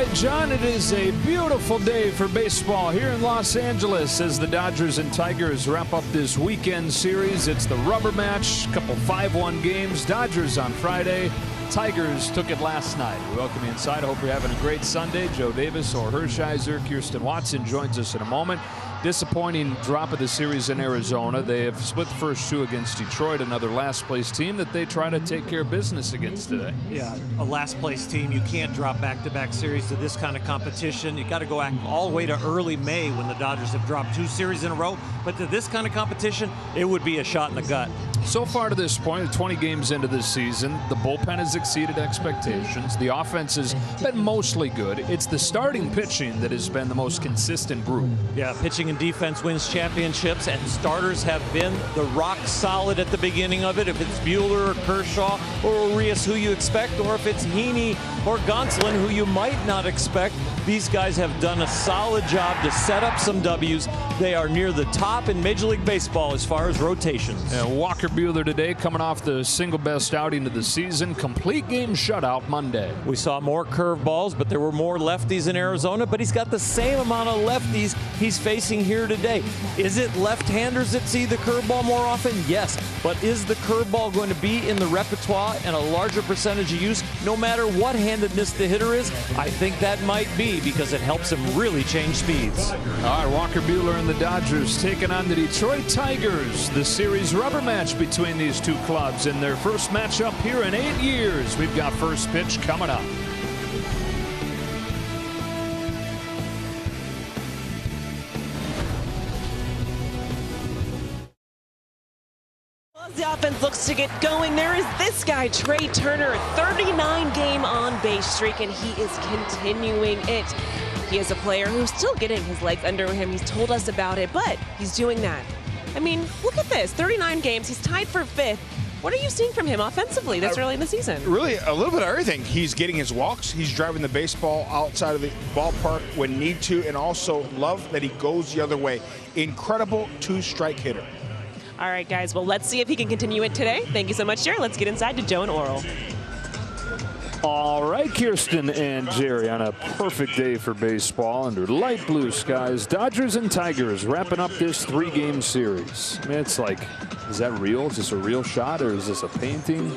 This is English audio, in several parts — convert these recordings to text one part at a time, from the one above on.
right, John, it is a beautiful day for baseball here in Los Angeles as the Dodgers and Tigers wrap up this weekend series. It's the rubber match, a couple 5-1 games. Dodgers on Friday, Tigers took it last night. We welcome you inside. I hope you're having a great Sunday. Joe Davis, Or Hershiser, Kirsten Watson joins us in a moment. Disappointing drop of the series in Arizona. They have split the first two against Detroit, another last place team that they try to take care of business against today. Yeah, a last place team. You can't drop back-to-back series to this kind of competition. You got to go back all the way to early May when the Dodgers have dropped 2 series in a row. But to this kind of competition, it would be a shot in the gut. So far to this point, 20 games into this season, the bullpen has exceeded expectations. The offense has been mostly good. It's the starting pitching that has been the most consistent group. Yeah, pitching and defense wins championships, and starters have been the rock solid at the beginning of it. If it's Buehler or Kershaw or Urias, who you expect, or if it's Heaney or Gonsolin, who you might not expect, these guys have done a solid job to set up some W's. They are near the top in Major League Baseball as far as rotations. Yeah, Walker Buehler today coming off the single best outing of the season. Complete game shutout Monday. We saw more curveballs, but there were more lefties in Arizona, but he's got the same amount of lefties he's facing here today. Is it left-handers that see the curveball more often? Yes, but is the curveball going to be in the repertoire and a larger percentage of use no matter what handedness the hitter is? I think that might be because it helps him really change speeds. All right, Walker Buehler and the Dodgers taking on the Detroit Tigers. The series rubber match between these two clubs in their first matchup here in 8 years. We've got first pitch coming up. As the offense looks to get going, there is this guy, Trey Turner, 39-game on-base streak, and he is continuing it. He is a player who's still getting his legs under him. He's told us about it, but he's doing that. I mean, look at this, 39 games. He's tied for 5th. What are you seeing from him offensively this early in the season? Really, a little bit of everything. He's getting his walks. He's driving the baseball outside of the ballpark when need to, and also love that he goes the other way. Incredible 2-strike hitter. All right, guys. Well, let's see if he can continue it today. Thank you so much, Jerry. Let's get inside to Joe and Oral. All right, Kirsten and Jerry, on a perfect day for baseball under light blue skies, Dodgers and Tigers wrapping up this 3-game series. I mean, it's like, is that real? Is this a real shot, or is this a painting?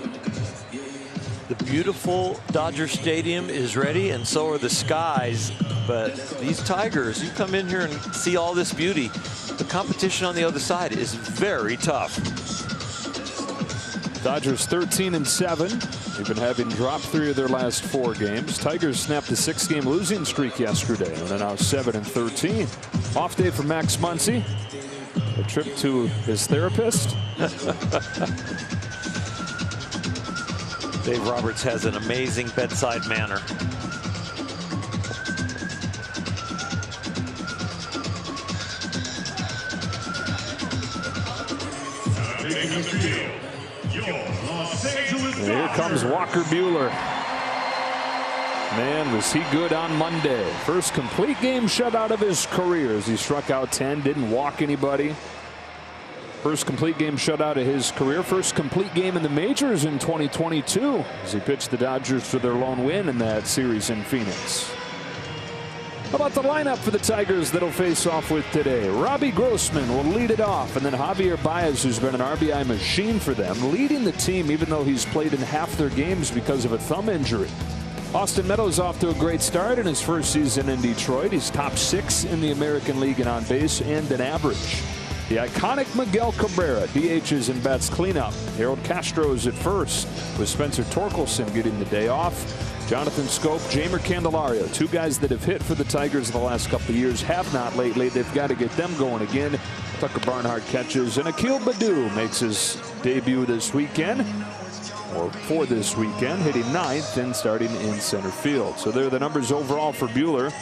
The beautiful Dodger Stadium is ready, and so are the skies. But these Tigers, you come in here and see all this beauty. The competition on the other side is very tough. Dodgers 13-7. They've been having dropped 3 of their last 4 games. Tigers snapped a 6-game losing streak yesterday and are now 7-13. Off day for Max Muncy. A trip to his therapist. Dave Roberts has an amazing bedside manner. And here comes Walker Buehler. Man, was he good on Monday. First complete game shutout of his career as he struck out 10, didn't walk anybody. First complete game shutout of his career. First complete game in the majors in 2022 as he pitched the Dodgers to their lone win in that series in Phoenix. How about the lineup for the Tigers that'll face off with today? Robbie Grossman will lead it off, and then Javier Baez, who's been an RBI machine for them, leading the team even though he's played in half their games because of a thumb injury. Austin Meadows off to a great start in his first season in Detroit. He's top 6 in the American League in on base and an average. The iconic Miguel Cabrera DHs and bats cleanup. Harold Castro's at first, with Spencer Torkelson getting the day off. Jonathan Scope, Jeimer Candelario, 2 guys that have hit for the Tigers the last couple of years, have not lately. They've got to get them going again. Tucker Barnhart catches, and Akil Baddoo makes his debut this weekend, or for this weekend, hitting 9th and starting in center field. So there are the numbers overall for Buehler.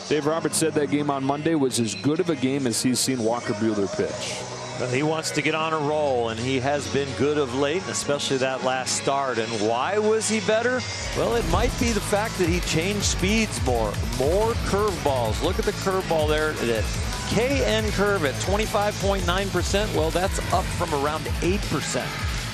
Dave Roberts said that game on Monday was as good of a game as he's seen Walker Buehler pitch. Well, he wants to get on a roll, and he has been good of late, especially that last start. And why was he better? Well, it might be the fact that he changed speeds more curveballs. Look at the curveball there. That KN curve at 25.9%. Well, that's up from around 8%.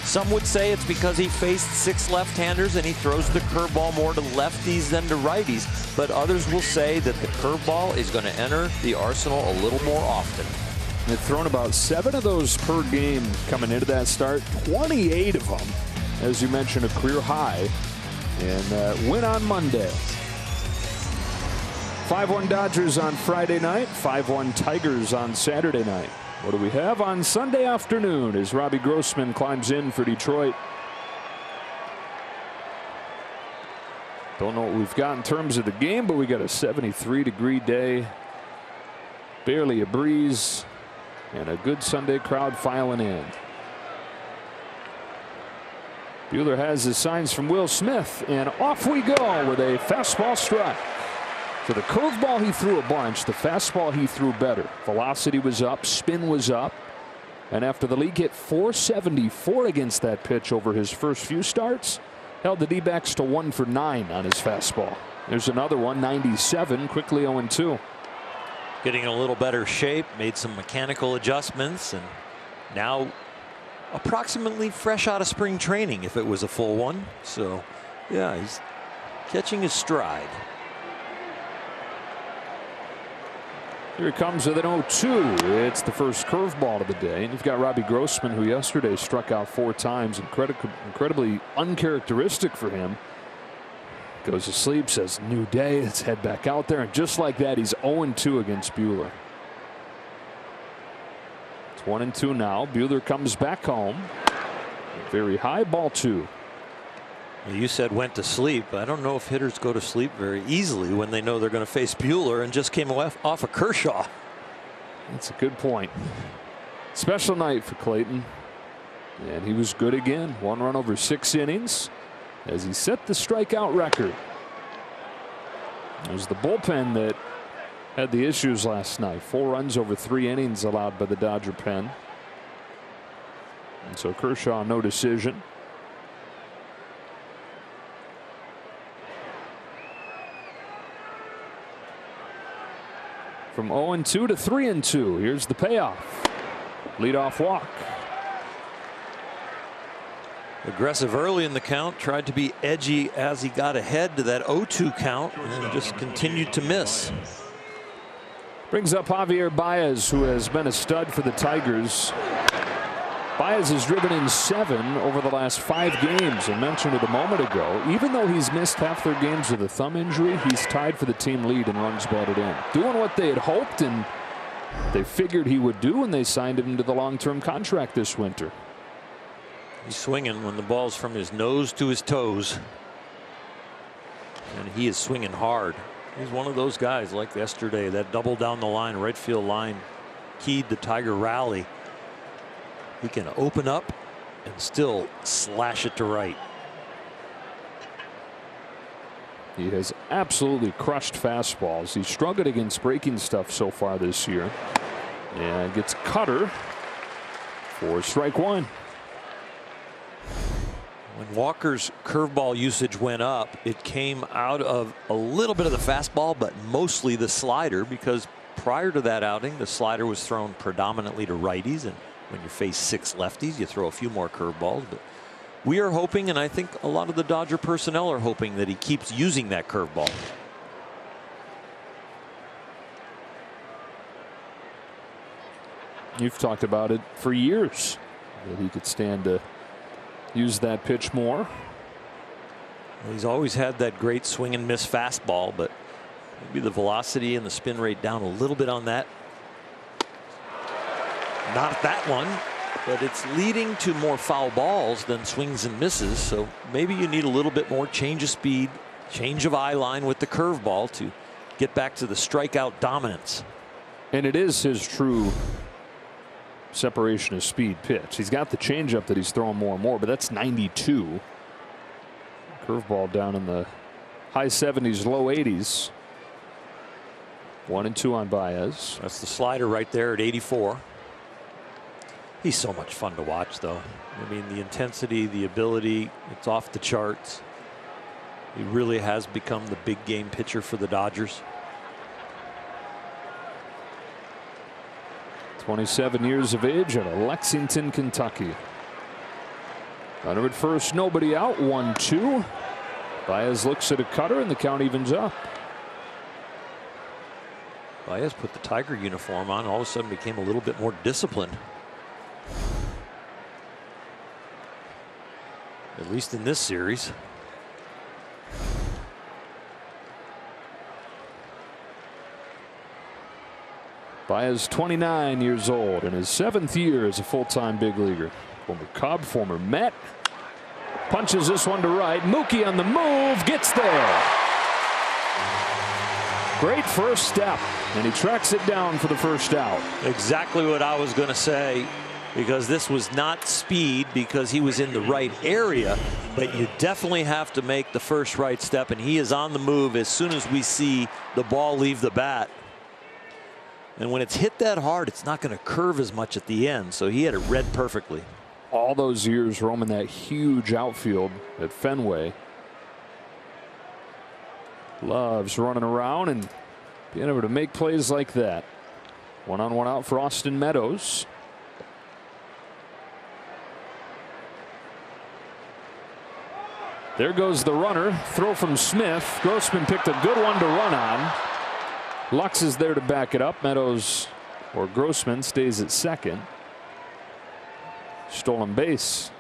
Some would say it's because he faced 6 left-handers and he throws the curveball more to lefties than to righties. But others will say that the curveball is going to enter the arsenal a little more often. They've thrown about 7 of those per game coming into that start. 28 of them, as you mentioned, a career high. And win on Monday. 5-1 Dodgers on Friday night. 5-1 Tigers on Saturday night. What do we have on Sunday afternoon as Robbie Grossman climbs in for Detroit? Don't know what we've got in terms of the game, but we got a 73-degree day. Barely a breeze. And a good Sunday crowd filing in. Buehler has his signs from Will Smith, and off we go with a fastball strike. So the curveball he threw a bunch, the fastball he threw better. Velocity was up, spin was up. And after the league hit .474 against that pitch over his first few starts, held the D-backs to 1 for 9 on his fastball. There's another one, 97, quickly 0-2. Getting in a little better shape, made some mechanical adjustments, and now approximately fresh out of spring training if it was a full one. So, yeah, he's catching his stride. Here he comes with an 0-2. It's the first curveball of the day. And you've got Robbie Grossman, who yesterday struck out 4 times. Incredibly uncharacteristic for him. Goes to sleep, says new day. Let's head back out there. And just like that, he's 0-2 against Buehler. It's 1-2 now. Buehler comes back home. Very high, ball 2. You said went to sleep. I don't know if hitters go to sleep very easily when they know they're going to face Buehler and just came off a Kershaw. That's a good point. Special night for Clayton. And he was good again. 1 run over 6 innings as he set the strikeout record. It was the bullpen that had the issues last night. 4 runs over 3 innings allowed by the Dodger pen. And so Kershaw, no decision. From 0-2 to 3-2. Here's the payoff. Leadoff walk. Aggressive early in the count, tried to be edgy as he got ahead to that 0-2 count and just continued to miss. Brings up Javier Baez, who has been a stud for the Tigers. Baez has driven in 7 over the last 5 games. I mentioned it a moment ago. Even though he's missed half their games with a thumb injury, he's tied for the team lead in runs batted in. Doing what they had hoped and they figured he would do when they signed him to the long-term contract this winter. He's swinging when the ball's from his nose to his toes. And he is swinging hard. He's one of those guys like yesterday, that double down the line, right field line, keyed the Tiger rally. He can open up and still slash it to right. He has absolutely crushed fastballs. He's struggled against breaking stuff so far this year. And gets cutter for strike 1. When Walker's curveball usage went up, it came out of a little bit of the fastball, but mostly the slider, because prior to that outing, the slider was thrown predominantly to righties, and when you face 6 lefties, you throw a few more curveballs. But we are hoping, and I think a lot of the Dodger personnel are hoping, that he keeps using that curveball. You've talked about it for years, that he could stand to use that pitch more. Well, he's always had that great swing and miss fastball, but maybe the velocity and the spin rate down a little bit on that. Not that one, but it's leading to more foul balls than swings and misses. So maybe you need a little bit more change of speed, change of eye line with the curveball to get back to the strikeout dominance. And it is his true separation of speed pitch. He's got the changeup that he's throwing more and more, but that's 92. Curveball down in the high 70s, low 80s. 1-2 on Baez. That's the slider right there at 84. He's so much fun to watch, though. I mean, the intensity, the ability, it's off the charts. He really has become the big game pitcher for the Dodgers. 27 years of age out of Lexington, Kentucky. Runner at first, nobody out, 1-2. Baez looks at a cutter and the count evens up. Baez put the Tiger uniform on, all of a sudden became a little bit more disciplined. At least in this series. Baez 29 years old in his 7th year as a full-time big leaguer. Former Cub, former Met. Punches this one to right. Mookie on the move, gets there. Great first step, and he tracks it down for the first out. Exactly what I was going to say, because this was not speed because he was in the right area, but you definitely have to make the first right step, and he is on the move as soon as we see the ball leave the bat. And when it's hit that hard, it's not going to curve as much at the end, so he had it read perfectly. All those years roaming that huge outfield at Fenway. Loves running around and being able to make plays like that. 1-on-1 out for Austin Meadows. There goes the runner. Throw from Smith. Grossman picked a good one to run on. Lux is there to back it up. Meadows, or Grossman, stays at second. Stolen base.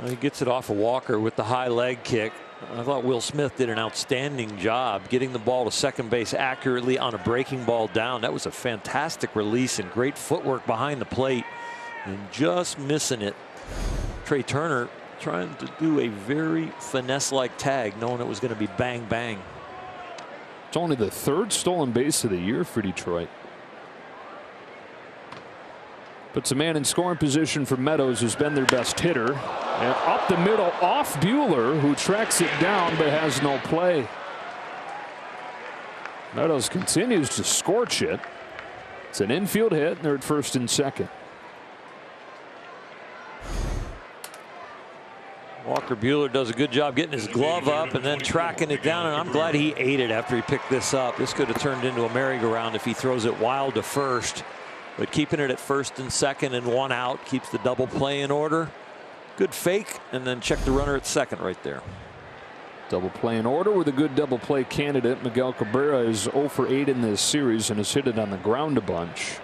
He gets it off of Walker with the high leg kick. I thought Will Smith did an outstanding job getting the ball to second base accurately on a breaking ball down. That was a fantastic release and great footwork behind the plate, and just missing it. Trey Turner trying to do a very finesse-like tag, knowing it was going to be bang bang. It's only the 3rd stolen base of the year for Detroit. Puts a man in scoring position for Meadows, who's been their best hitter. And up the middle off Buehler, who tracks it down but has no play. Meadows continues to scorch it. It's an infield hit, and they're at first and second. Walker Buehler does a good job getting his glove up and then tracking it down, and I'm glad he ate it after he picked this up. This could have turned into a merry-go-round if he throws it wild to first, but keeping it at first and second and 1 out keeps the double play in order. Good fake, and then check the runner at second right there. Double play in order with a good double play candidate. Miguel Cabrera is 0 for 8 in this series and has hit it on the ground a bunch.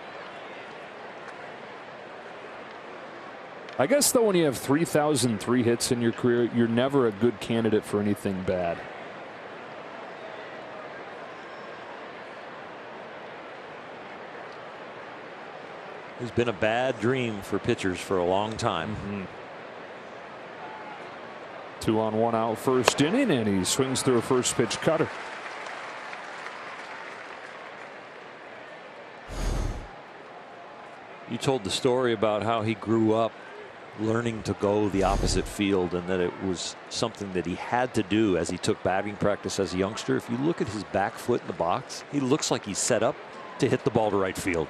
I guess, though, when you have 3,003 hits in your career, you're never a good candidate for anything bad. It's been a bad dream for pitchers for a long time. 2-on-1 out first inning, and he swings through a first pitch cutter. You told the story about how he grew up learning to go the opposite field, and that it was something that he had to do as he took batting practice as a youngster. If you look at his back foot in the box, he looks like he's set up to hit the ball to right field.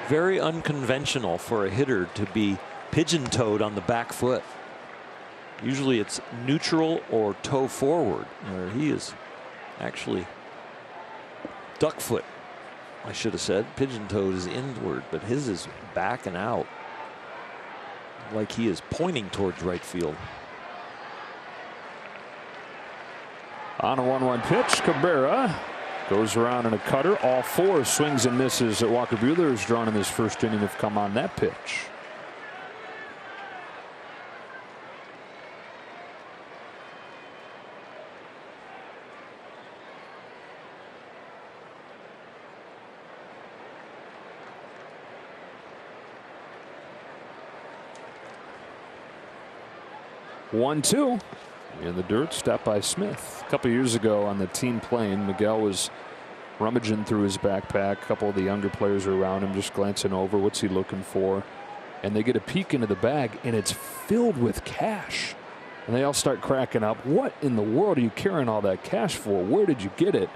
Very unconventional for a hitter to be pigeon-toed on the back foot. Usually it's neutral or toe forward, where he is actually duck foot. I should have said pigeon-toed is inward, but his is back and out, like he is pointing towards right field. On a 1-1 pitch, Cabrera goes around in a cutter. All 4 swings and misses that Walker Buehler has drawn in this first inning have come on that pitch. One-two in the dirt, step by Smith. A couple years ago on the team plane, Miguel was rummaging through his backpack. A couple of the younger players are around him, just glancing over what's he looking for, and they get a peek into the bag, and it's filled with cash. And they all start cracking up. What in the world are you carrying all that cash for? Where did you get it?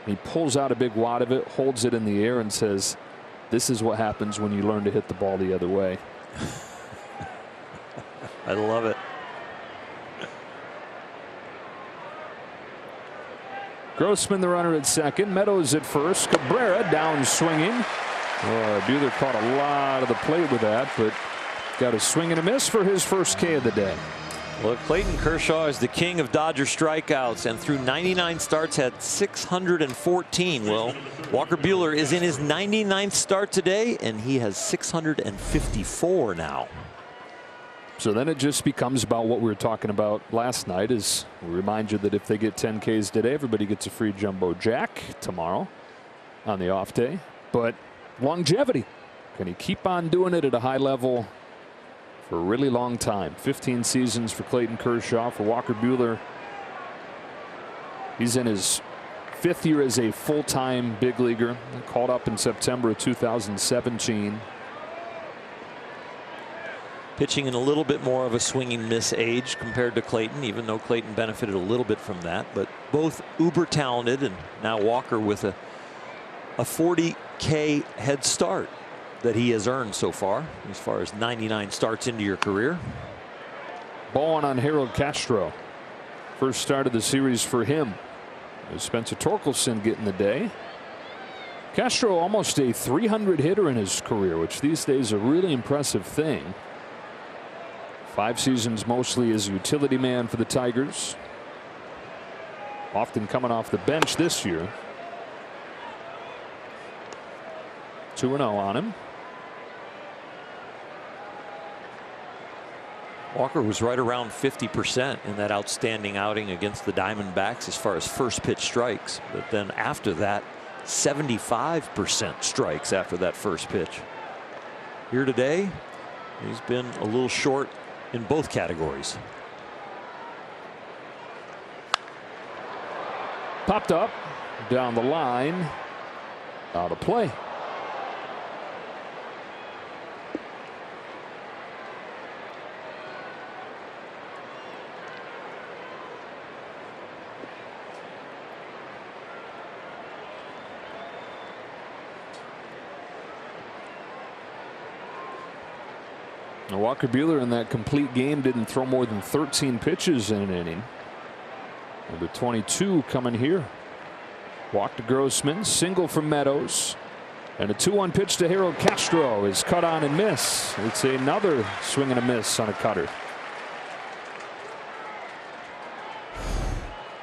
And he pulls out a big wad of it, holds it in the air, and says, "This is what happens when you learn to hit the ball the other way." I love it. Grossman the runner at second. Meadows at first. Cabrera down swinging. Buehler caught a lot of the plate with that, but got a swing and a miss for his first K of the day. Well, Clayton Kershaw is the king of Dodger strikeouts, and through 99 starts had 614. Well, Walker Buehler is in his 99th start today, and he has 654 now. So then it just becomes about what we were talking about last night. Is we remind you that if they get 10 Ks today, everybody gets a free jumbo jack tomorrow on the off day. But longevity, can he keep on doing it at a high level for a really long time? 15 seasons for Clayton Kershaw. For Walker Buehler, he's in his 5th year as a full-time big leaguer. Called up in September of 2017. Pitching in a little bit more of a swinging miss age compared to Clayton, even though Clayton benefited a little bit from that. But both uber talented, and now Walker with a 40K head start that he has earned so far as 99 starts into your career. Ball on Harold Castro. First start of the series for him. Spencer Torkelson getting the day. Castro almost a 300 hitter in his career, which these days is a really impressive thing. 5 seasons mostly as a utility man for the Tigers. Often coming off the bench this year. 2-0 on him. Walker was right around 50% in that outstanding outing against the Diamondbacks as far as first pitch strikes. But then after that, 75% strikes after that first pitch. Here today, he's been a little short in both categories. Popped up down the line, out of play. Walker Buehler in that complete game didn't throw more than 13 pitches in an inning. Number 22 coming here. Walk to Grossman, single from Meadows, and a 2-1 pitch to Harold Castro is cut on and miss. It's another swing and a miss on a cutter.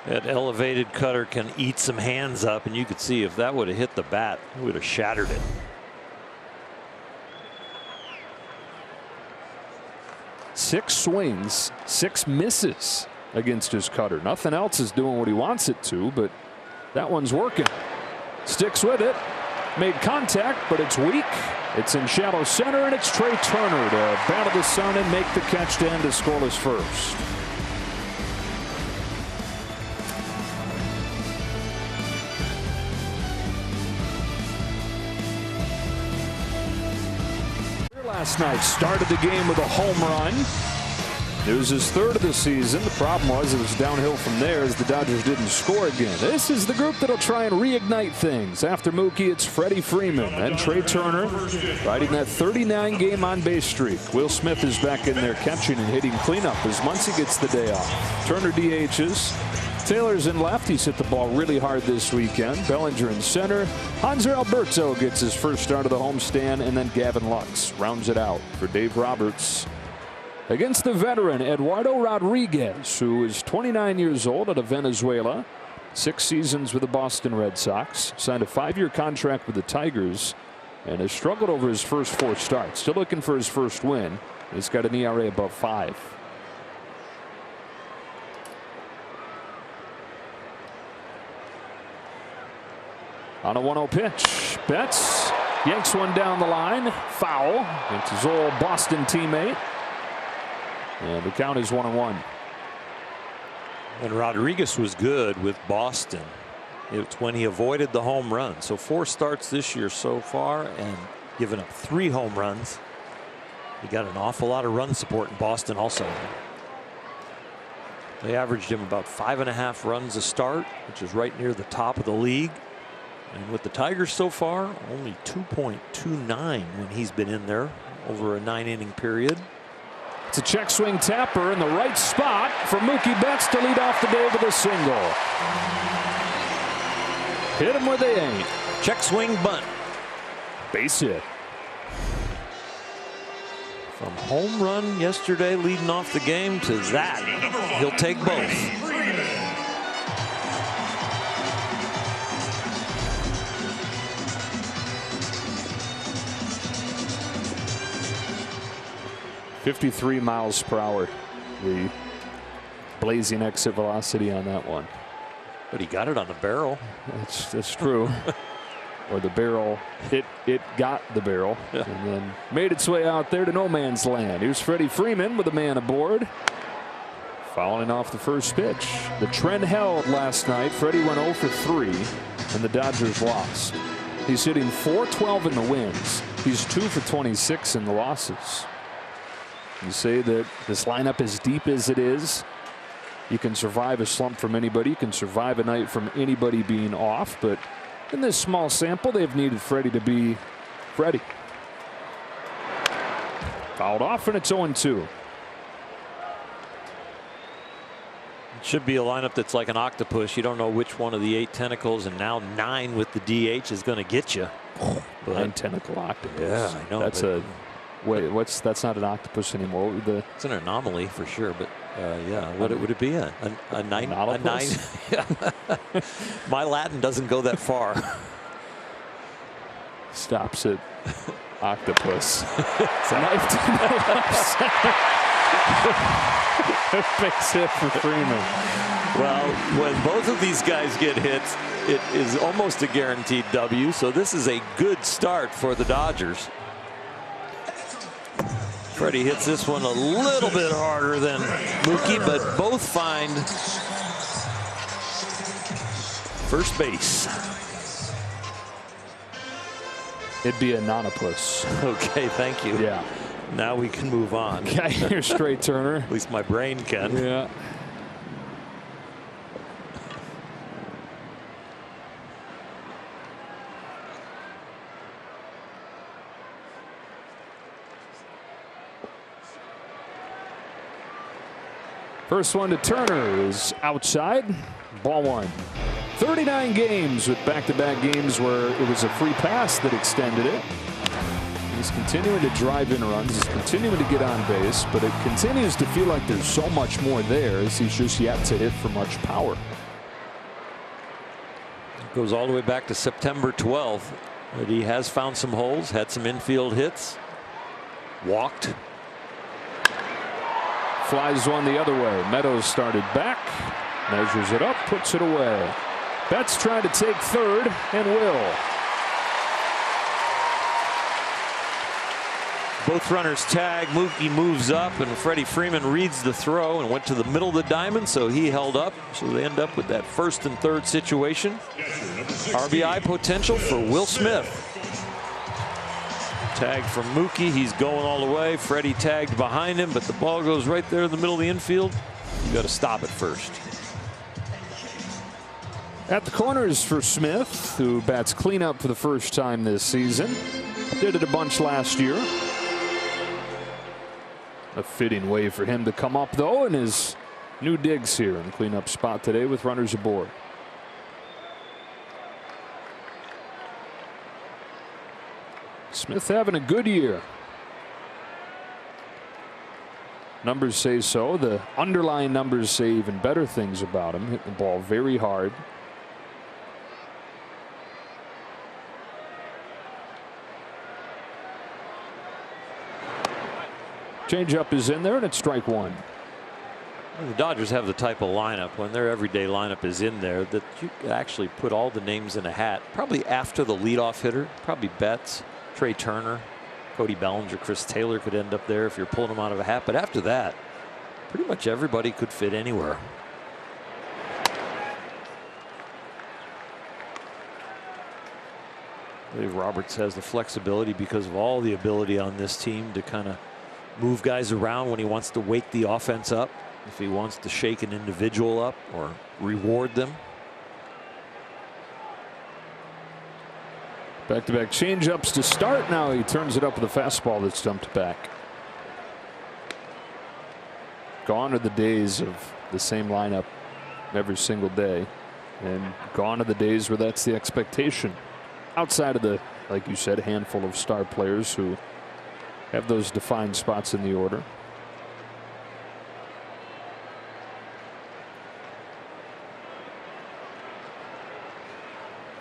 That elevated cutter can eat some hands up, and you could see if that would have hit the bat, it would have shattered it. Six swings, 6 misses against his cutter. Nothing else is doing what he wants it to, but that one's working. Sticks with it. Made contact, but it's weak. It's in shallow center, and it's Trey Turner to battle the sun and make the catch to end a scoreless first. Last night started the game with a home run. It was his 3rd of the season. The problem was it was downhill from there as the Dodgers didn't score again. This is the group that'll try and reignite things. After Mookie, it's Freddie Freeman and Trey Turner riding that 39-game on-base streak. Will Smith is back in there catching and hitting cleanup as Muncy gets the day off. Turner DHs. Taylor's in left. He's hit the ball really hard this weekend. Bellinger in center. Hanser Alberto gets his first start of the homestand, and then Gavin Lux rounds it out for Dave Roberts against the veteran Eduardo Rodriguez, who is 29 years old, out of Venezuela. 6 seasons with the Boston Red Sox. Signed a 5-year contract with the Tigers and has struggled over his first 4 starts. Still looking for his first win. He's got an ERA above 5. On a 1-0 pitch, Betts yanks one down the line, foul. It's his old Boston teammate, and the count is 1-1. And Rodriguez was good with Boston. It's when he avoided the home run. So 4 starts this year so far and given up 3 home runs. He got an awful lot of run support in Boston also. They averaged him about 5.5 runs a start, which is right near the top of the league. And with the Tigers so far, only 2.29 when he's been in there over a 9-inning period. It's a check swing tapper in the right spot for Mookie Betts to lead off the day with a single. Hit them where they ain't. Check swing bunt. Base hit. From home run yesterday leading off the game to that, he'll take both. .53 miles per hour. The blazing exit velocity on that one. But he got it on the barrel. That's true. Or the barrel, it got the barrel, yeah, and then made its way out there to no man's land. Here's Freddie Freeman with a man aboard. Fouling off the first pitch. The trend held last night. Freddie went 0 for 3, and the Dodgers lost. He's hitting .412 in the wins. He's 2 for 26 in the losses. You say that this lineup, as deep as it is, you can survive a slump from anybody. You can survive a night from anybody being off, but in this small sample, they've needed Freddie to be Freddie. Fouled off, and it's 0-2. It should be a lineup that's like an octopus. You don't know which one of the 8 tentacles, and now 9 with the DH is going to get you. 9 tentacle octopus. Yeah, I know. That's a wait. That's not an octopus anymore. It's an anomaly for sure, but yeah. What would it be? A 9? A 9? My Latin doesn't go that far. Stops at octopus. It's a knife to the left center. Base hit for Freeman. Well, when both of these guys get hits, it is almost a guaranteed W. So this is a good start for the Dodgers. Freddie hits this one a little bit harder than Mookie, but both find first base. It'd be a nonopus. Okay, thank you. Yeah. Now we can move on. Okay, here's straight Turner. At least my brain can. Yeah. First one to Turner is outside. Ball 1. 39 games with back-to-back games where it was a free pass that extended it. He's continuing to drive in runs. He's continuing to get on base, but it continues to feel like there's so much more there as he's just yet to hit for much power. It goes all the way back to September 12th. But he has found some holes, had some infield hits, walked. Flies one the other way. Meadows started back, measures it up, puts it away. Betts trying to take third and will. Both runners tag. Mookie moves up, and Freddie Freeman reads the throw and went to the middle of the diamond, so he held up. So they end up with that first and third situation. RBI potential for Will Smith. Tag from Mookie. He's going all the way. Freddie tagged behind him, but the ball goes right there in the middle of the infield. You got to stop it first. At the corners for Smith, who bats cleanup for the first time this season. Did it a bunch last year. A fitting way for him to come up, though, in his new digs here in cleanup spot today with runners aboard. Smith having a good year. Numbers say so. The underlying numbers say even better things about him. Hitting the ball very hard. Changeup is in there, and it's strike 1. Well, the Dodgers have the type of lineup, when their everyday lineup is in there, that you could actually put all the names in a hat. Probably after the leadoff hitter, probably Betts, Trey Turner, Cody Bellinger, Chris Taylor could end up there if you're pulling them out of a hat. But after that, pretty much everybody could fit anywhere. I believe Roberts has the flexibility because of all the ability on this team to kind of move guys around when he wants to wake the offense up, if he wants to shake an individual up or reward them. Back-to-back changeups to start. Now he turns it up with a fastball that's dumped back. Gone are the days of the same lineup every single day. And gone are the days where that's the expectation. Outside of the, like you said, handful of star players who have those defined spots in the order.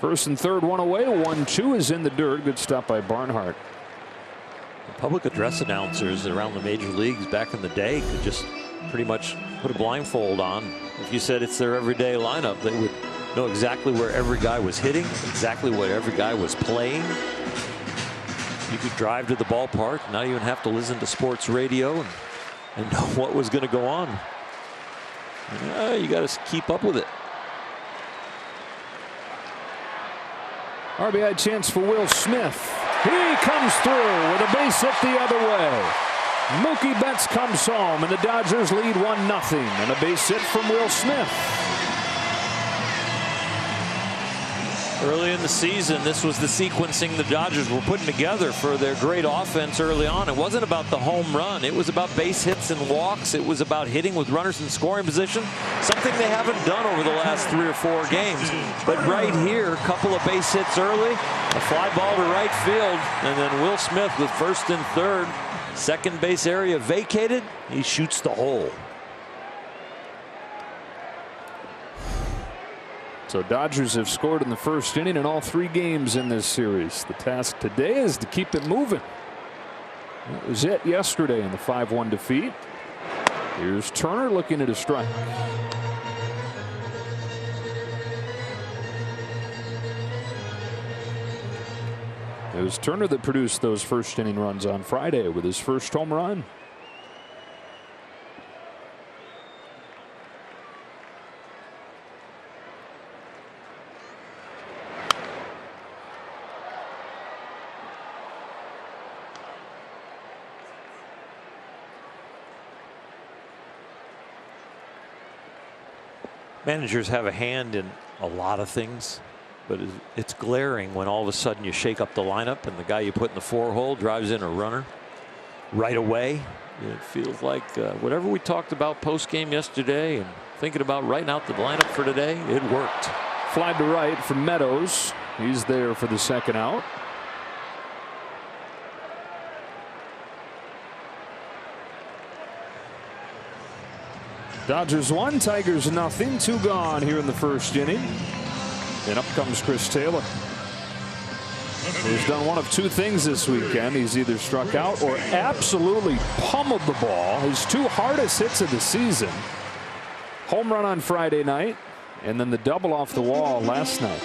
First and third, one away. 1-2 is in the dirt. Good stop by Barnhart. The public address announcers around the major leagues back in the day could just pretty much put a blindfold on. If you said it's their everyday lineup, they would know exactly where every guy was hitting, exactly what every guy was playing. You could drive to the ballpark, not even have to listen to sports radio and know what was going to go on. You got to keep up with it. RBI chance for Will Smith. He comes through with a base hit the other way. Mookie Betts comes home and the Dodgers lead 1-0, and a base hit from Will Smith. Early in the season, this was the sequencing the Dodgers were putting together for their great offense early on. It wasn't about the home run. It was about base hits and walks. It was about hitting with runners in scoring position, something they haven't done over the last 3 or 4 games. But right here, a couple of base hits early, a fly ball to right field, and then Will Smith with first and third, second base area vacated. He shoots the hole. So Dodgers have scored in the first inning in all 3 games in this series. The task today is to keep it moving. That was it yesterday in the 5-1 defeat. Here's Turner looking at a strike. It was Turner that produced those first inning runs on Friday with his first home run. Managers have a hand in a lot of things, but it's glaring when all of a sudden you shake up the lineup and the guy you put in the 4-hole drives in a runner right away. It feels like whatever we talked about post-game yesterday and thinking about writing out the lineup for today, it worked. Fly to right from Meadows. He's there for the second out. Dodgers 1, Tigers nothing. 2 gone here in the first inning. And up comes Chris Taylor. He's done one of 2 things this weekend. He's either struck out or absolutely pummeled the ball. His 2 hardest hits of the season. Home run on Friday night, and then the double off the wall last night.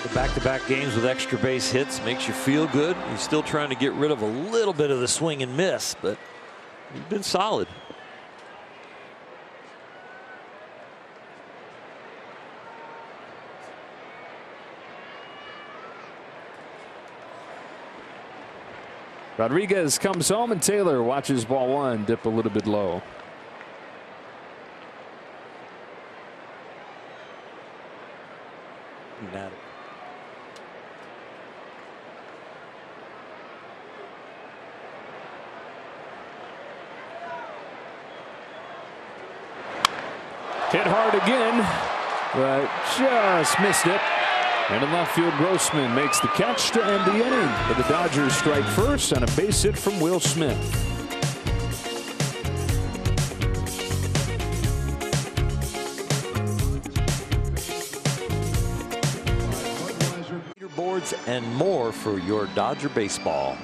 The back-to-back games with extra base hits makes you feel good. He's still trying to get rid of a little bit of the swing and miss, but he's been solid. Rodriguez comes home and Taylor watches ball 1 dip a little bit low. Hit hard again, but just missed it. And in left field, Grossman makes the catch to end the inning. But the Dodgers strike first on a base hit from Will Smith. Leaderboards and more for your Dodger baseball.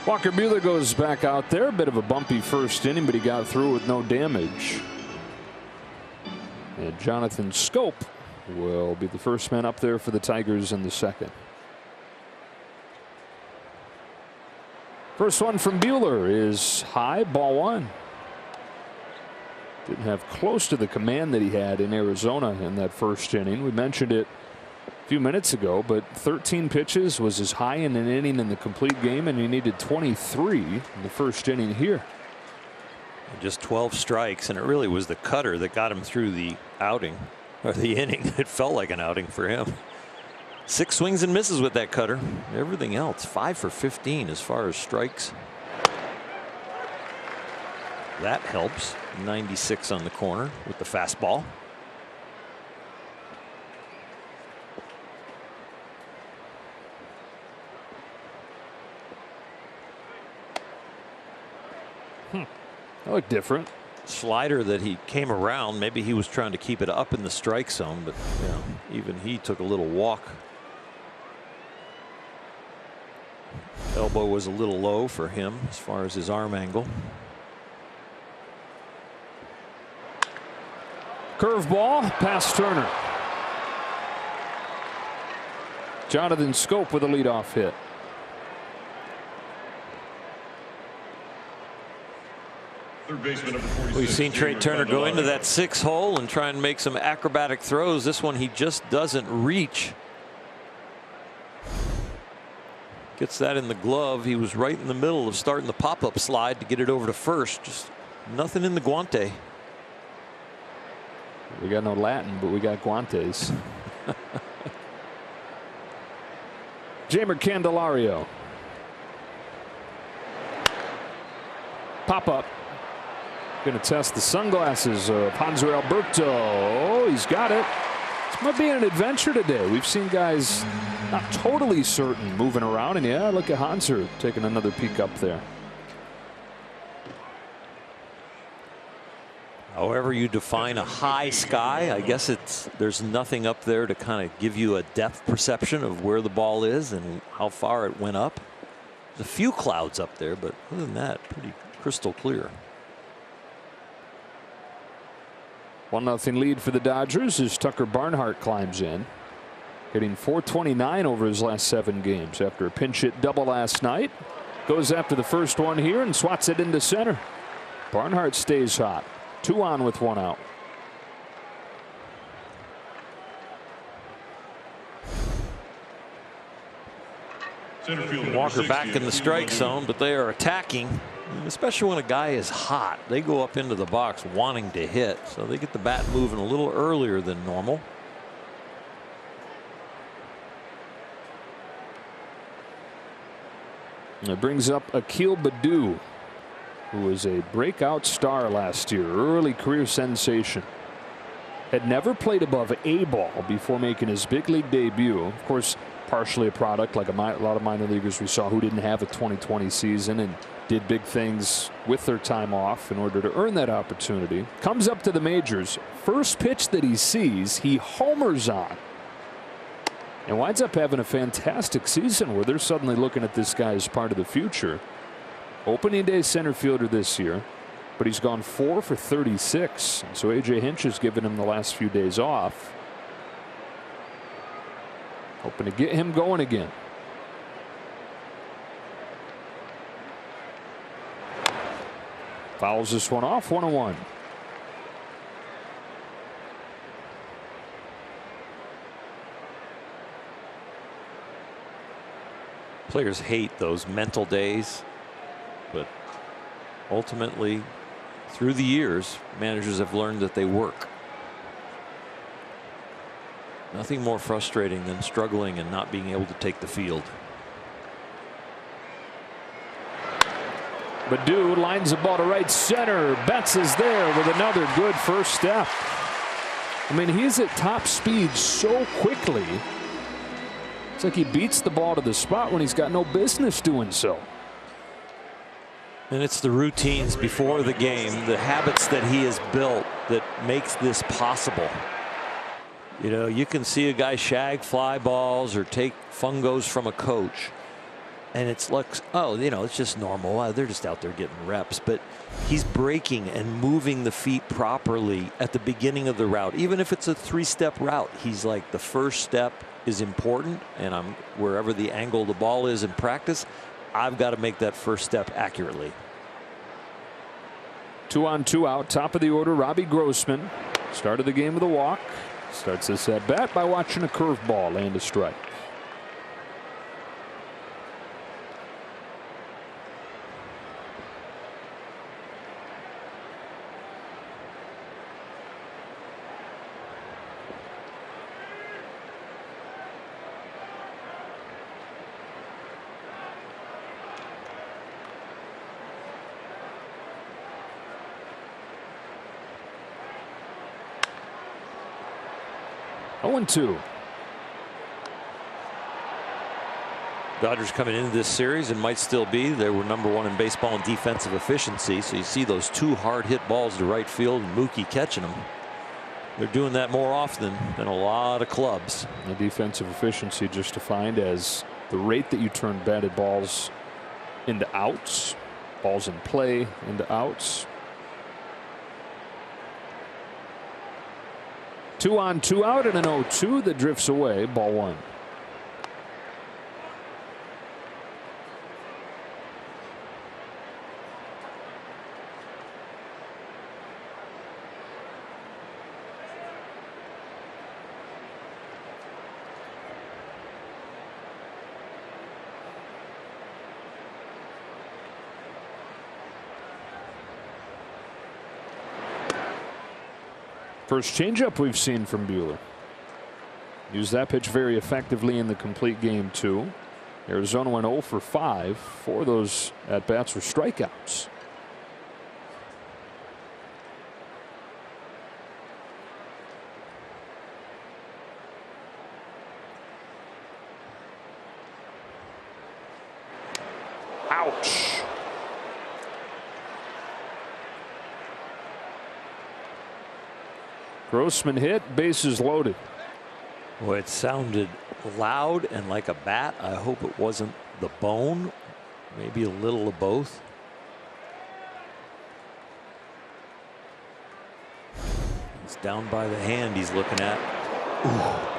Walker Buehler goes back out there. A bit of a bumpy first inning, but he got through with no damage. And Jonathan Schoop will be the first man up there for the Tigers in the second. First one from Buehler is high, ball 1. Didn't have close to the command that he had in Arizona in that first inning. We mentioned it a few minutes ago, but 13 pitches was as high in an inning in the complete game, and he needed 23 in the first inning here. Just 12 strikes, and it really was the cutter that got him through the outing, or the inning. It felt like an outing for him. 6 swings and misses with that cutter. Everything else 5 for 15 as far as strikes. That helps. 96 on the corner with the fastball. That looked different. Slider that he came around. Maybe he was trying to keep it up in the strike zone, but even he took a little walk. Elbow was a little low for him as far as his arm angle. Curveball past Turner. Jonathan Schoop with a leadoff hit. We've seen Trey Turner go into that 6 hole and try and make some acrobatic throws. This one he just doesn't reach. Gets that in the glove. He was right in the middle of starting the pop-up slide to get it over to first. Just nothing in the guante. We got no Latin, but we got guantes. Jeimer Candelario. Pop up. Going to test the sunglasses of Hanser Alberto. He's got it. This might be an adventure today. We've seen guys not totally certain moving around, and yeah, look at Hanser taking another peek up there. However you define a high sky, I guess there's nothing up there to kind of give you a depth perception of where the ball is and how far it went up. There's a few clouds up there, but other than that, pretty crystal clear. 1-0 lead for the Dodgers as Tucker Barnhart climbs in, hitting .429 over his last 7 games after a pinch hit double last night. Goes after the first one here and swats it into center. Barnhart stays hot. 2 on with 1 out. Walker back in the strike zone, but they are attacking, especially when a guy is hot. They go up into the box wanting to hit, so they get the bat moving a little earlier than normal. And it brings up Akil Baddoo, who was a breakout star last year, early career sensation. Had never played above A ball before making his big league debut. Of course, partially a product like a lot of minor leaguers we saw who didn't have a 2020 season and did big things with their time off in order to earn that opportunity. Comes up to the majors. First pitch that he sees, he homers on. And winds up having a fantastic season where they're suddenly looking at this guy as part of the future. Opening day center fielder this year, but he's gone 4 for 36. So A.J. Hinch has given him the last few days off. Hoping to get him going again. Fouls this one off, 1-1. Players hate those mental days, but ultimately, through the years, managers have learned that they work. Nothing more frustrating than struggling and not being able to take the field. Baddoo lines the ball to right center. Betts is there with another good first step. I mean, he's at top speed so quickly. It's like he beats the ball to the spot when he's got no business doing so. And it's the routines before the game, the habits that he has built that makes this possible. You know, you can see a guy shag fly balls or take fungos from a coach, and it's like, oh, you know, it's just normal. They're just out there getting reps. But he's breaking and moving the feet properly at the beginning of the route. Even if it's a 3-step route, he's like, the first step is important, and I'm wherever the angle of the ball is in practice, I've got to make that first step accurately. 2 on 2 out, top of the order, Robbie Grossman. Started the game with a walk. Starts this at bat by watching a curveball land a strike. 0-2. Dodgers coming into this series and might still be. They were #1 in baseball in defensive efficiency. So you see those 2 hard hit balls to right field and Mookie catching them. They're doing that more often than a lot of clubs. The defensive efficiency just defined as the rate that you turn batted balls into outs, balls in play into outs. 2 on, 2 out, and an 0-2 that drifts away. Ball 1. First changeup we've seen from Buehler. Used that pitch very effectively in the complete game too. Arizona went 0 for 5. 4 of those at bats were strikeouts. Ouch. Grossman hit, bases loaded. Boy, it sounded loud and like a bat. I hope it wasn't the bone. Maybe a little of both. It's down by the hand he's looking at. Ooh.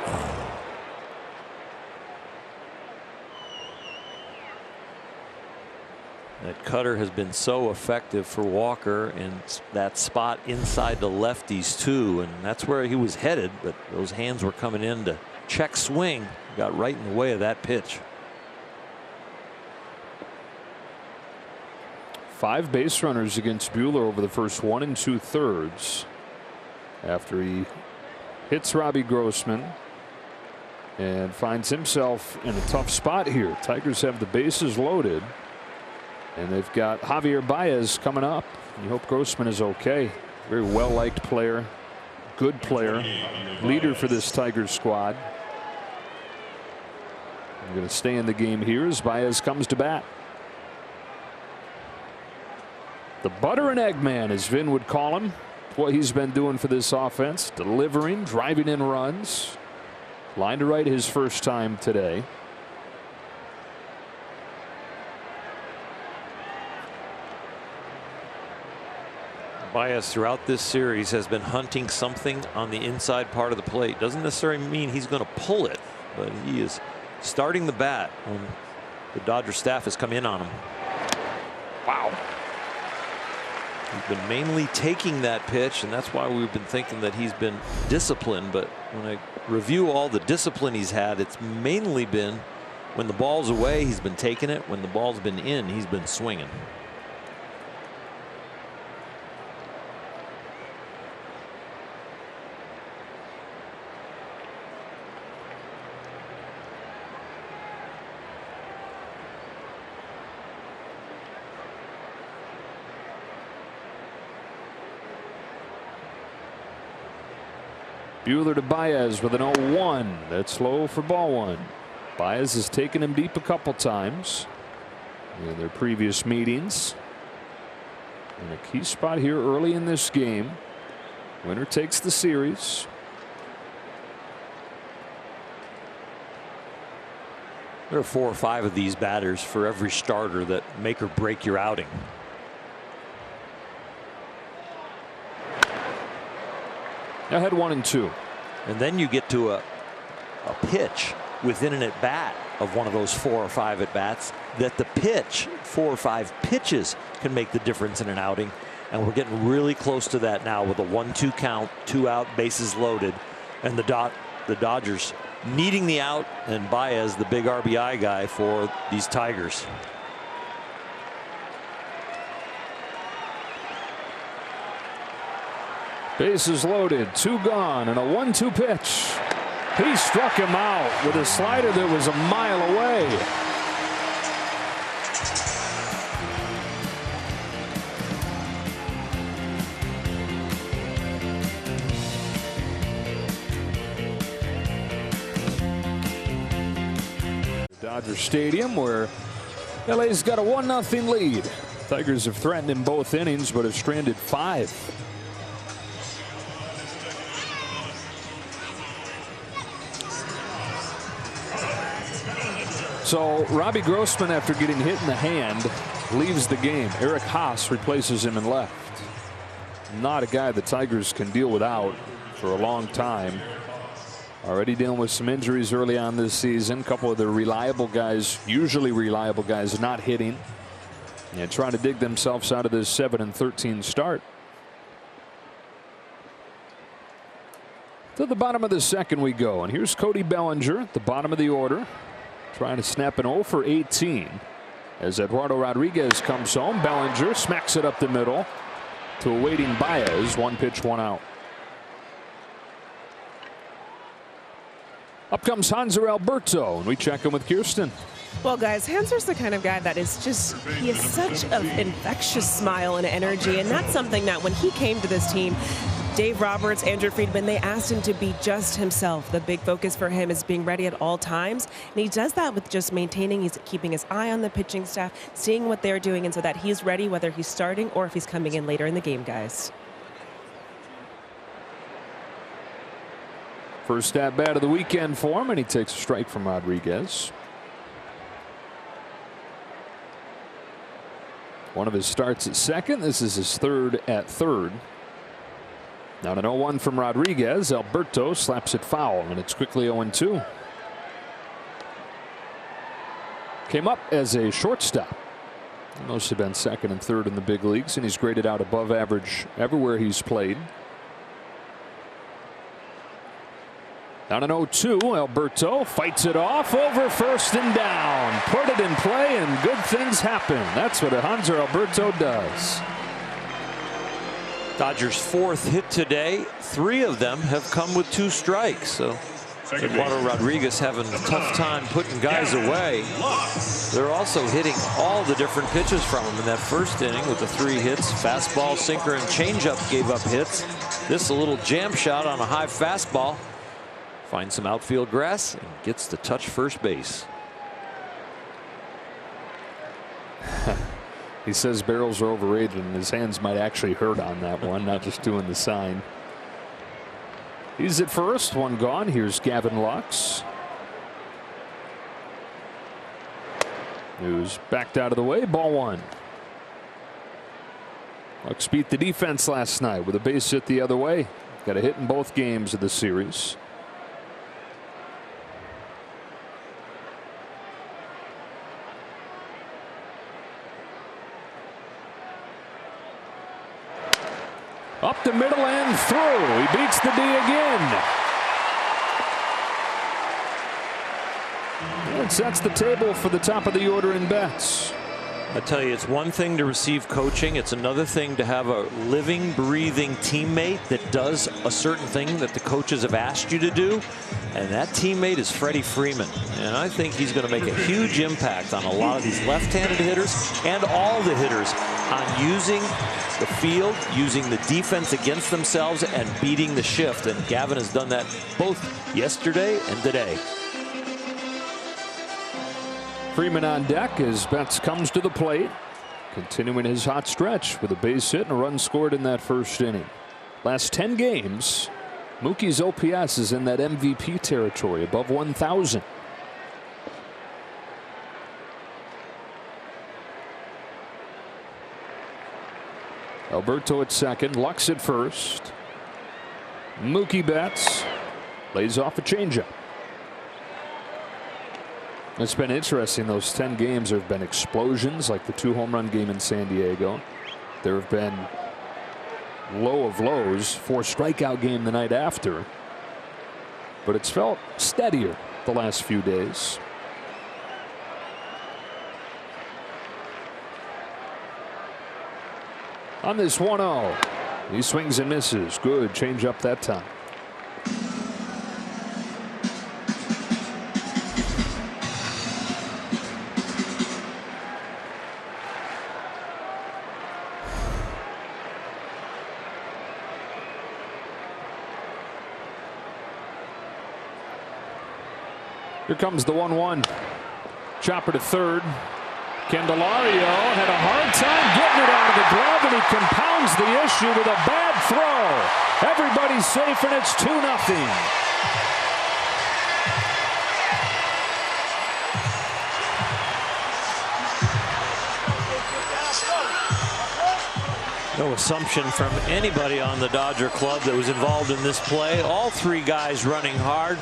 That cutter has been so effective for Walker, and that spot inside the lefties too, and that's where he was headed, but those hands were coming in to check swing. Got right in the way of that pitch. 5 base runners against Buehler over the first 1 2/3 after he hits Robbie Grossman and finds himself in a tough spot here. Tigers have the bases loaded. And they've got Javier Baez coming up. You hope Grossman is okay. Very well liked player, good player, leader for this Tigers squad. I'm going to stay in the game here as Baez comes to bat. The butter and egg man, as Vin would call him. What he's been doing for this offense, delivering, driving in runs. Line to right his first time today. Baez throughout this series has been hunting something on the inside part of the plate. Doesn't necessarily mean he's going to pull it, but he is starting the bat when the Dodger staff has come in on him. Wow. He's been mainly taking that pitch, and that's why we've been thinking that he's been disciplined. But when I review all the discipline he's had, it's mainly been when the ball's away, he's been taking it. When the ball's been in, he's been swinging. Buehler to Baez with an 0-1. That's low for ball 1. Baez has taken him deep a couple times in their previous meetings. In a key spot here early in this game. Winner takes the series. There are 4 or 5 of these batters for every starter that make or break your outing. Ahead 1-2. And then you get to a pitch within an at bat of one of those 4 or 5 at bats that the pitch 4 or 5 pitches can make the difference in an outing. And we're getting really close to that now with a 1-2 count, 2 out, bases loaded, and the Dodgers needing the out, and Baez the big RBI guy for these Tigers. Bases loaded, 2 gone, and a 1-2 pitch. He struck him out with a slider that was a mile away. Dodger Stadium, where LA's got a 1-0 lead. Tigers have threatened in both innings, but have stranded 5. So Robbie Grossman, after getting hit in the hand, leaves the game. Eric Haas replaces him in left. Not a guy the Tigers can deal without for a long time. Already dealing with some injuries early on this season. A couple of their reliable guys, usually reliable guys, not hitting. And trying to dig themselves out of this 7-13 start. To the bottom of the second we go. And here's Cody Bellinger at the bottom of the order, trying to snap an 0 for 18. As Eduardo Rodriguez comes home, Bellinger smacks it up the middle to a waiting Baez. 1 pitch, 1 out. Up comes Hanser Alberto, and we check in with Kirsten. Well, guys, Hanser's the kind of guy that is just, he has such an infectious smile and energy, and that's something that when he came to this team, Dave Roberts, Andrew Friedman, they asked him to be just himself. The big focus for him is being ready at all times, and he does that with just maintaining, he's keeping his eye on the pitching staff, seeing what they're doing, and so that he's ready whether he's starting or if he's coming in later in the game, guys. First at bat of the weekend for him, and he takes a strike from Rodriguez. One of his starts at second. This is his third at third. Now an 0-1 from Rodriguez. Alberto slaps it foul, and it's quickly 0-2. Came up as a shortstop. Mostly been second and third in the big leagues, and he's graded out above average everywhere he's played. Down an 0-2, Alberto fights it off over first and down. Put it in play and good things happen. That's what Hanser Alberto does. Dodgers' 4th hit today. 3 of them have come with 2 strikes. So Eduardo Rodriguez having a tough time putting guys away. They're also hitting all the different pitches from him in that first inning with the 3 hits. Fastball, sinker, and changeup gave up hits. This a little jam shot on a high fastball. Finds some outfield grass and gets to touch first base. He says barrels are overrated, and his hands might actually hurt on that one, not just doing the sign. He's at first, 1 gone. Here's Gavin Lux, who's backed out of the way. Ball 1. Lux beat the defense last night with a base hit the other way. Got a hit in both games of the series. Up the middle and through. He beats the D again. That sets the table for the top of the order in bats. I tell you, it's one thing to receive coaching. It's another thing to have a living, breathing teammate that does a certain thing that the coaches have asked you to do. And that teammate is Freddie Freeman. And I think he's going to make a huge impact on a lot of these left-handed hitters and all the hitters on using the field, using the defense against themselves, and beating the shift. And Gavin has done that both yesterday and today. Freeman on deck as Betts comes to the plate, continuing his hot stretch with a base hit and a run scored in that first inning. Last 10 games, Mookie's OPS is in that MVP territory, above 1,000. Alberto at second, Lux at first. Mookie Betts lays off a changeup. It's been interesting. Those 10 games, there have been explosions, like the 2-home-run game in San Diego. There have been low of lows, 4-strikeout game the night after. But it's felt steadier the last few days. On this 1-0, he swings and misses. Good change up that time. Here comes the 1-1. Chopper to third. Candelario had a hard time getting it out of the glove, and he compounds the issue with a bad throw. Everybody's safe, and it's 2-0. No assumption from anybody on the Dodger club that was involved in this play. All three guys running hard.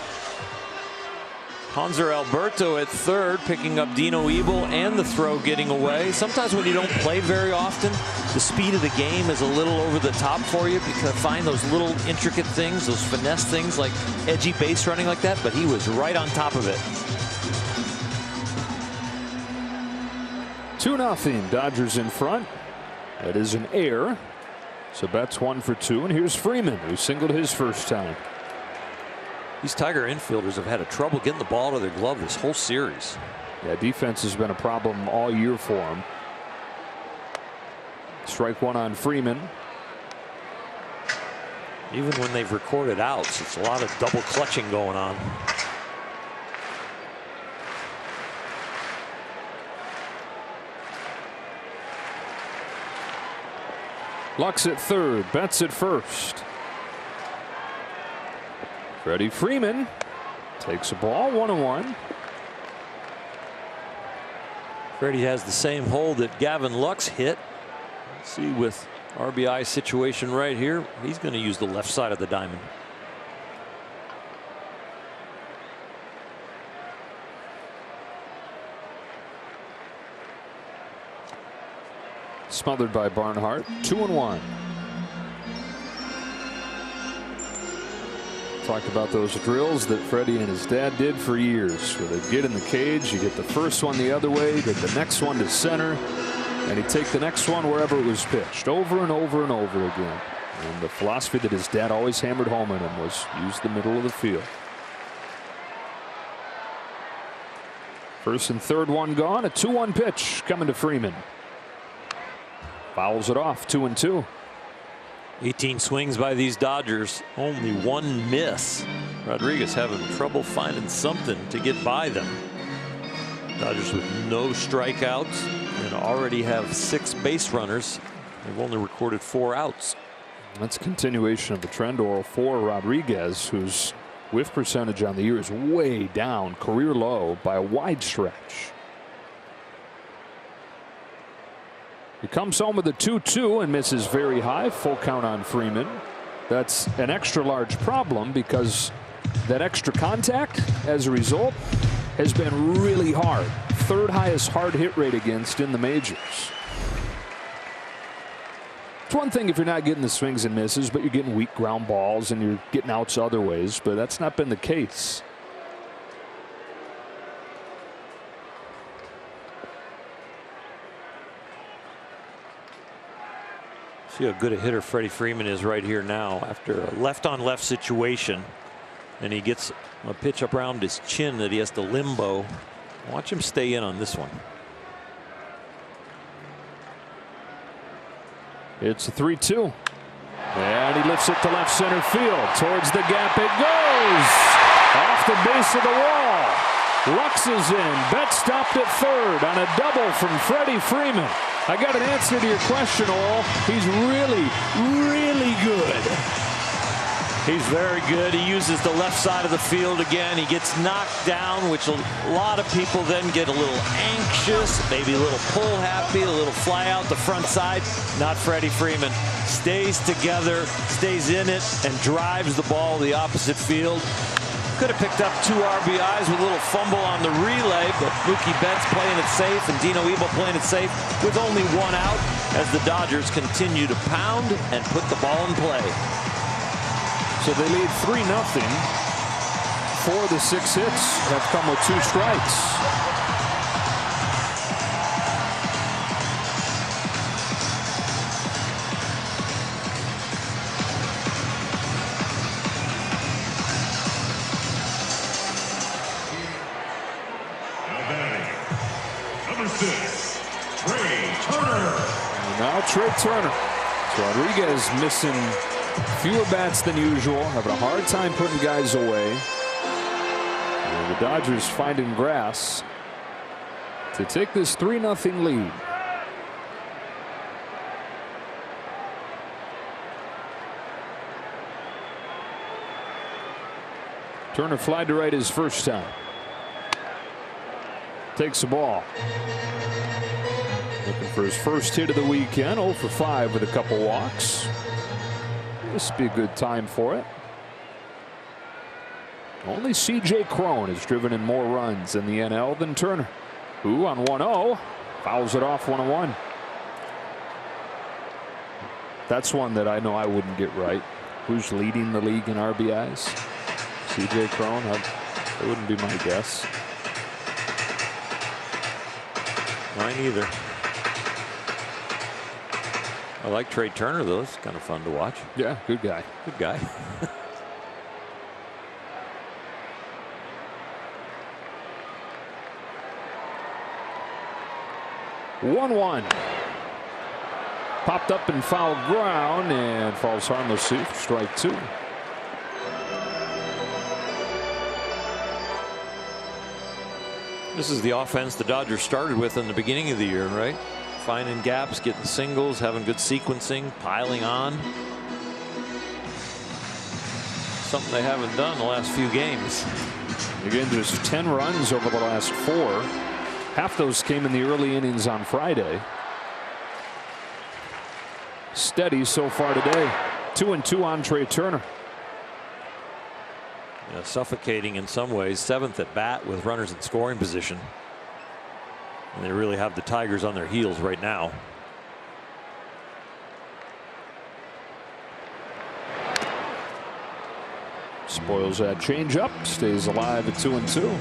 Hanser Alberto at third, picking up Dino Ebel and the throw getting away. Sometimes when you don't play very often, the speed of the game is a little over the top for you because find those little intricate things, those finesse things like edgy base running like that, but he was right on top of it. 2-0, Dodgers in front. That is an error. So Betts 1 for 2, and here's Freeman, who singled his first time. These Tiger infielders have had a trouble getting the ball to their glove this whole series. Yeah, defense has been a problem all year for him. Strike one on Freeman. Even when they've recorded outs, it's a lot of double clutching going on. Lux at third, Betts at first. Freddie Freeman takes a ball, 1-1. Freddie has the same hole that Gavin Lux hit. Let's see with RBI situation right here, he's going to use the left side of the diamond. Smothered by Barnhart, 2-1. Talk about those drills that Freddie and his dad did for years, where they get in the cage, you get the first one the other way, get the next one to center, and he'd take the next one wherever it was pitched, over and over and over again. And the philosophy that his dad always hammered home in him was use the middle of the field. First and third one gone, a 2-1 pitch coming to Freeman. Fouls it off, 2-2. 18 swings by these Dodgers, only one miss. Rodriguez having trouble finding something to get by them. Dodgers with no strikeouts and already have 6 base runners. They've only recorded 4 outs. That's a continuation of the trend, Oral, for Rodriguez, whose whiff percentage on the year is way down, career low by a wide stretch. He comes home with a 2-2 and misses very high. Full count on Freeman. That's an extra large problem because that extra contact as a result has been really hard. Third highest hard hit rate against in the majors. It's one thing if you're not getting the swings and misses, but you're getting weak ground balls and you're getting outs other ways, but that's not been the case. See how good a hitter Freddie Freeman is right here now after a left-on-left situation, and he gets a pitch up around his chin that he has to limbo. Watch him stay in on this one. It's a 3-2. And he lifts it to left center field. Towards the gap it goes. Off the base of the wall. Lux is in. Betts stopped at third on a double from Freddie Freeman. I got an answer to your question, Oral. He's really, really good. He's very good. He uses the left side of the field again. He gets knocked down, which a lot of people then get a little anxious, maybe a little pull happy, a little fly out the front side. Not Freddie Freeman. Stays together, stays in it, and drives the ball the opposite field. Could have picked up 2 RBIs with a little fumble on the relay, but Mookie Betts playing it safe and Dino Ebel playing it safe with only 1 out as the Dodgers continue to pound and put the ball in play. So they lead 3-0. 4 of the 6 hits have come with 2 strikes. Now Trey Turner. So Rodriguez missing fewer bats than usual, having a hard time putting guys away. And the Dodgers finding grass. to take this 3-0 lead. Turner fly to right his first time. Takes the ball. Looking for his first hit of the weekend. 0 for 5 with a couple walks. This would be a good time for it. Only C.J. Cron has driven in more runs in the NL than Turner, who on 1-0 fouls it off 1-1. That's one that I know I wouldn't get right. Who's leading the league in RBIs? C.J. Cron? That wouldn't be my guess. Mine either. I like Trey Turner, though. It's kind of fun to watch. Yeah, good guy. Good guy. One. Popped up in foul ground and falls harmlessly for strike 2. This is the offense the Dodgers started with in the beginning of the year, right? Finding gaps, getting singles, having good sequencing, piling on. Something they haven't done the last few games. Again, just 10 runs over the last 4. Half those came in the early innings on Friday. Steady so far today. 2-2 on Trey Turner. Yeah, suffocating in some ways. 7th at bat with runners in scoring position. And they really have the Tigers on their heels right now. Spoils that changeup. Stays alive at 2-2.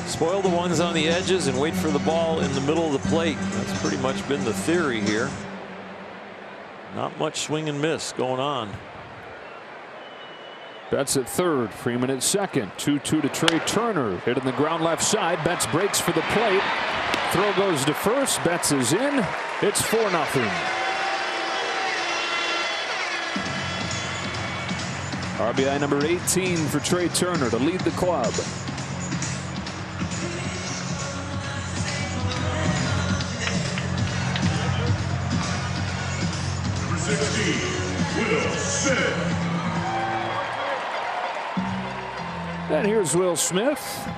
Spoil the ones on the edges and wait for the ball in the middle of the plate. That's pretty much been the theory here. Not much swing and miss going on. Betts at third, Freeman at second. 2-2 to Trey Turner. Hit in the ground left side. Betts breaks for the plate. Throw goes to first. Betts is in. It's 4-0. RBI number 18 for Trey Turner to lead the club. Will Smith. And here's Will Smith.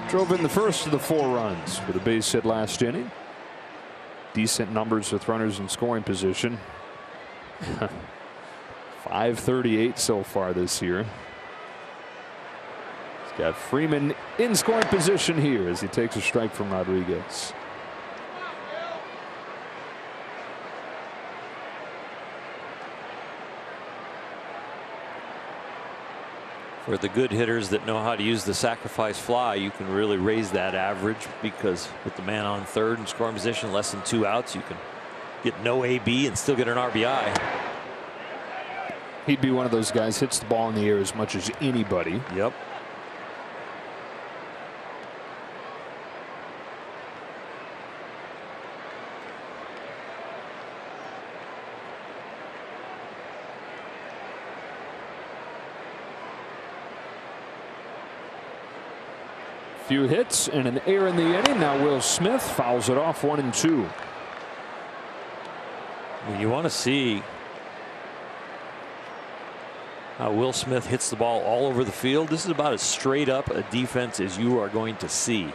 Drove in the first of the 4 runs with a base hit last inning. Decent numbers with runners in scoring position. 538 so far this year. He's got Freeman in scoring position here as he takes a strike from Rodriguez. For the good hitters that know how to use the sacrifice fly, you can really raise that average, because with the man on third in scoring position, less than 2 outs, you can get no AB and still get an RBI. He'd be one of those guys, hits the ball in the air as much as anybody. Yep. Few hits and an error in the inning. Now Will Smith fouls it off 1-2. Well, you want to see how Will Smith hits the ball all over the field. This is about as straight up a defense as you are going to see.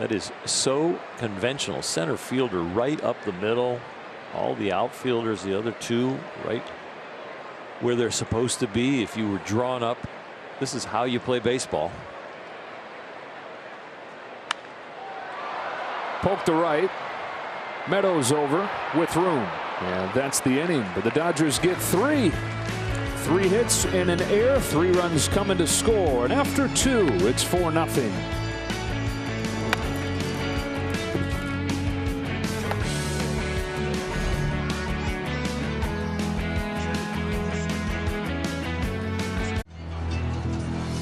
That is so conventional. Center fielder right up the middle. All the outfielders, the other 2, right where they're supposed to be. If you were drawn up, this is how you play baseball. Poke to right. Meadows over with room. And that's the inning. But the Dodgers get 3. 3 hits and an error. 3 runs coming to score. And after 2, it's 4-0.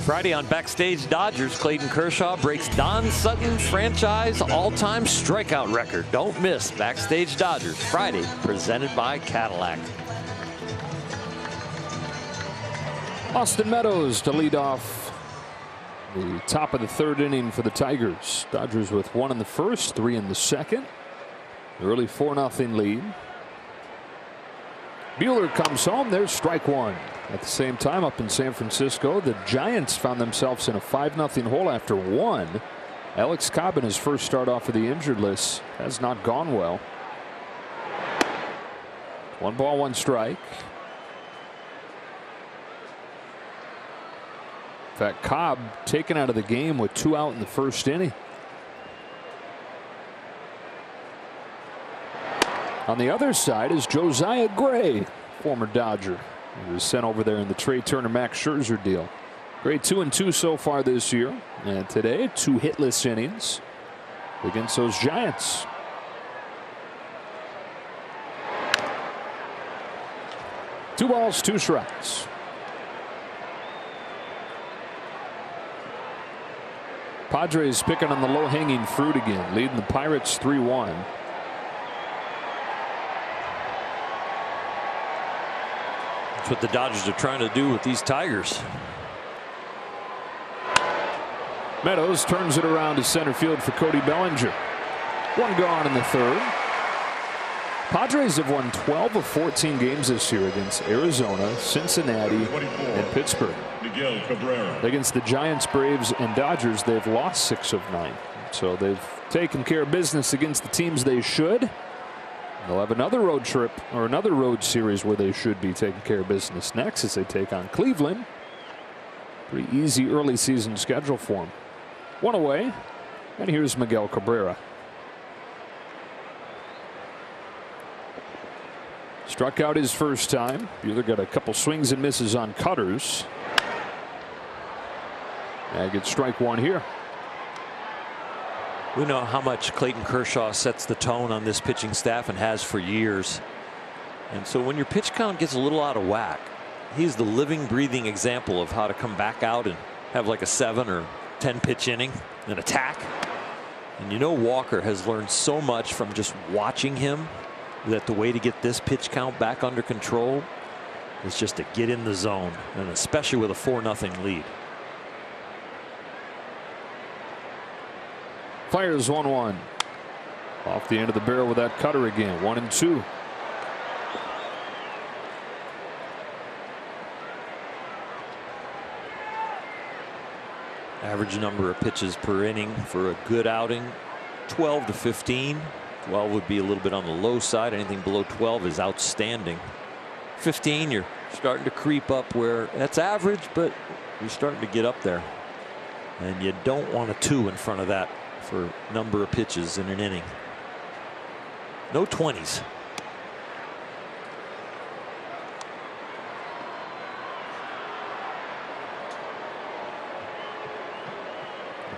Friday on Backstage Dodgers, Clayton Kershaw breaks Don Sutton's franchise all-time strikeout record. Don't miss Backstage Dodgers Friday, presented by Cadillac. Austin Meadows to lead off The top of the third inning for the Tigers. Dodgers with 1 in the first, 3 in the second. Early 4-0 lead. Buehler comes home. There's strike 1. At the same time, up in San Francisco, the Giants found themselves in a 5-0 hole after 1. Alex Cobb, in his first start off of the injured list, has not gone well. 1 ball, 1 strike. In fact, Cobb taken out of the game with 2 out in the first inning. On the other side is Josiah Gray, former Dodger. He was sent over there in the Trey Turner Max Scherzer deal. Gray 2-2 so far this year, and today 2 hitless innings against those Giants. Two balls, 2 strikes. Padres picking on the low-hanging fruit again, leading the Pirates 3-1. That's what the Dodgers are trying to do with these Tigers. Meadows turns it around to center field for Cody Bellinger. 1 gone in the third. Padres have won 12 of 14 games this year against Arizona, Cincinnati, and Pittsburgh. Against the Giants, Braves, and Dodgers, they've lost 6 of 9. So they've taken care of business against the teams they should. They'll have another road trip or another road series where they should be taking care of business next as they take on Cleveland. Pretty easy early season schedule for them. 1 away, and here's Miguel Cabrera. Struck out his first time. Buehler got a couple swings and misses on cutters. And gets strike 1 here. We know how much Clayton Kershaw sets the tone on this pitching staff and has for years. And so when your pitch count gets a little out of whack, he's the living, breathing example of how to come back out and have like a 7 or 10 pitch inning and attack. And you know, Walker has learned so much from just watching him that the way to get this pitch count back under control is just to get in the zone, and especially with a 4-0 lead. Fires 1-1. Off the end of the barrel with that cutter again. 1-2. Average number of pitches per inning for a good outing, 12 to 15. 12 would be a little bit on the low side. Anything below 12 is outstanding. 15, you're starting to creep up where that's average, but you're starting to get up there. And you don't want a 2 in front of that for number of pitches in an inning. No 20s.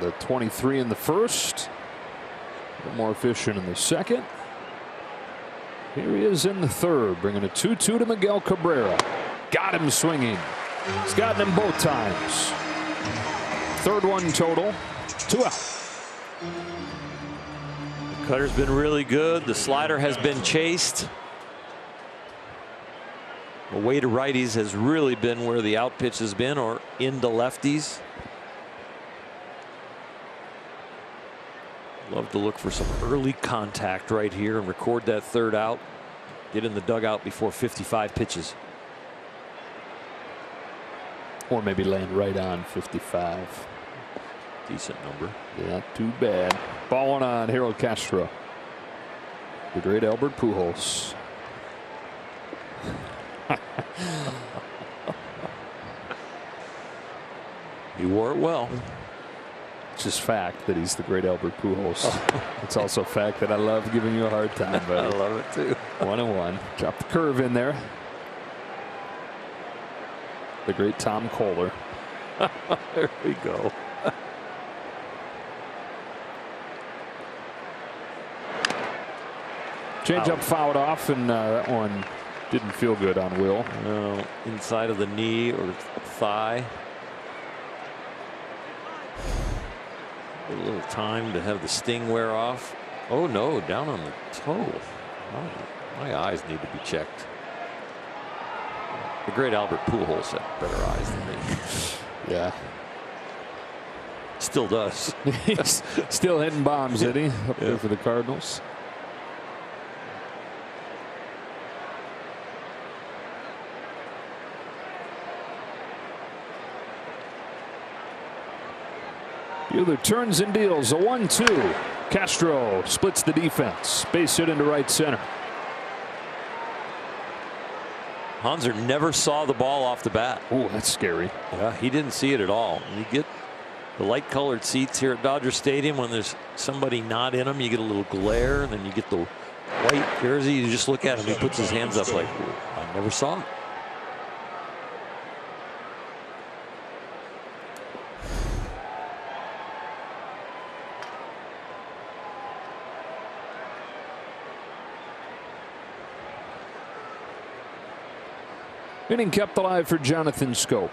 The 23 in the first. A bit more efficient in the second. Here he is in the third, bringing a 2-2 to Miguel Cabrera. Got him swinging. He's gotten him both times. Third one total. 2 out. The cutter's been really good. The slider has been chased. The way to righties has really been where the out pitch has been, or into lefties. Love to look for some early contact right here and record that third out. Get in the dugout before 55 pitches. Or maybe land right on 55. Decent number. Yeah, not too bad. Ball 1 on Harold Castro. The great Albert Pujols. He wore it well. It's just fact that he's the great Albert Pujols. It's also fact that I love giving you a hard time, buddy. I love it too. 1-1. Drop the curve in there. The great Tom Kohler. There we go. Changeup fouled off, and that one didn't feel good on Will. No, inside of the knee or thigh. A little time to have the sting wear off. Oh no, down on the toe. Oh, my eyes need to be checked. The great Albert Pujols had better eyes than me. Yeah. Still does. He's still hitting bombs, isn't he? Up there for the Cardinals. Buehler turns and deals a 1-2. Castro splits the defense. Base hit into right center. Hanser never saw the ball off the bat. Oh, that's scary. Yeah, he didn't see it at all. You get the light colored seats here at Dodger Stadium. When there's somebody not in them, you get a little glare, and then you get the white jersey. You just look at him. He puts his hands up like, I never saw it. Inning kept alive for Jonathan Schoop.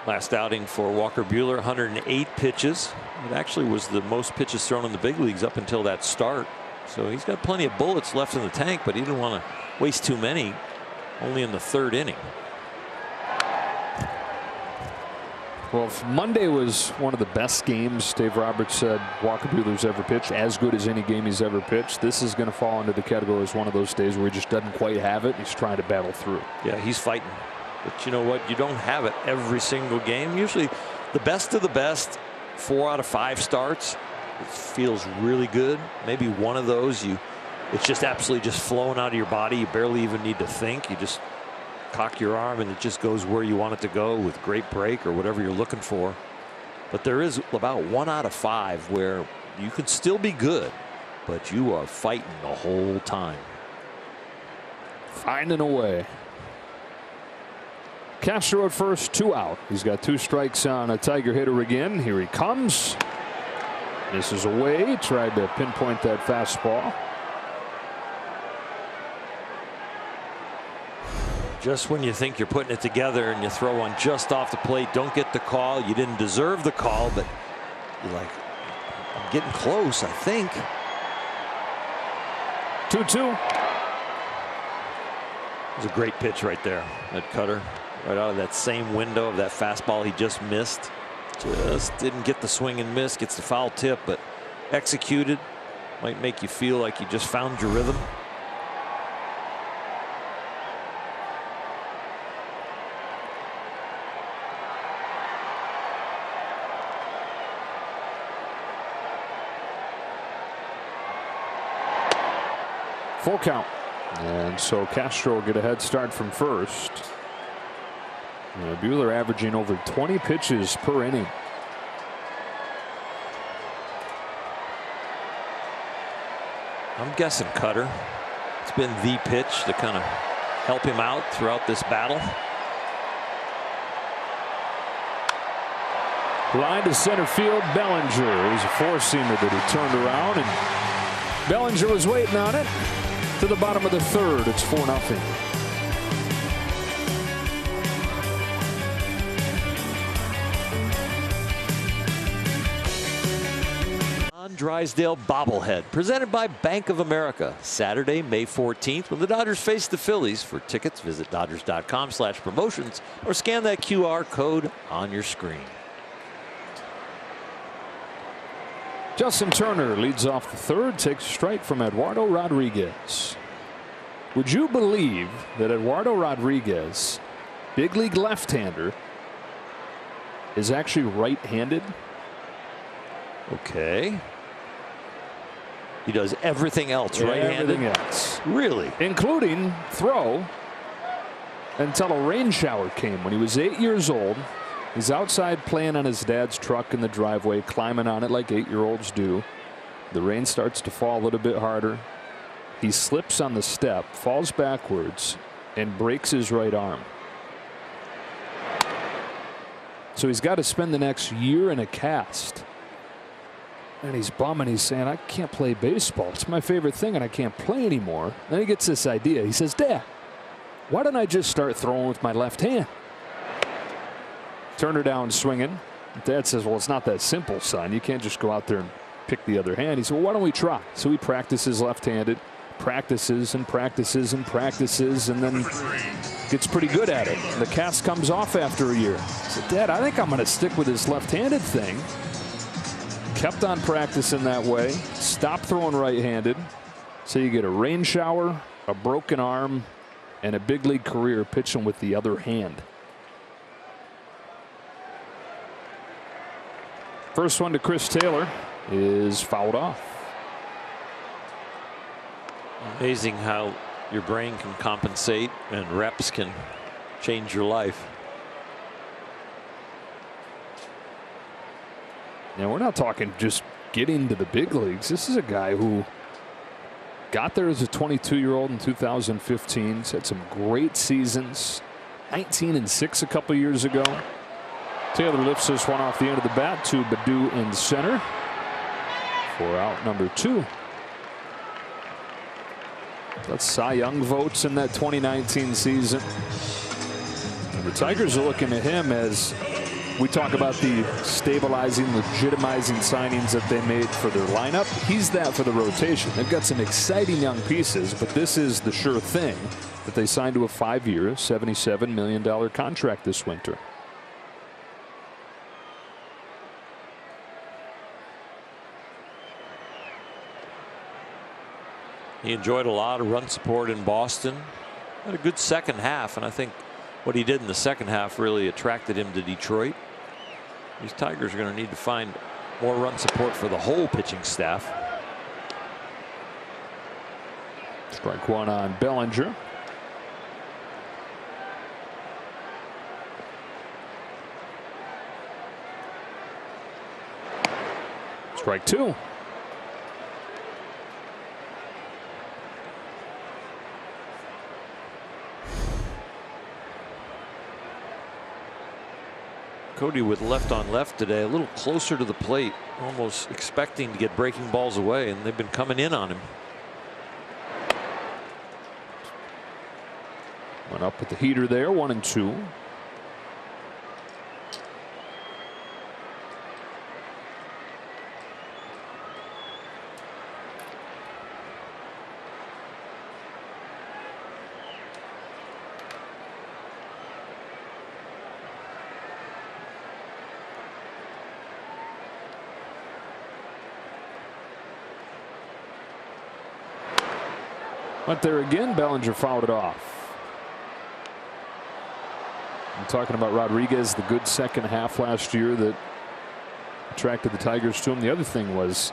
Last outing for Walker Buehler, 108 pitches. It actually was the most pitches thrown in the big leagues up until that start. So he's got plenty of bullets left in the tank, but he didn't want to waste too many, only in the third inning. Well, if Monday was one of the best games Dave Roberts said Walker Buehler's ever pitched, as good as any game he's ever pitched, this is going to fall into the category as one of those days where he just doesn't quite have it. He's trying to battle through. Yeah, he's fighting. But you know what? You don't have it every single game. Usually the best of the best, 4 out of 5 starts, it feels really good. Maybe one of those, it's just absolutely just flowing out of your body. You barely even need to think. You just cock your arm and it just goes where you want it to go with great break or whatever you're looking for. But there is about 1 out of 5 where you can still be good, but you are fighting the whole time. Finding a way. Castro at first, 2 out. He's got 2 strikes on a Tiger hitter again. Here he comes. Misses away. Tried to pinpoint that fastball. Just when you think you're putting it together and you throw one just off the plate, don't get the call. You didn't deserve the call, but you're like, I'm getting close, I think. 2-2. It was a great pitch right there. That cutter right out of that same window of that fastball he just missed. Just didn't get the swing and miss. Gets the foul tip, but executed. Might make you feel like you just found your rhythm. Full count. And so Castro will get a head start from first. Buehler averaging over 20 pitches per inning. I'm guessing cutter. It's been the pitch to kind of help him out throughout this battle. Line to center field. Bellinger. It was a 4-seamer that he turned around, and Bellinger was waiting on it. To the bottom of the third, it's 4-0. Don Drysdale bobblehead presented by Bank of America. Saturday, May 14th, when the Dodgers face the Phillies. For tickets, visit Dodgers.com/promotions or scan that QR code on your screen. Justin Turner leads off the third, takes a strike from Eduardo Rodriguez. Would you believe that Eduardo Rodriguez, big league left-hander, is actually right-handed? Okay. He does everything else right-handed? Everything else. Really? Including throw until a rain shower came when he was 8 years old. He's outside playing on his dad's truck in the driveway, climbing on it like 8-year-olds do. The rain starts to fall a little bit harder. He slips on the step, falls backwards, and breaks his right arm. So he's got to spend the next year in a cast. And he's bumming. He's saying, I can't play baseball. It's my favorite thing, and I can't play anymore. Then he gets this idea. He says, Dad, why don't I just start throwing with my left hand? Turner down swinging. Dad says, well, it's not that simple, son. You can't just go out there and pick the other hand. He said, well, why don't we try? So he practices left-handed, practices and practices and practices, and then gets pretty good at it. The cast comes off after a year. He said, Dad, I think I'm going to stick with this left-handed thing. Kept on practicing that way. Stopped throwing right-handed. So you get a rain shower, a broken arm, and a big league career pitching with the other hand. First one to Chris Taylor is fouled off. Amazing how your brain can compensate and reps can change your life. Now, we're not talking just getting to the big leagues. This is a guy who got there as a 22-year-old in 2015. He's had some great seasons. 19-6 a couple years ago. Taylor lifts this one off the end of the bat to Baddoo in center for out number 2. That's Cy Young votes in that 2019 season. And the Tigers are looking at him as we talk about the stabilizing, legitimizing signings that they made for their lineup. He's that for the rotation. They've got some exciting young pieces, but this is the sure thing that they signed to a 5-year, $77 million contract this winter. He enjoyed a lot of run support in Boston. Had a good second half, and I think what he did in the second half really attracted him to Detroit. These Tigers are going to need to find more run support for the whole pitching staff. Strike one on Bellinger. Strike two. Cody with left on left today, a little closer to the plate, almost expecting to get breaking balls away, and they've been coming in on him. Went up with the heater there, 1-2. Went there again. Bellinger fouled it off. I'm talking about Rodriguez, the good second half last year that attracted the Tigers to him. The other thing was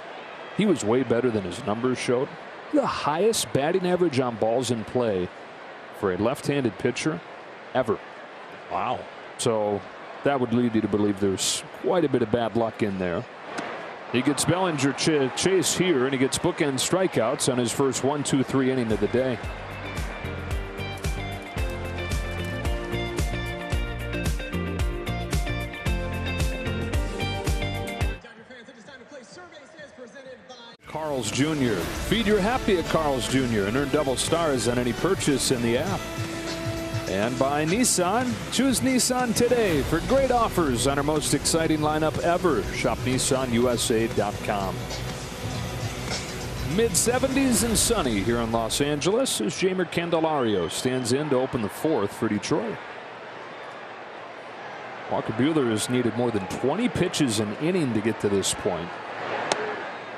he was way better than his numbers showed. The highest batting average on balls in play for a left-handed pitcher ever. Wow. So that would lead you to believe there's quite a bit of bad luck in there. He gets Bellinger chase here, and he gets bookend strikeouts on his first 1-2-3 inning of the day. Carl's Jr. Feed your happy at Carl's Jr. and earn double stars on any purchase in the app. And by Nissan. Choose Nissan today for great offers on our most exciting lineup ever. Shop NissanUSA.com. Mid-70s and sunny here in Los Angeles as Jeimer Candelario stands in to open the fourth for Detroit. Walker Buehler has needed more than 20 pitches an inning to get to this point.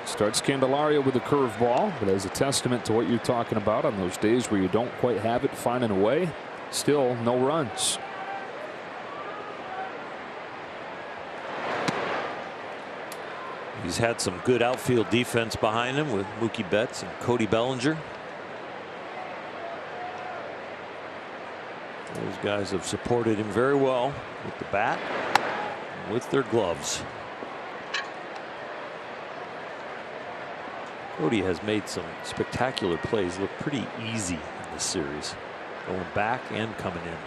Starts Candelario with a curveball, but as a testament to what you're talking about on those days where you don't quite have it finding a way, still no runs. He's had some good outfield defense behind him with Mookie Betts and Cody Bellinger. Those guys have supported him very well with the bat and with their gloves. Cody has made some spectacular plays look pretty easy in this series, going back and coming in.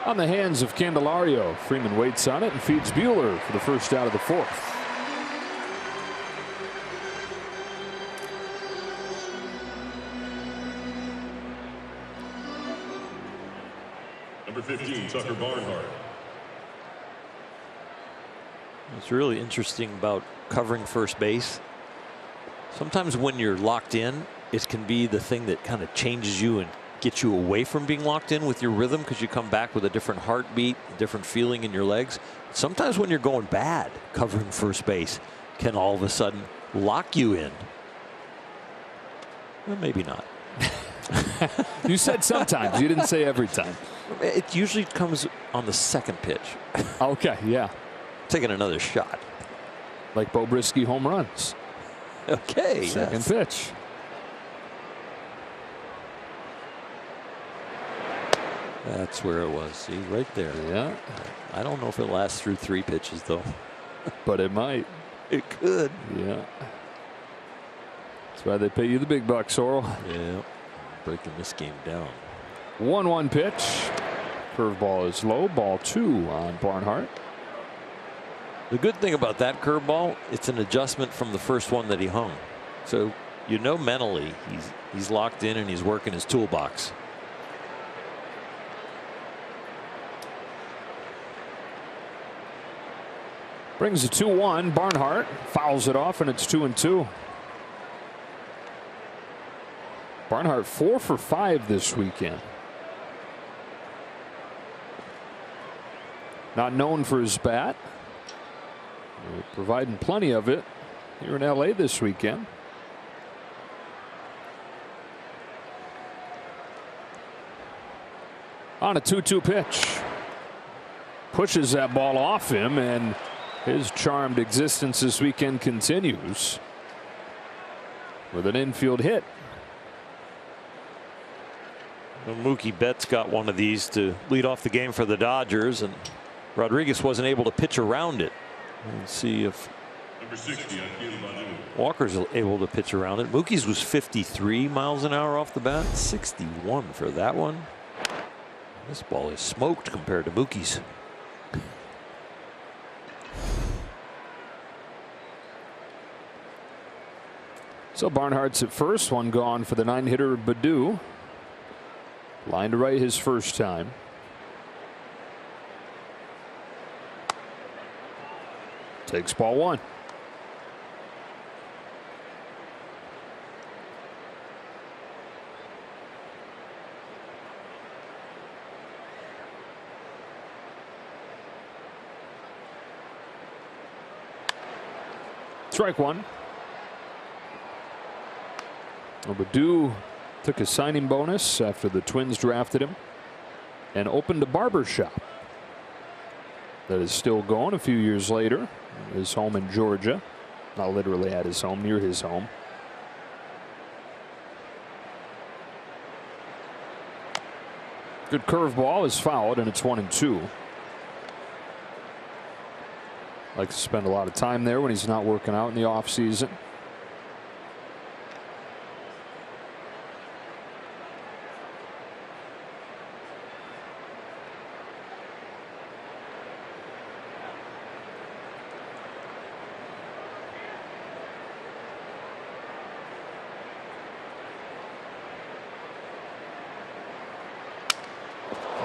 On the hands of Candelario, Freeman waits on it and feeds Buehler for the first out of the fourth. Number 15, Tucker Barnhart. What's really interesting about covering first base Sometimes when you're locked in, it can be the thing that kind of changes you and gets you away from being locked in with your rhythm, because you come back with a different heartbeat, a different feeling in your legs. Sometimes when you're going bad, covering first base can all of a sudden lock you in. Well, maybe not. You said sometimes. You didn't say every time. It usually comes on the second pitch. Okay, yeah. Taking another shot. Like Bo Brisky home runs. Okay. Second pitch. That's where it was. See, right there. Yeah. I don't know if it lasts through 3 pitches, though. But it might. It could. Yeah. That's why they pay you the big bucks, Sorrell. Yeah. Breaking this game down. 1-1 pitch. Curveball is low. Ball 2 on Barnhart. The good thing about that curveball, it's an adjustment from the first one that he hung. So you know mentally he's locked in and he's working his toolbox. Brings a 2-1. Barnhart fouls it off, and it's 2-2. Barnhart 4 for 5 this weekend. Not known for his bat. Providing plenty of it here in LA this weekend. On a 2-2 pitch. Pushes that ball off him, and his charmed existence this weekend continues with an infield hit. Well, Mookie Betts got one of these to lead off the game for the Dodgers, and Rodriguez wasn't able to pitch around it. Let's see if Number 60, Akil Manu. Walker's able to pitch around it. Mookie's was 53 miles an hour off the bat. 61 for that one. This ball is smoked compared to Mookie's. So Barnhart's at first, one gone for the 9-hitter Baddoo. Line to right his first time. Takes ball 1. Strike 1. Baddoo took a signing bonus after the Twins drafted him and opened a barber shop that is still going a few years later. His home in Georgia, not literally at his home, near his home. Good curveball is fouled, and it's 1-2. Like to spend a lot of time there when he's not working out in the offseason.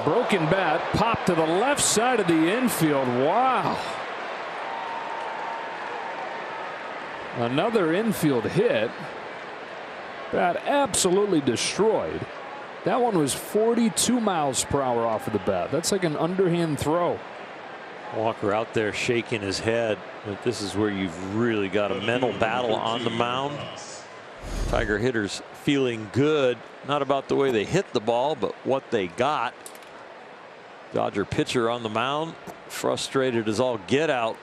Broken bat popped to the left side of the infield. Wow. Another infield hit. Bat absolutely destroyed. That one was 42 miles per hour off of the bat. That's like an underhand throw. Walker out there shaking his head, but this is where you've really got a mental battle on the mound. Tiger hitters feeling good, not about the way they hit the ball, but what they got. Dodger pitcher on the mound, frustrated as all get out.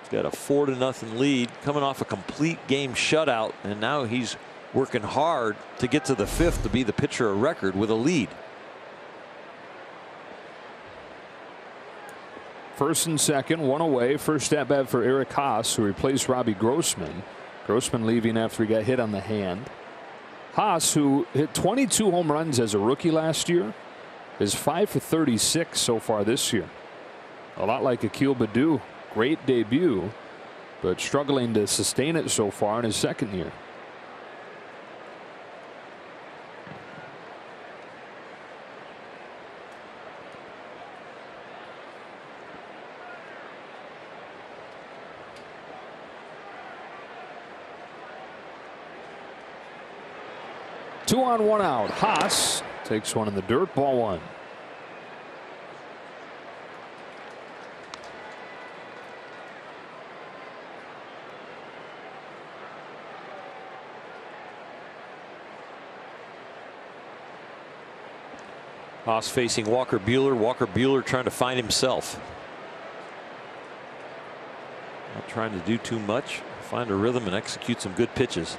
He's got a 4-0 lead, coming off a complete game shutout, and now he's working hard to get to the 5th to be the pitcher of record with a lead. First and second, one away. First at bat for Eric Haas, who replaced Robbie Grossman. Grossman leaving after he got hit on the hand. Haas, who hit 22 home runs as a rookie last year, is 5 for 36 so far this year. A lot like Akil Baddoo. Great debut, but struggling to sustain it so far in his second year. 2 on 1 out. Haas takes one in the dirt. Ball 1. Haas facing Walker Buehler. Walker Buehler trying to find himself. Not trying to do too much. Find a rhythm and execute some good pitches.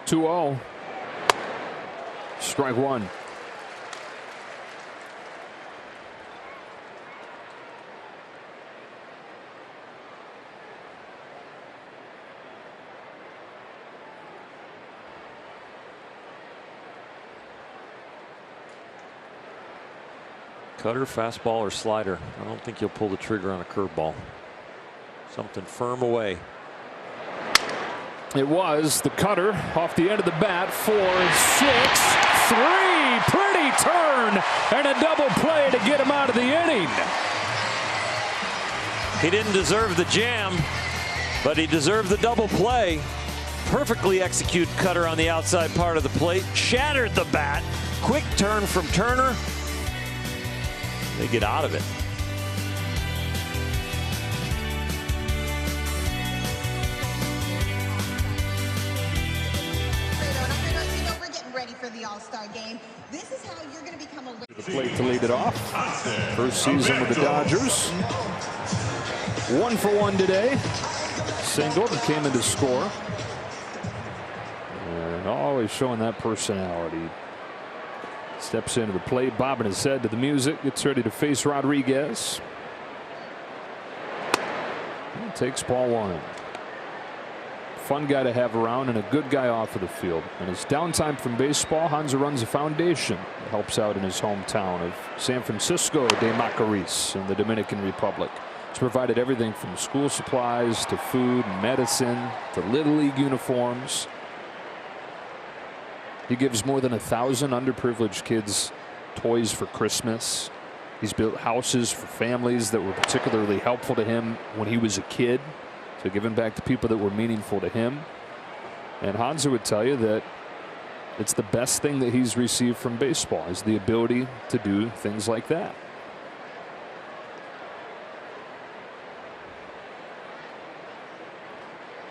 Two-0. Strike 1. Cutter, fastball, or slider. I don't think you'll pull the trigger on a curveball. Something firm away. It was the cutter off the end of the bat. 4, 6, 3. Pretty turn and a double play to get him out of the inning. He didn't deserve the jam, but he deserved the double play. Perfectly executed cutter on the outside part of the plate. Shattered the bat. Quick turn from Turner. They get out of it. We're getting ready for the All-Star game. This is how you're going to become a The plate to lead it off. First season with the Dodgers. 1 for 1 today. Singled and came in to score. And always showing that personality. Steps into the plate, bobbing his head to the music, gets ready to face Rodriguez. And takes ball 1. Fun guy to have around and a good guy off of the field. And his downtime from baseball, Hanser runs a foundation that helps out in his hometown of San Francisco de Macorís in the Dominican Republic. It's provided everything from school supplies to food, medicine, to Little League uniforms. He gives more than 1,000 underprivileged kids toys for Christmas. He's built houses for families that were particularly helpful to him when he was a kid. So giving back to people that were meaningful to him. And Hanser would tell you that it's the best thing that he's received from baseball is the ability to do things like that.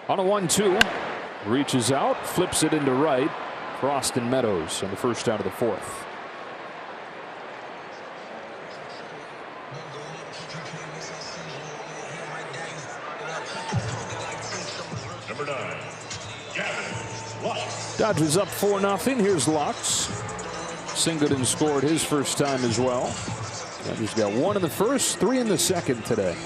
On a 1-2, reaches out, flips it into right for Austin Meadows on the first out of the 4th. Number 9, Gavin Lux. Dodgers up 4-0. Here's Lux. Singleton scored his first time as well. Dodgers got 1 in the first, 3 in the second today.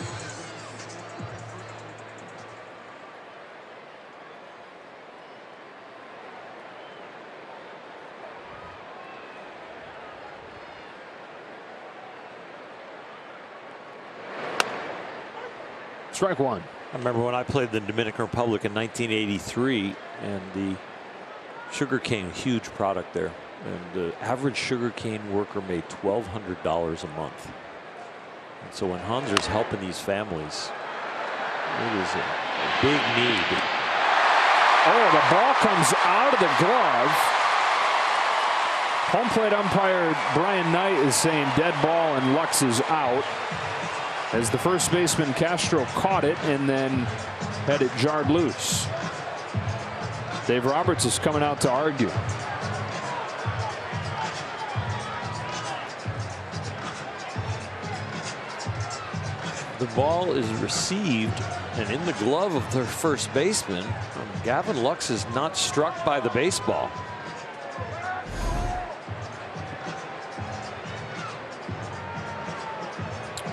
Strike 1. I remember when I played the Dominican Republic in 1983, and the sugarcane, huge product there. And the average sugarcane worker made $1,200 a month. And so when Hanser's helping these families, it is a big need. Oh, the ball comes out of the glove. Home plate umpire Brian Knight is saying dead ball and Lux is out. As the first baseman Castro caught it and then had it jarred loose. Dave Roberts is coming out to argue. The ball is received and in the glove of their first baseman. Gavin Lux is not struck by the baseball.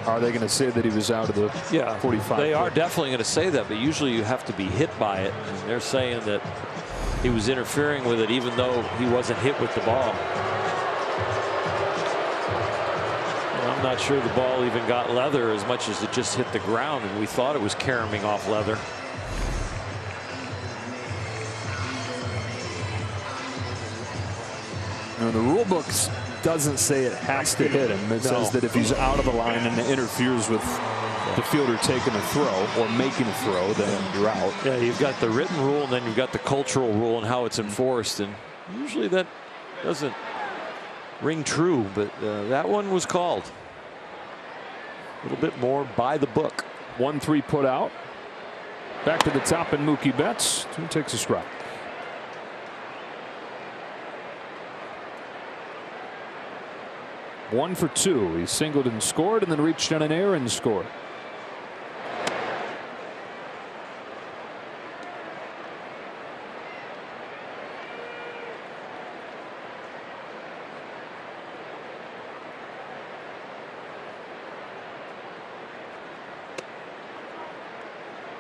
Are they going to say that he was out of the 45? They are definitely going to say that, but usually you have to be hit by it. And they're saying that he was interfering with it even though he wasn't hit with the ball. Well, I'm not sure the ball even got leather as much as it just hit the ground, and we thought it was caroming off leather. You know, the rule book doesn't say it has to hit him. It says that if he's out of the line and it interferes with the fielder taking a throw or making a throw, then you're out. Yeah, you've got the written rule, and then you've got the cultural rule and how it's enforced, and usually that doesn't ring true, but that one was called. A little bit more by the book. 1-3 put out. Back to the top, and Mookie Betts takes a strike. One for two. He singled and scored, and then reached on an error and scored.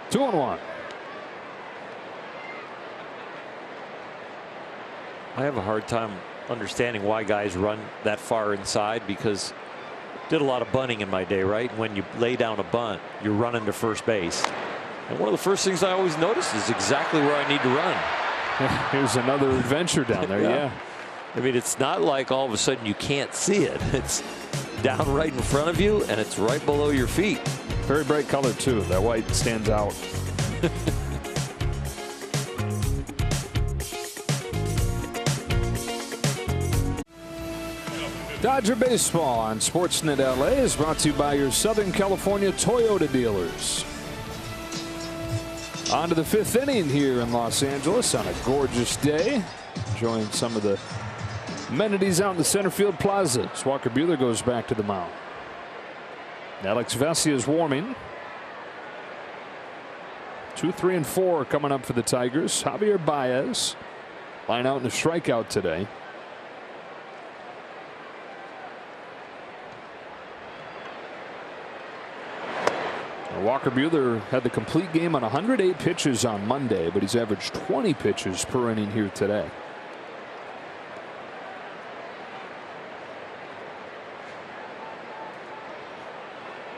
Two on one. I have a hard time understanding why guys run that far inside, because did a lot of bunting in my day, right? When you lay down a bunt, you're running to first base. And one of the first things I always notice is exactly where I need to run. Here's another adventure down there. Yeah. I mean, it's not like all of a sudden you can't see it. It's down right in front of you, and it's right below your feet. Very bright color too. That white stands out. Dodger Baseball on Sportsnet LA is brought to you by your Southern California Toyota dealers. On to the fifth inning here in Los Angeles on a gorgeous day. Enjoying some of the amenities out in the center field plaza. Walker Buehler goes back to the mound. Alex Vesia is warming. 2, 3, and 4 coming up for the Tigers. Javier Baez line out in a strikeout today. Walker Buehler had the complete game on 108 pitches on Monday, but he's averaged 20 pitches per inning here today.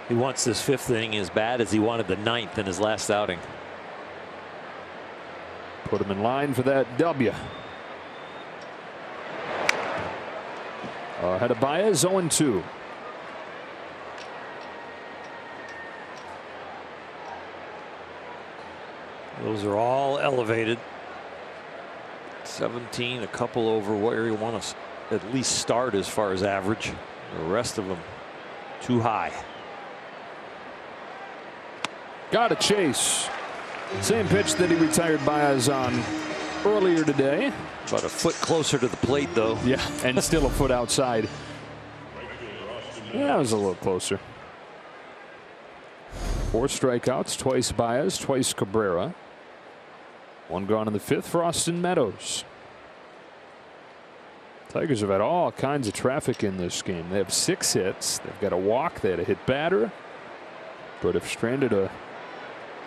He wants this fifth inning as bad as he wanted the ninth in his last outing. Put him in line for that W. Ahead of Baez, 0-2. Those are all elevated. 17, a couple over where you want to at least start as far as average. The rest of them too high. Got a chase. Same pitch that he retired Baez on earlier today. About a foot closer to the plate, though. Yeah, and still a foot outside. Yeah, it was a little closer. 4 strikeouts, twice Baez, twice Cabrera. 1 gone in the fifth for Austin Meadows. Tigers have had all kinds of traffic in this game. They have 6 hits. They've got a walk. They had a hit batter, but have stranded a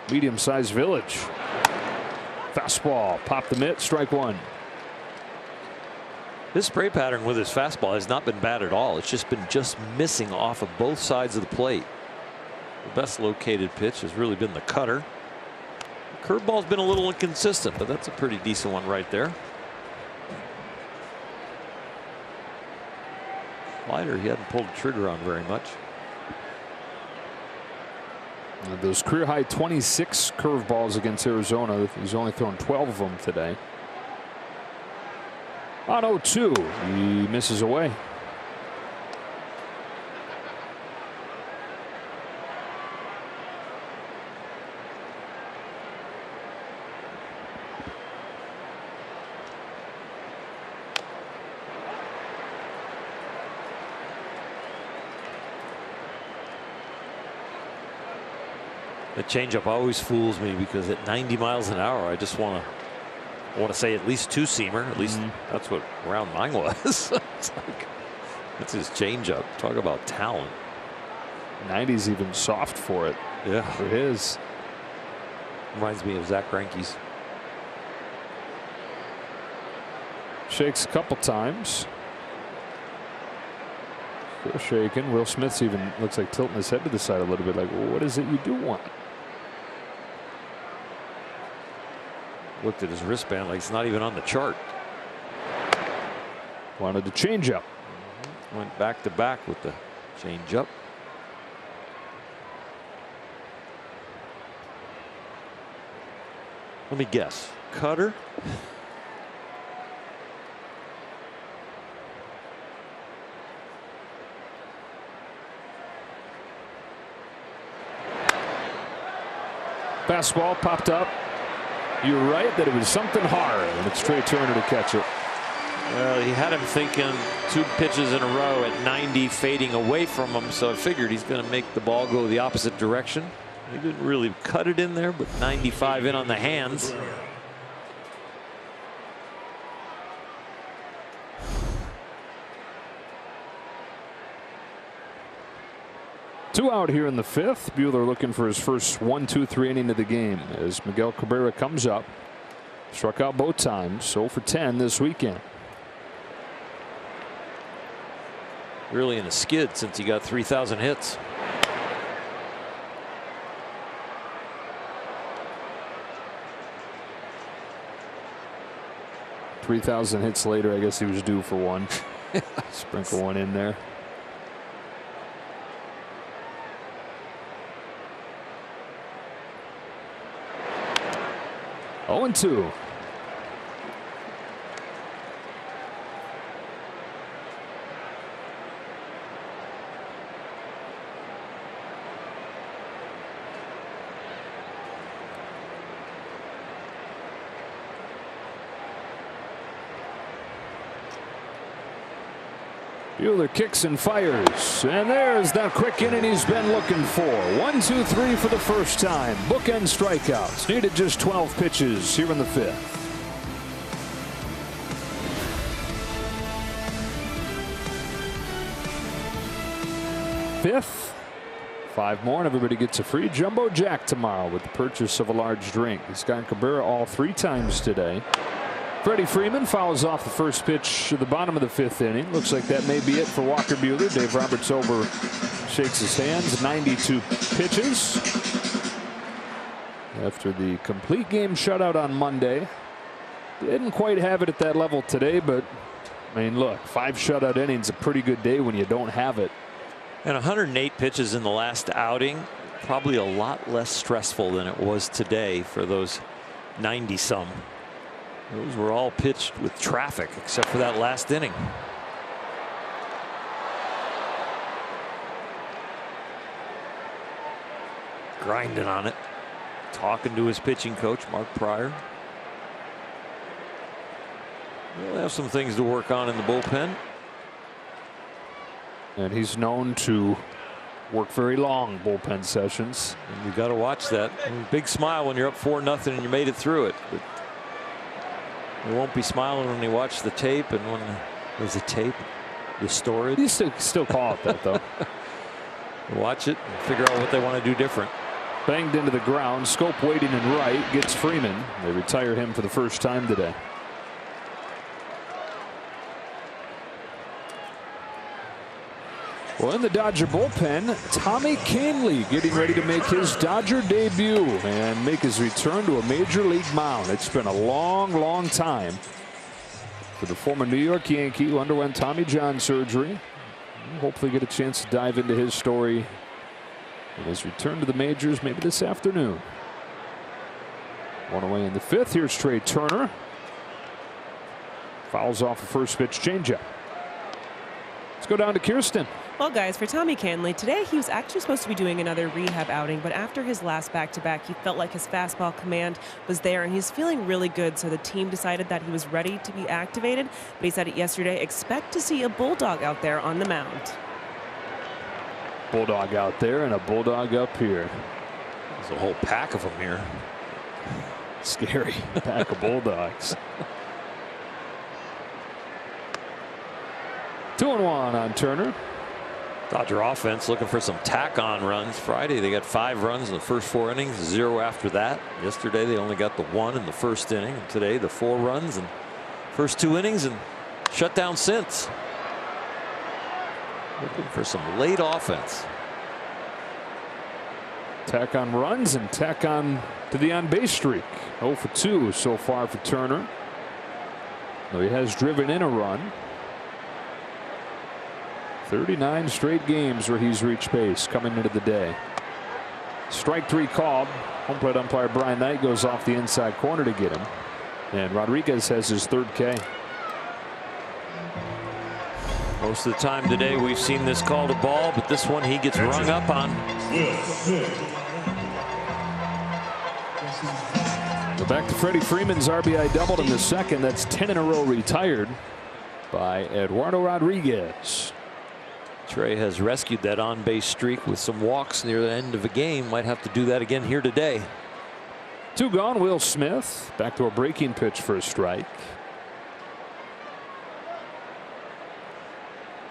medium-sized Village. Fastball, pop the mitt, strike 1. His spray pattern with his fastball has not been bad at all. It's just been missing off of both sides of the plate. The best located pitch has really been the cutter. The curveball's been a little inconsistent, but that's a pretty decent one right there. Slider, he hadn't pulled the trigger on very much. Those career high 26 curveballs against Arizona. He's only thrown 12 of them today. On 0-2, he misses away. The changeup always fools me because at 90 miles an hour, I just want to say at least two-seamer. At least that's what around mine was. It's like, that's his changeup. Talk about talent. 90's even soft for it. Yeah, for his. Reminds me of Zach Greinke's. Shakes a couple times. Still shaking. Will Smith's even looks like tilting his head to the side a little bit, like, well, what is it you do want? Looked at his wristband like it's not even on the chart. Wanted to change up. Went back to back with the change up. Let me guess. Cutter. Fastball popped up. You're right that it was something hard, and it's Trey Turner to catch it. Well, he had him thinking 2 pitches in a row at 90 fading away from him, so I figured he's going to make the ball go the opposite direction. He didn't really cut it in there, but 95 in on the hands. Two out here in the 5th. Buehler looking for his first 1-2-3 inning of the game as Miguel Cabrera comes up. Struck out both times, 0 for 10 this weekend. Really in a skid since he got 3,000 hits. $3,000 hits later, I guess he was due for one. Sprinkle one in there. Oh, 0-2. Buehler kicks and fires, and there's that quick inning he's been looking for. 1-2-3 for the first time. Bookend strikeouts. Needed just 12 pitches here in the 5th. Fifth. 5 more, and everybody gets a free Jumbo Jack tomorrow with the purchase of a large drink. He's got Cabrera all 3 times today. Freddie Freeman fouls off the first pitch at the bottom of the 5th inning. Looks like that may be it for Walker Buehler. Dave Roberts over shakes his hands. 92 pitches. After the complete game shutout on Monday. Didn't quite have it at that level today, but I mean, look, 5 shutout innings, a pretty good day when you don't have it. And 108 pitches in the last outing. Probably a lot less stressful than it was today for those 90-some. Those were all pitched with traffic except for that last inning. Grinding on it. Talking to his pitching coach, Mark Pryor. We'll have some things to work on in the bullpen. And he's known to work very long bullpen sessions. And you got to watch that. Big smile when you're up 4-0 and you made it through it. But you won't be smiling when you watch the tape and when there's a tape, the storage. You still call it that, though. Watch it and figure out what they want to do different. Banged into the ground. Scope waiting in right. Gets Freeman. They retire him for the first time today. Well, in the Dodger bullpen, Tommy Kahnle getting ready to make his Dodger debut and make his return to a major league mound. It's been a long, long time for the former New York Yankee who underwent Tommy John surgery. We'll hopefully get a chance to dive into his story and his return to the majors maybe this afternoon. One away in the 5th. Here's Trey Turner. Fouls off a first pitch changeup. Let's go down to Kirsten. Well, guys, for Tommy Kahnle, today he was actually supposed to be doing another rehab outing, but after his last back-to-back, he felt like his fastball command was there, and he's feeling really good, so the team decided that he was ready to be activated. But he said it yesterday, expect to see a Bulldog out there on the mound. Bulldog out there and a Bulldog up here. There's a whole pack of them here. Scary pack of Bulldogs. 2-1 on Turner. Dodger offense looking for some tack-on runs. Friday they got 5 runs in the first 4 innings, 0 after that. Yesterday they only got the 1 in the first inning. And today the 4 runs in first 2 innings and shut down since. Looking for some late offense. Tack on runs and tack on to the on-base streak. 0 for 2 so far for Turner. Though he has driven in a run. 39 straight games where he's reached base coming into the day. Strike 3 called. Home plate umpire Brian Knight goes off the inside corner to get him. And Rodriguez has his 3rd K. Most of the time today we've seen this called a ball, but this one he gets rung up on. Back to Freddie Freeman's RBI doubled in the 2nd. That's 10 in a row retired by Eduardo Rodriguez. Trey has rescued that on-base streak with some walks near the end of a game. Might have to do that again here today. 2 gone. Will Smith back to a breaking pitch for a strike.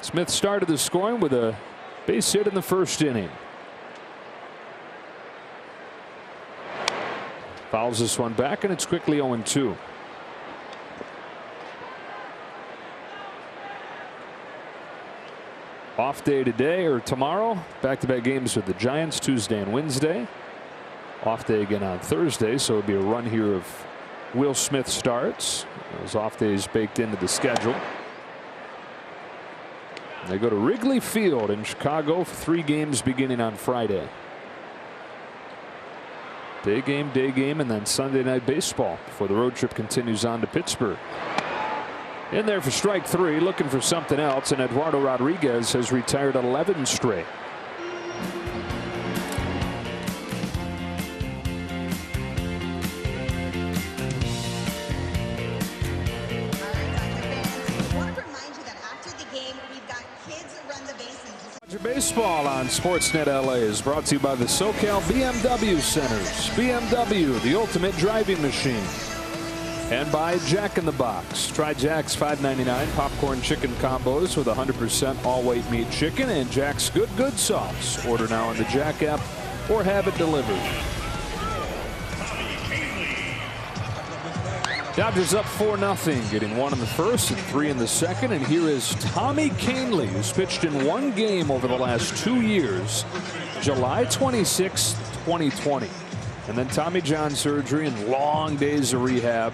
Smith started the scoring with a base hit in the 1st inning. Fouls this one back, and it's quickly 0-2. Off day today or tomorrow. Back-to-back games with the Giants Tuesday and Wednesday. Off day again on Thursday, so it'll be a run here of Will Smith starts. Those off days baked into the schedule. And they go to Wrigley Field in Chicago for 3 games beginning on Friday. Day game, and then Sunday night baseball before the road trip continues on to Pittsburgh. In there for strike 3, looking for something else, and Eduardo Rodriguez has retired 11 straight. Baseball on Sportsnet LA is brought to you by the SoCal BMW Centers. BMW, the ultimate driving machine. And by Jack in the Box. Try Jack's $5.99 popcorn chicken combos with 100% all-white meat chicken and Jack's Good sauce. Order now on the Jack app or have it delivered. Dodgers up 4-0, getting 1 in the 1st and 3 in the 2nd. And here is Tommy Kahnle, who's pitched in 1 game over the last 2 years, July 26, 2020. And then Tommy John surgery and long days of rehab.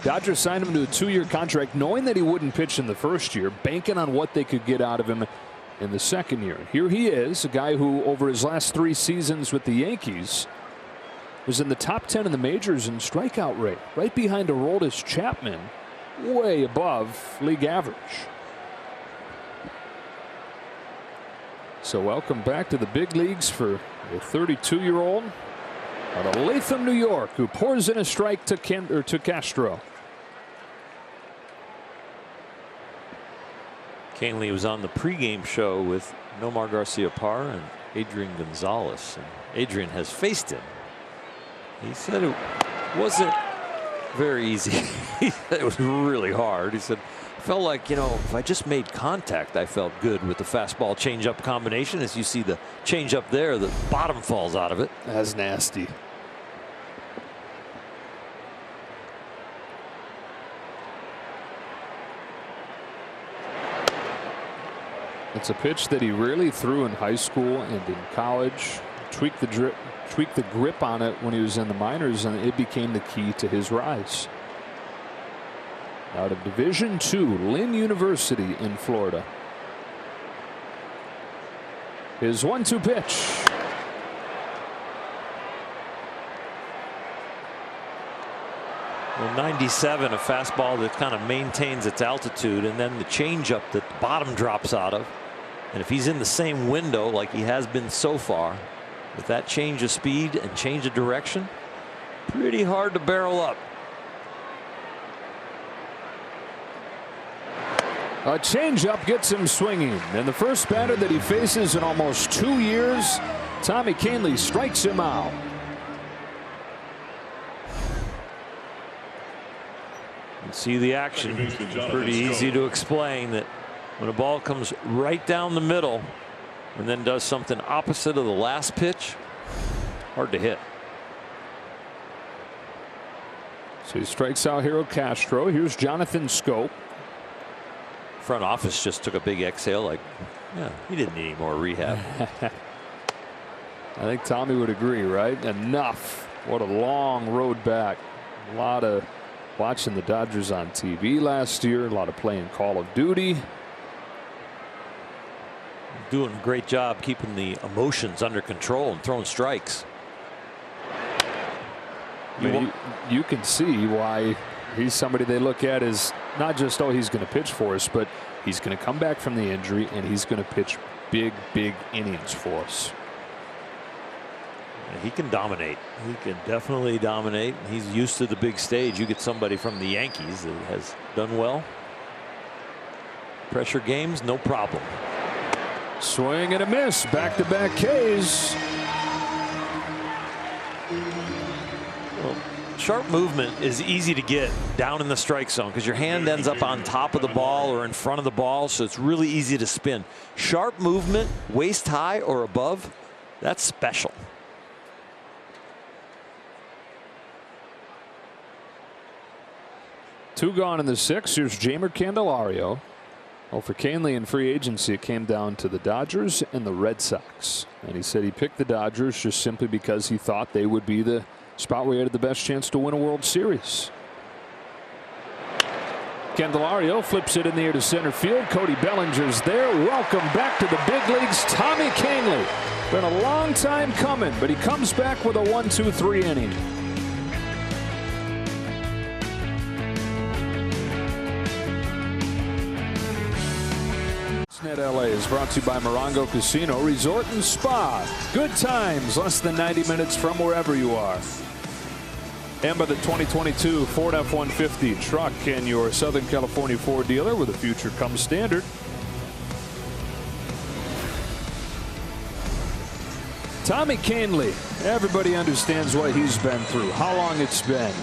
Dodgers signed him to a 2-year contract, knowing that he wouldn't pitch in the 1st year, banking on what they could get out of him in the 2nd year. Here he is, a guy who, over his last 3 seasons with the Yankees, was in the top 10 in the majors in strikeout rate, right behind Aroldis Chapman, way above league average. So welcome back to the big leagues for a 32-year-old out of Latham, New York, who pours in a strike to Castro. Kahnle was on the pregame show with Nomar Garciaparra and Adrian Gonzalez, and Adrian has faced him. He said it wasn't very easy. He said it was really hard. He said, felt like, if I just made contact, I felt good with the fastball changeup combination. As you see the changeup there, the bottom falls out of it. That's nasty. It's a pitch that he rarely threw in high school and in college. Tweaked the grip on it when he was in the minors, and it became the key to his rise. Out of Division II, Lynn University in Florida. His 1-2 pitch. Well, 97, a fastball that kind of maintains its altitude, and then the changeup that the bottom drops out of. And if he's in the same window like he has been so far, with that change of speed and change of direction, pretty hard to barrel up. A changeup gets him swinging, and the first batter that he faces in almost 2 years, Tommy Kahnle strikes him out. You see the action. Pretty easy to explain that when a ball comes right down the middle and then does something opposite of the last pitch, hard to hit. So he strikes out Harold Castro. Here's Jonathan Schoop. front office just took a big exhale, like, yeah, he didn't need any more rehab. I think Tommy would agree, right? Enough. What a long road back. A lot of watching the Dodgers on TV last year, a lot of playing Call of Duty. Doing a great job keeping the emotions under control and throwing strikes. I mean, you can see why he's somebody they look at as not just, oh, he's going to pitch for us, but he's going to come back from the injury and he's going to pitch big innings for us. He can dominate. He can definitely dominate. He's used to the big stage. You get somebody from the Yankees that has done well. Pressure games, no problem. Swing and a miss. Back-to-back Ks. Well, sharp movement is easy to get down in the strike zone because your hand ends up on top of the ball or in front of the ball, so it's really easy to spin. Sharp movement, waist high or above, that's special. Two gone in the sixth. Here's Jeimer Candelario. Well, for Kahnle in free agency, it came down to the Dodgers and the Red Sox. And he said he picked the Dodgers just simply because he thought they would be the spot where he had the best chance to win a World Series. Candelario flips it in the air to center field. Cody Bellinger's there. Welcome back to the big leagues, Tommy Kahnle. Been a long time coming, but he comes back with a 1-2-3 inning. Net LA is brought to you by Morongo Casino Resort and Spa. Good times, less than 90 minutes from wherever you are. And by the 2022 Ford F-150 truck and your Southern California Ford dealer, where the future comes standard. Tommy Kahnle, everybody understands what he's been through, how long it's been,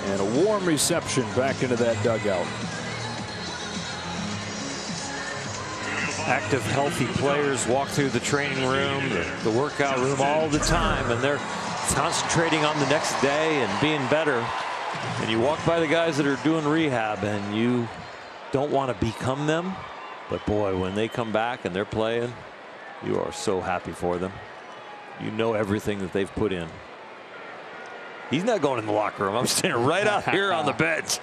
and a warm reception back into that dugout. Active, healthy players walk through the training room, the workout room all the time, and they're concentrating on the next day and being better. And you walk by the guys that are doing rehab and you don't want to become them, but boy, when they come back and they're playing, you are so happy for them. You know everything that they've put in. He's not going in the locker room. I'm standing right out here on the bench.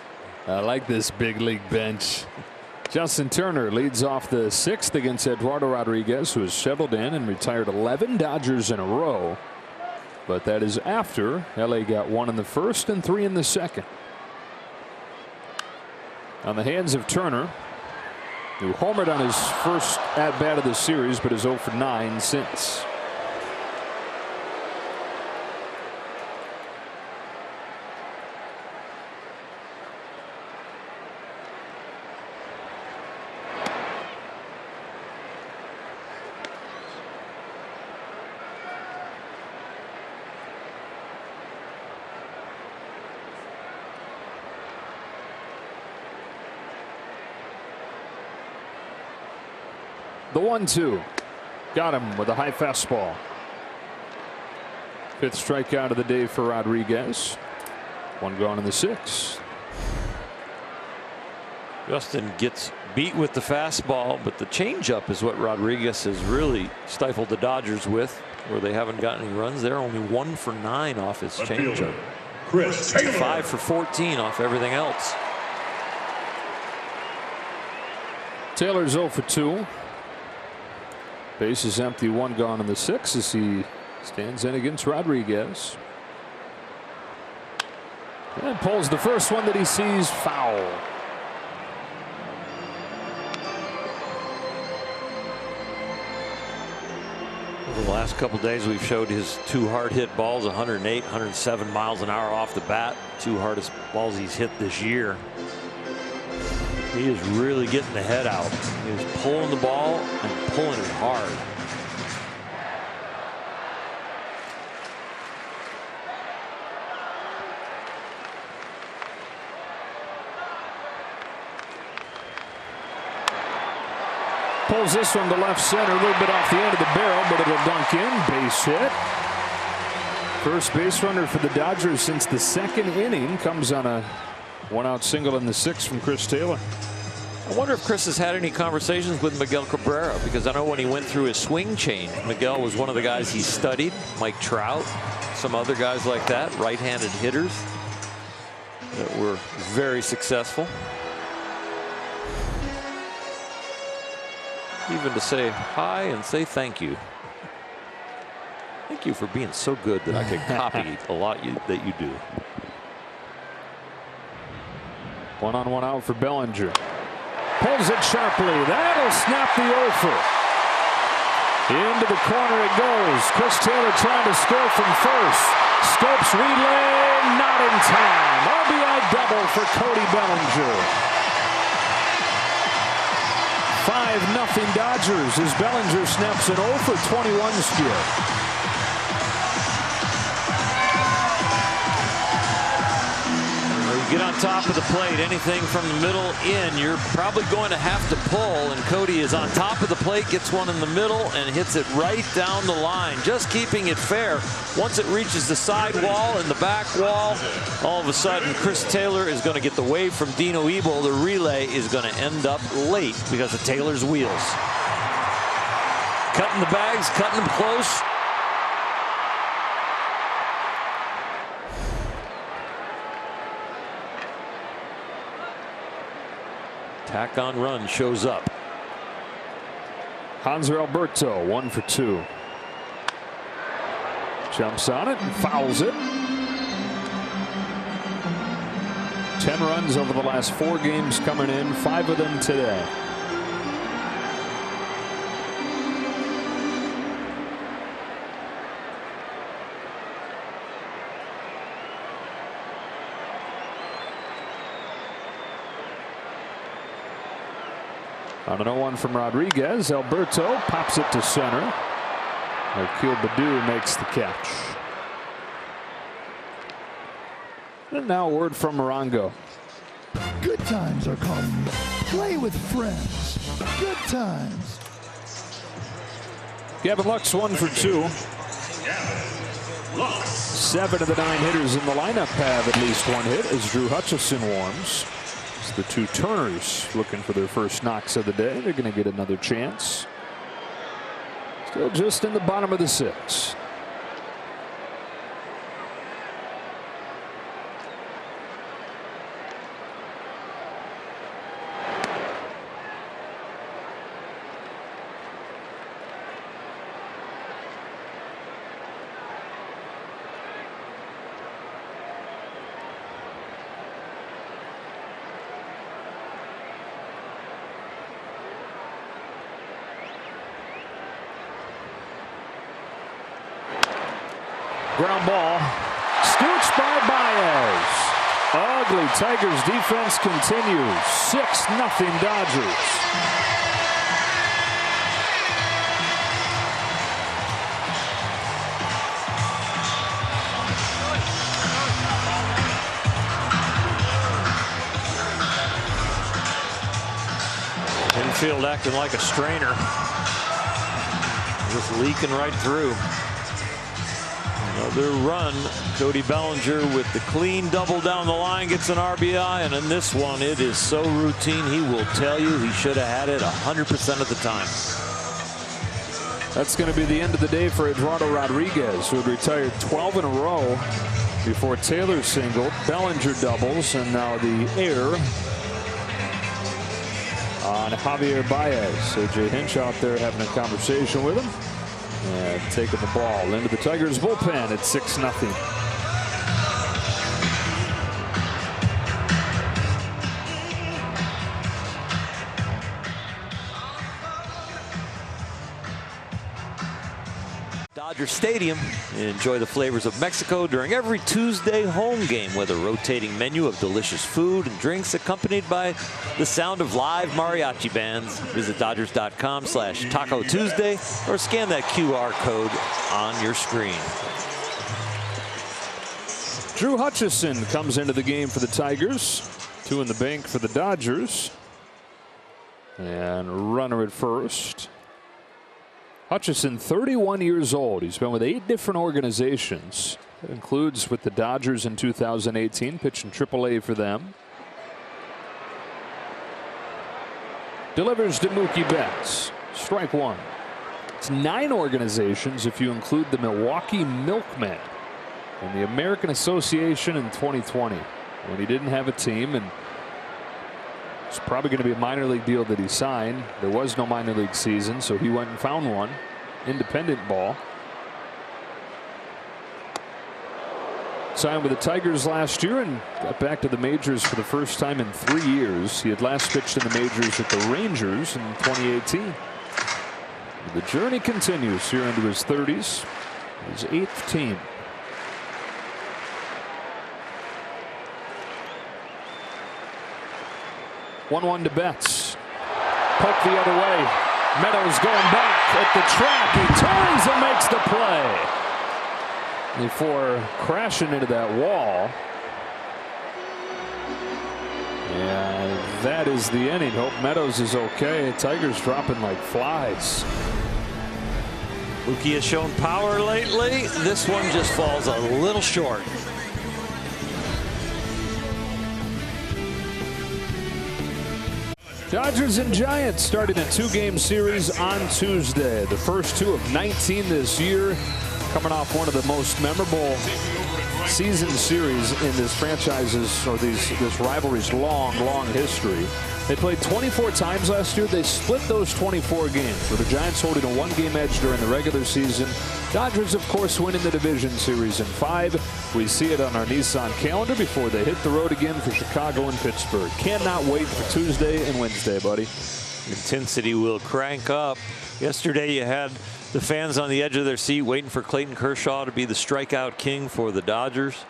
I like this big league bench. Justin Turner leads off the sixth against Eduardo Rodriguez, who has settled in and retired 11 Dodgers in a row. But that is after LA got 1 in the first and 3 in the second. On the hands of Turner, who homered on his first at-bat of the series, but is 0 for 9 since. The 1-2. Got him with a high fastball. Fifth strikeout of the day for Rodriguez. 1 gone in the sixth. Justin gets beat with the fastball, but the changeup is what Rodriguez has really stifled the Dodgers with, where they haven't gotten any runs. They're only 1 for 9 off his changeup. Chris Taylor. 5 for 14 off everything else. Taylor's 0 for 2. Base is empty, 1 gone in the sixth as he stands in against Rodriguez. And pulls the first one that he sees foul. Over the last couple days, we've showed his 2 hard hit balls, 108, 107 miles an hour off the bat. 2 hardest balls he's hit this year. He is really getting the head out. He's pulling the ball and pulling it hard. Pulls this one to left center, a little bit off the end of the barrel, but it'll dunk in. Base hit. First base runner for the Dodgers since the second inning comes on a 1-out single in the sixth from Chris Taylor. I wonder if Chris has had any conversations with Miguel Cabrera, because I know when he went through his swing change, Miguel was one of the guys he studied. Mike Trout, some other guys like that, right-handed hitters that were very successful. Even to say hi and say thank you. Thank you for being so good that I could copy a lot that you do. 1-on-1 out for Bellinger. Pulls it sharply. That'll snap the offer. Into the corner it goes. Chris Taylor trying to score from first. Scopes relay, not in time. RBI double for Cody Bellinger. 5-0 Dodgers as Bellinger snaps an 0 for 21 steal. Get on top of the plate, anything from the middle in, you're probably going to have to pull, and Cody is on top of the plate, gets one in the middle and hits it right down the line, just keeping it fair. Once it reaches the side wall and the back wall, all of a sudden Chris Taylor is going to get the wave from Dino Ebel. The relay is going to end up late because of Taylor's wheels. Cutting the bags, cutting them close. Tack on run shows up. Hanser Alberto 1 for 2. Jumps on it and fouls it. 10 runs over the last 4 games coming in, 5 of them today. On an 0-1 from Rodriguez, Alberto pops it to center. Akil Baddoo makes the catch. And now a word from Morongo. Good times are coming. Play with friends. Good times. Gavin Lux 1 for 2. 7 of the 9 hitters in the lineup have at least 1 hit as Drew Hutchison warms. The 2 Turners looking for their first knocks of the day. They're going to get another chance. Still just in the bottom of the 6th. Ground ball. Scooched by Baez. Ugly Tigers defense continues. 6-0 Dodgers. Infield acting like a strainer. Just leaking right through. Another run. Cody Bellinger with the clean double down the line gets an RBI, and in this one it is so routine he will tell you he should have had it 100% of the time. That's going to be the end of the day for Eduardo Rodriguez, who had retired 12 in a row before Taylor singled, Bellinger doubles, and now the air on Javier Baez. A.J. Hinch out there having a conversation with him. And taking the ball into the Tigers bullpen at 6-0. Dodger Stadium. Enjoy the flavors of Mexico during every Tuesday home game with a rotating menu of delicious food and drinks accompanied by the sound of live mariachi bands. Visit Dodgers.com/Taco Tuesday or scan that QR code on your screen. Drew Hutchison comes into the game for the Tigers. 2 in the bank for the Dodgers. And runner at first. Hutchison, 31 years old. He's been with 8 different organizations. That includes with the Dodgers in 2018, pitching AAA for them. Delivers to Mookie Betts. Strike one. It's 9 organizations if you include the Milwaukee Milkmen and the American Association in 2020 when he didn't have a team, and it's probably going to be a minor league deal that he signed. There was no minor league season, so he went and found one. Independent ball. Signed with the Tigers last year and got back to the majors for the first time in 3 years. He had last pitched in the majors with the Rangers in 2018. The journey continues here into his 30s. His 8th team. One to Betts. Poke the other way. Meadows going back at the track. He turns and makes the play before crashing into that wall. And that is the inning. Hope Meadows is okay. Tigers dropping like flies. Mookie has shown power lately. This one just falls a little short. Dodgers and Giants starting a 2-game series on Tuesday. The first 2 of 19 this year, coming off one of the most memorable season series in this franchise's or this rivalry's long history. They played 24 times last year. They split those 24 games, with the Giants holding a 1-game edge during the regular season. Dodgers, of course, winning the division series in 5. We see it on our Nissan calendar before they hit the road again for Chicago and Pittsburgh. Cannot wait for Tuesday and Wednesday, buddy. Intensity will crank up. Yesterday you had the fans on the edge of their seat waiting for Clayton Kershaw to be the strikeout king for the Dodgers.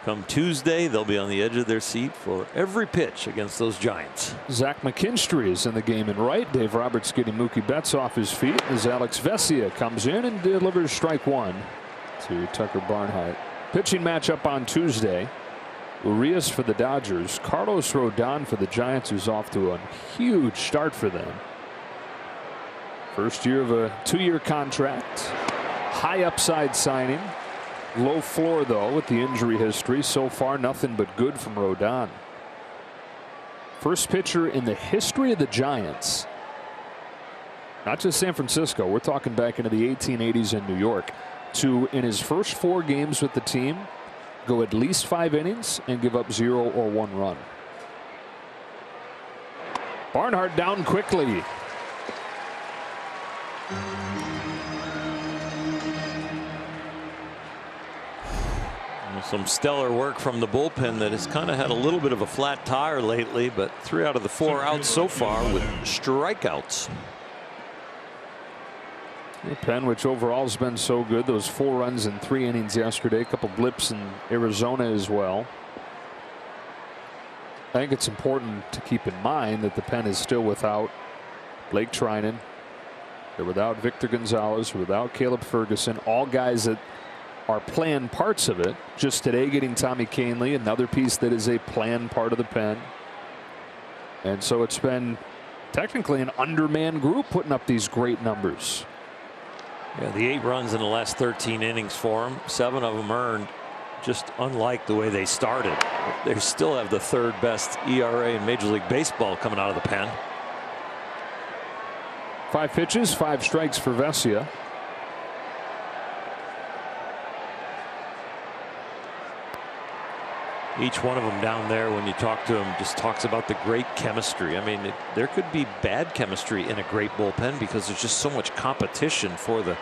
Come Tuesday, they'll be on the edge of their seat for every pitch against those Giants. Zach McKinstry is in the game in right. Dave Roberts getting Mookie Betts off his feet as Alex Vesia comes in and delivers strike one to Tucker Barnhart. Pitching matchup on Tuesday. Urias for the Dodgers. Carlos Rodon for the Giants, who's off to a huge start for them. First year of a 2-year contract. High upside signing. Low floor, though, with the injury history. So far, nothing but good from Rodon. First pitcher in the history of the Giants, not just San Francisco, we're talking back into the 1880s in New York, to, in his first 4 games with the team, go at least 5 innings and give up 0 or 1 run. Barnhart down quickly. Some stellar work from the bullpen that has kind of had a little bit of a flat tire lately, but 3 out of the 4 outs so far with strikeouts. The pen, which overall has been so good, those 4 runs in 3 innings yesterday, a couple blips in Arizona as well. I think it's important to keep in mind that the pen is still without Blake Treinen. They're without Victor Gonzalez, without Caleb Ferguson, all guys that are planned parts of it. Just today getting Tommy Kahnle, another piece that is a planned part of the pen. And so it's been technically an undermanned group putting up these great numbers. Yeah, the 8 runs in the last 13 innings for them, 7 of them earned. Just unlike the way they started. They still have the 3rd best ERA in Major League Baseball coming out of the pen. 5 pitches, 5 strikes for Vesia. Each one of them down there, when you talk to them, just talks about the great chemistry. I mean, there could be bad chemistry in a great bullpen because there's just so much competition for the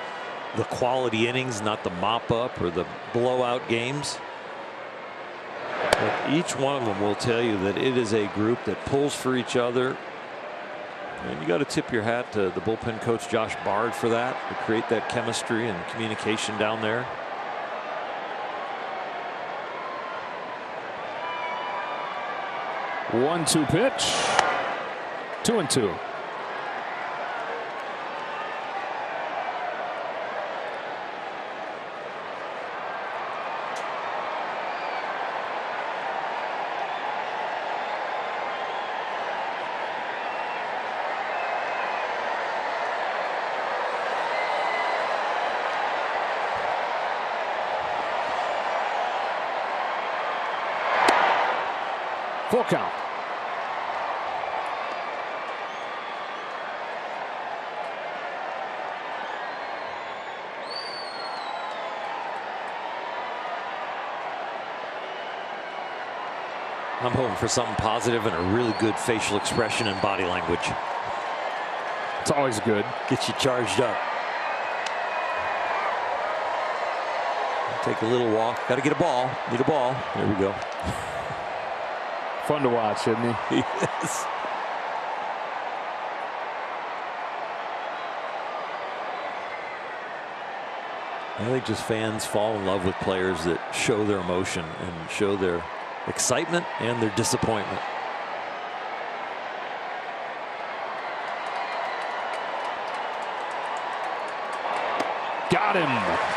quality innings, not the mop up or the blowout games. But each one of them will tell you that it is a group that pulls for each other. And you got to tip your hat to the bullpen coach Josh Bard for that, to create that chemistry and communication down there. One-two pitch. 2-2. Full count. I'm hoping for something positive and a really good facial expression and body language. It's always good. Gets you charged up. Take a little walk. Got to get a ball. Need a ball. There we go. Fun to watch, isn't he? Yes. I think just fans fall in love with players that show their emotion and show their excitement and their disappointment. Got him.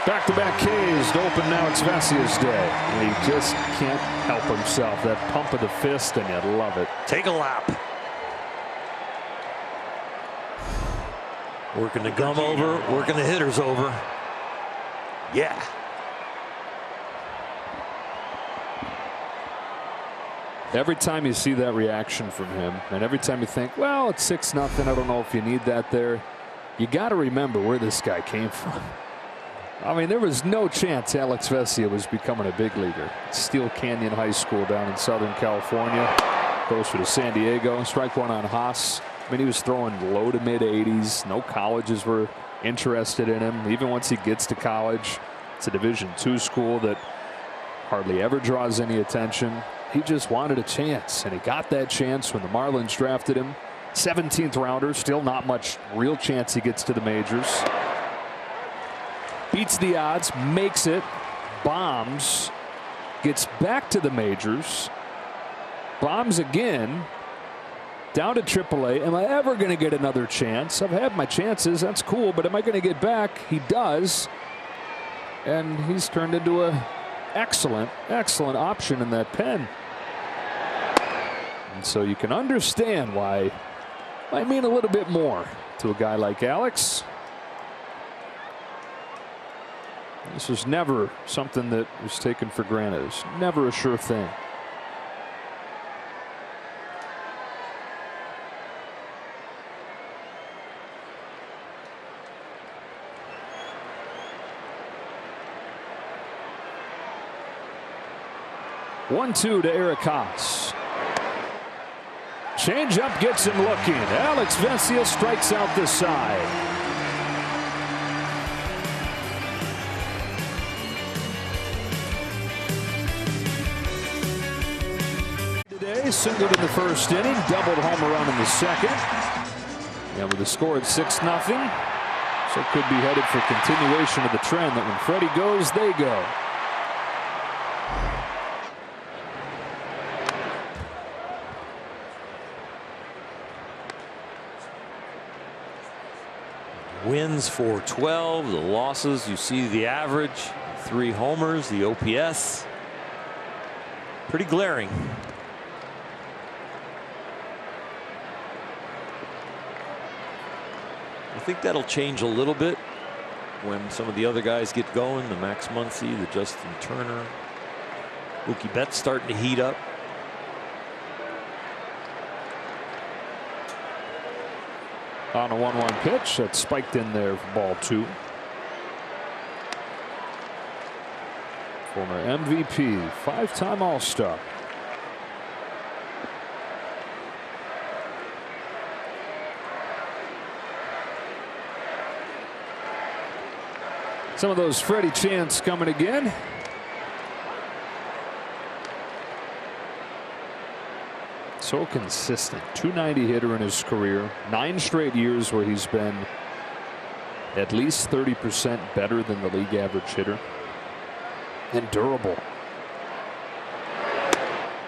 Back-to-back Ks to open now. It's Vesia's day. And he just can't help himself. That pump of the fist, and you love it. Take a lap. Working the gum over, working the hitters over. Yeah. Every time you see that reaction from him, and every time you think, well, it's 6-0, I don't know if you need that there, you got to remember where this guy came from. I mean, there was no chance Alex Vesia was becoming a big leaguer. Steel Canyon High School down in Southern California. Goes for the San Diego. Strike one on Haas. I mean, he was throwing low to mid 80s. No colleges were interested in him. Even once he gets to college, it's a Division II school that hardly ever draws any attention. He just wanted a chance, and he got that chance when the Marlins drafted him. 17th rounder, still not much real chance he gets to the majors. Beats the odds, makes it, bombs, gets back to the majors, bombs again, down to AAA. Am I ever going to get another chance? I've had my chances, that's cool, but am I going to get back? He does, and he's turned into an excellent option in that pen. And so you can understand why I mean a little bit more to a guy like Alex. This was never something that was taken for granted. It's never a sure thing. One-two to Eric Haas. Change-up gets him looking. Alex Vesia strikes out the side. Today, singled in the first inning, doubled home run in the second. And with the score at 6-0, so it could be headed for continuation of the trend that when Freddie goes, they go. Wins 412, the losses, you see the average, 3 homers, the OPS. Pretty glaring. I think that'll change a little bit when some of the other guys get going. The Max Muncy, the Justin Turner, Mookie Betts starting to heat up. On a 1-1 pitch that's spiked in there for ball 2. Former MVP, 5-time All-Star. Some of those Freddie chants coming again. So consistent. 290 hitter in his career. 9 straight years where he's been at least 30% better than the league average hitter. And durable.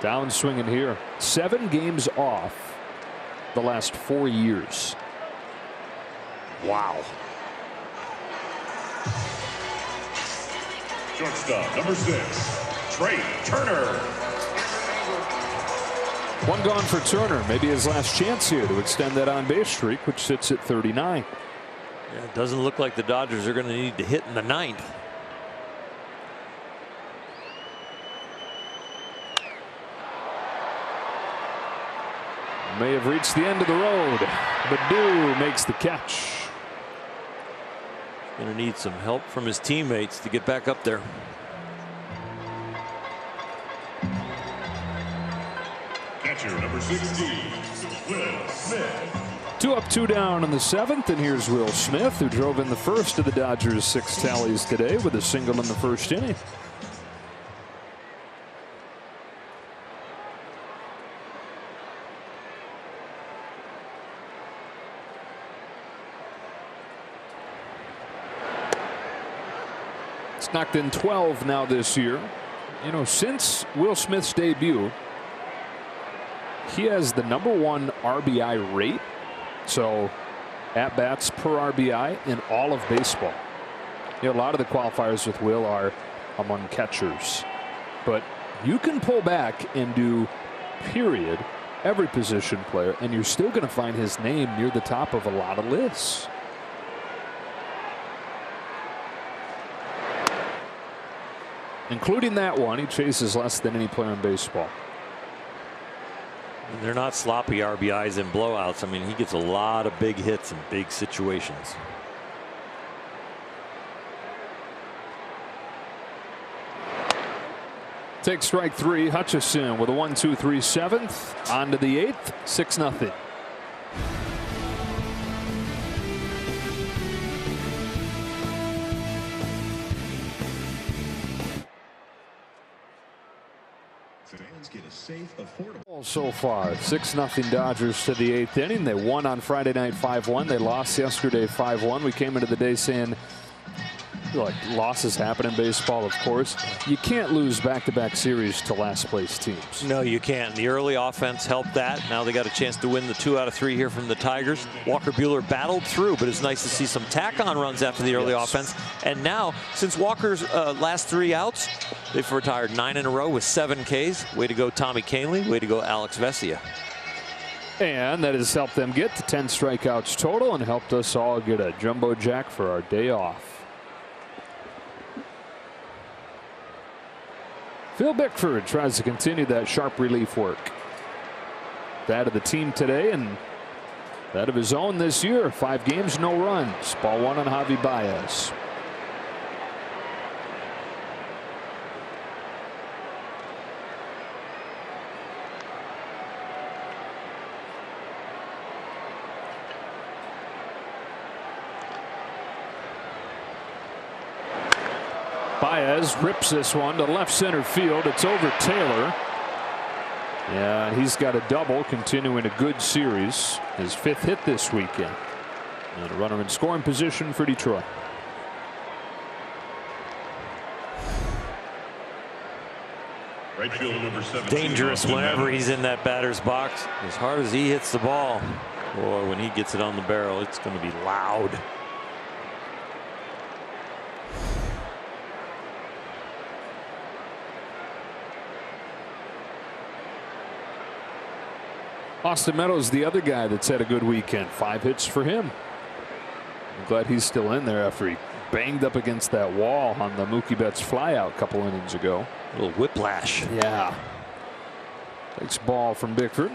Down swinging here. 7 games off the last 4 years. Wow. Shortstop, number 6, Trea Turner. 1 gone for Turner. Maybe his last chance here to extend that on-base streak, which sits at 39. Yeah, it doesn't look like the Dodgers are going to need to hit in the 9th. May have reached the end of the road. Baddoo makes the catch. Going to need some help from his teammates to get back up there. Catcher number 16, Will Smith. 2 up, 2 down in the 7th, and here's Will Smith, who drove in the first of the Dodgers' 6 tallies today with a single in the first inning. It's knocked in 12 now this year. You know, since Will Smith's debut, he has the #1 RBI rate. So, at-bats per RBI in all of baseball. You know, a lot of the qualifiers with Will are among catchers. But you can pull back and do, period, every position player, and you're still going to find his name near the top of a lot of lists. Including that one, he chases less than any player in baseball. And they're not sloppy RBIs and blowouts. I mean, he gets a lot of big hits in big situations. Take strike 3. Hutchison with a 1-2-3 7th. On to the 8th. 6-0. Fans get a safe, affordable. So far, 6-0 Dodgers to the 8th inning. They won on Friday night 5-1. They lost yesterday 5-1. We came into the day saying, like, losses happen in baseball, of course. You can't lose back-to-back series to last place teams. No, you can't. The early offense helped that. Now they got a chance to win the 2 out of 3 here from the Tigers. Walker Buehler battled through, but it's nice to see some tack-on runs after the early offense. And now, since Walker's last 3 outs, they've retired 9 in a row with 7 Ks. Way to go, Tommy Kahnle. Way to go, Alex Vesia. And that has helped them get to 10 strikeouts total and helped us all get a jumbo jack for our day off. Phil Bickford tries to continue that sharp relief work. That of the team today and that of his own this year. 5 games, no runs. Ball 1 on Javi Baez. Baez rips this one to left center field. It's over Taylor. Yeah, he's got a double, continuing a good series. His 5th hit this weekend. And a runner in scoring position for Detroit. Right fielder number 17. Dangerous whenever he's in that batter's box. As hard as he hits the ball, boy, when he gets it on the barrel, it's going to be loud. Austin Meadows, the other guy that's had a good weekend. 5 hits for him. I'm glad he's still in there after he banged up against that wall on the Mookie Betts flyout a couple innings ago. A little whiplash. Yeah. Takes ball from Bickford.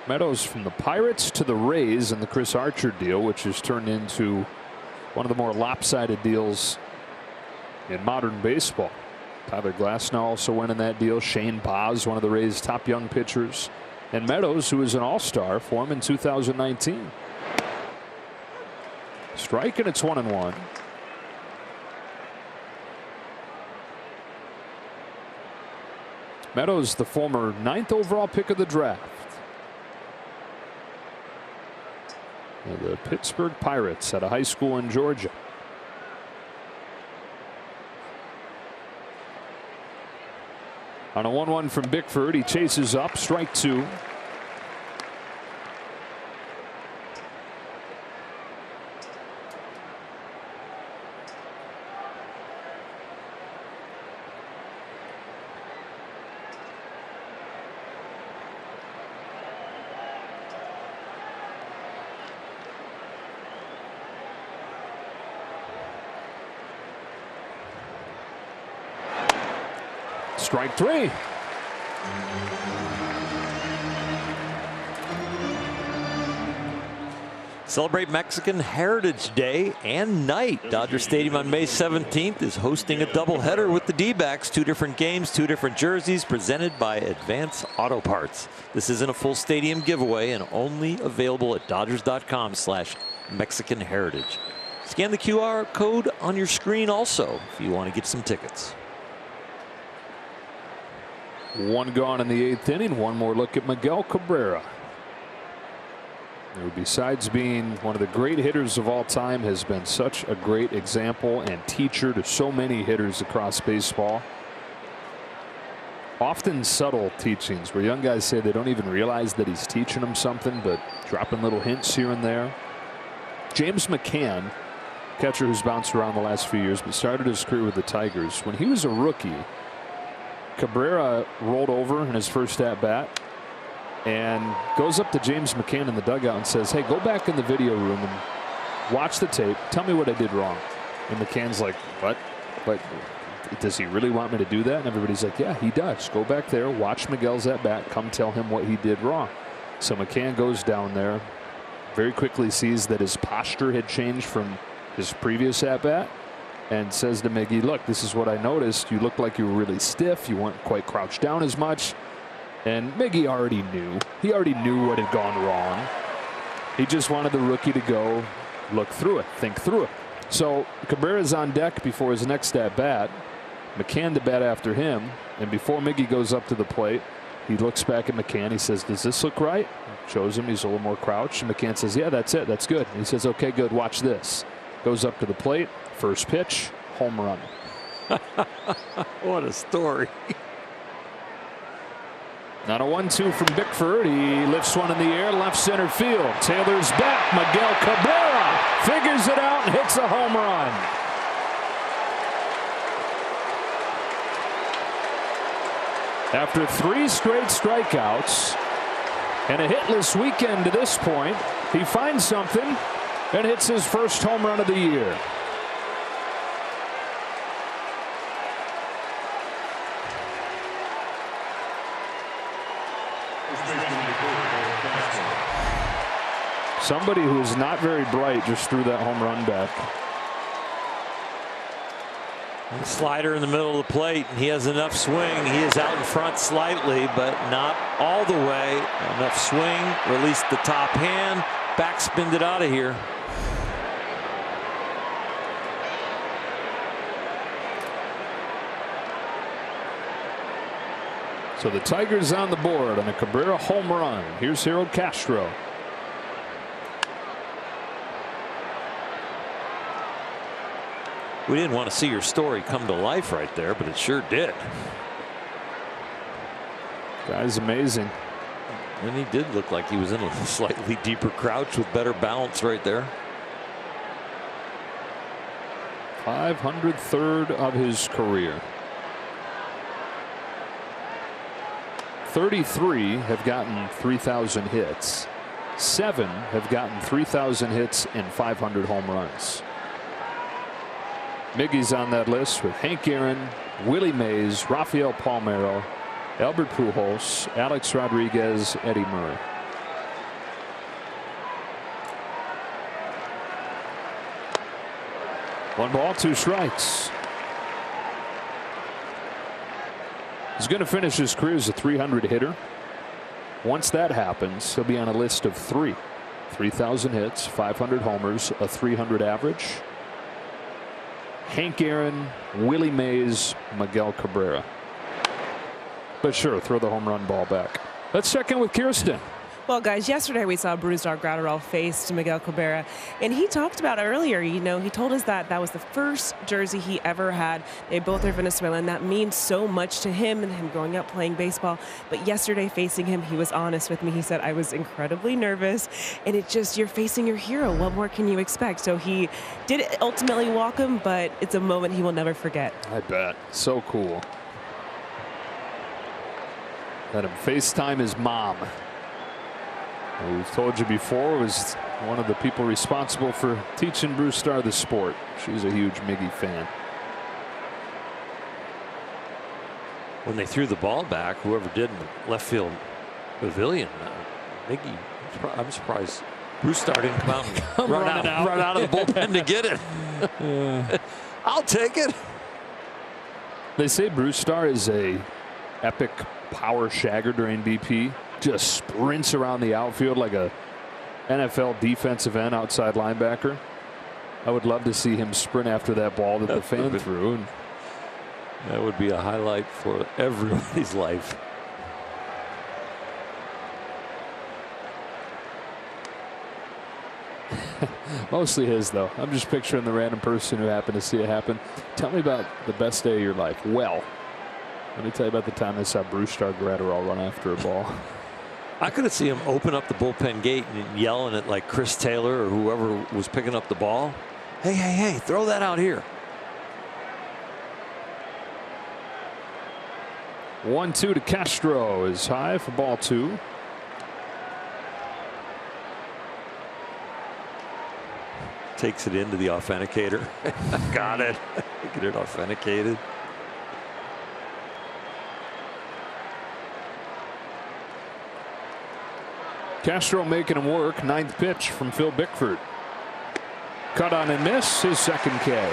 Meadows from the Pirates to the Rays in the Chris Archer deal, which has turned into one of the more lopsided deals in modern baseball. Tyler Glasnow also went in that deal. Shane Baz, one of the Rays' top young pitchers. And Meadows, who is an all-star for him in 2019. Strike, and it's 1-1. Meadows, the former 9th overall pick of the draft. And the Pittsburgh Pirates at a high school in Georgia. On a 1-1 from Bickford, he chases up, strike 2. Strike 3. Celebrate Mexican Heritage Day and night. Dodger Stadium on May 17th is hosting a doubleheader with the D-backs. 2 different games, 2 different jerseys, presented by Advance Auto Parts. This isn't a full stadium giveaway and only available at Dodgers.com/Mexican Heritage. Scan the QR code on your screen also if you want to get some tickets. 1 gone in the 8th inning. One more look at Miguel Cabrera, who, besides being one of the great hitters of all time, has been such a great example and teacher to so many hitters across baseball. Often subtle teachings where young guys say they don't even realize that he's teaching them something, but dropping little hints here and there. James McCann, catcher who's bounced around the last few years but started his career with the Tigers. When he was a rookie, Cabrera rolled over in his first at bat and goes up to James McCann in the dugout and says, "Hey, go back in the video room and watch the tape. Tell me what I did wrong." And McCann's like, "What? But does he really want me to do that?" And everybody's like, "Yeah, he does. Go back there, watch Miguel's at bat, come tell him what he did wrong." So McCann goes down there, very quickly sees that his posture had changed from his previous at bat, and says to Miggy, "Look, this is what I noticed. You looked like you were really stiff. You weren't quite crouched down as much." And Miggy already knew. He already knew what had gone wrong. He just wanted the rookie to go look through it, think through it. So Cabrera's on deck before his next at bat. McCann to bat after him. And before Miggy goes up to the plate, he looks back at McCann. He says, "Does this look right?" Shows him he's a little more crouched. And McCann says, "Yeah, that's it. That's good." And he says, "Okay, good. Watch this." Goes up to the plate. First pitch, home run. What a story. Now a 1-2 from Bickford. He lifts one in the air, left center field. Taylor's back. Miguel Cabrera figures it out and hits a home run. After 3 straight strikeouts and a hitless weekend to this point, he finds something and hits his first home run of the year. Somebody who is not very bright just threw that home run back. Slider in the middle of the plate, and he has enough swing. He is out in front slightly, but not all the way. Enough swing, release the top hand, backspinned it out of here. So the Tigers on the board on a Cabrera home run. Here's Harold Castro. We didn't want to see your story come to life right there, but it sure did. Guy's amazing. And he did look like he was in a slightly deeper crouch with better balance right there. 503rd of his career. 33 have gotten 3,000 hits. 7 have gotten 3,000 hits and 500 home runs. Miggy's on that list with Hank Aaron, Willie Mays, Rafael Palmeiro, Albert Pujols, Alex Rodriguez, Eddie Murray. One ball, 2 strikes. He's going to finish his career as a 300 hitter. Once that happens, he'll be on a list of 3. 3,000 hits, 500 homers, a 300 average. Hank Aaron, Willie Mays, Miguel Cabrera. But sure, throw the home run ball back. Let's check in with Kirsten. Well, guys, yesterday we saw Brusdar Graterol face Miguel Cabrera, and he talked about earlier, you know, he told us that that was the first jersey he ever had. They both are Venezuelan. That means so much to him and him growing up playing baseball. But yesterday facing him, he was honest with me. He said, "I was incredibly nervous, and it just, you're facing your hero. What more can you expect?" So he did ultimately walk him, but it's a moment he will never forget. I bet. So cool. Let him FaceTime his mom. We've told you before, was one of the people responsible for teaching Brusdar the sport. She's a huge Miggy fan. When they threw the ball back, whoever did in the left field pavilion, Miggy, I'm surprised Bruce Starr didn't come out and run out of the bullpen to get it. I'll take it. They say Bruce Starr is a epic power shagger during BP. Just sprints around the outfield like a NFL defensive end outside linebacker. I would love to see him sprint after that ball that the fan threw. And that would be a highlight for everybody's life. Mostly his, though. I'm just picturing the random person who happened to see it happen. Tell me about the best day of your life. Well, let me tell you about the time I saw Bruce Starr Gratterall run after a ball. I could have seen him open up the bullpen gate and yelling at like Chris Taylor or whoever was picking up the ball. Hey, hey, hey, throw that out here. 1-2 to Castro is high for ball 2. Takes it into the authenticator. Got it. Get it authenticated. Castro making him work. 9th pitch from Phil Bickford. Cut on and miss. His second K.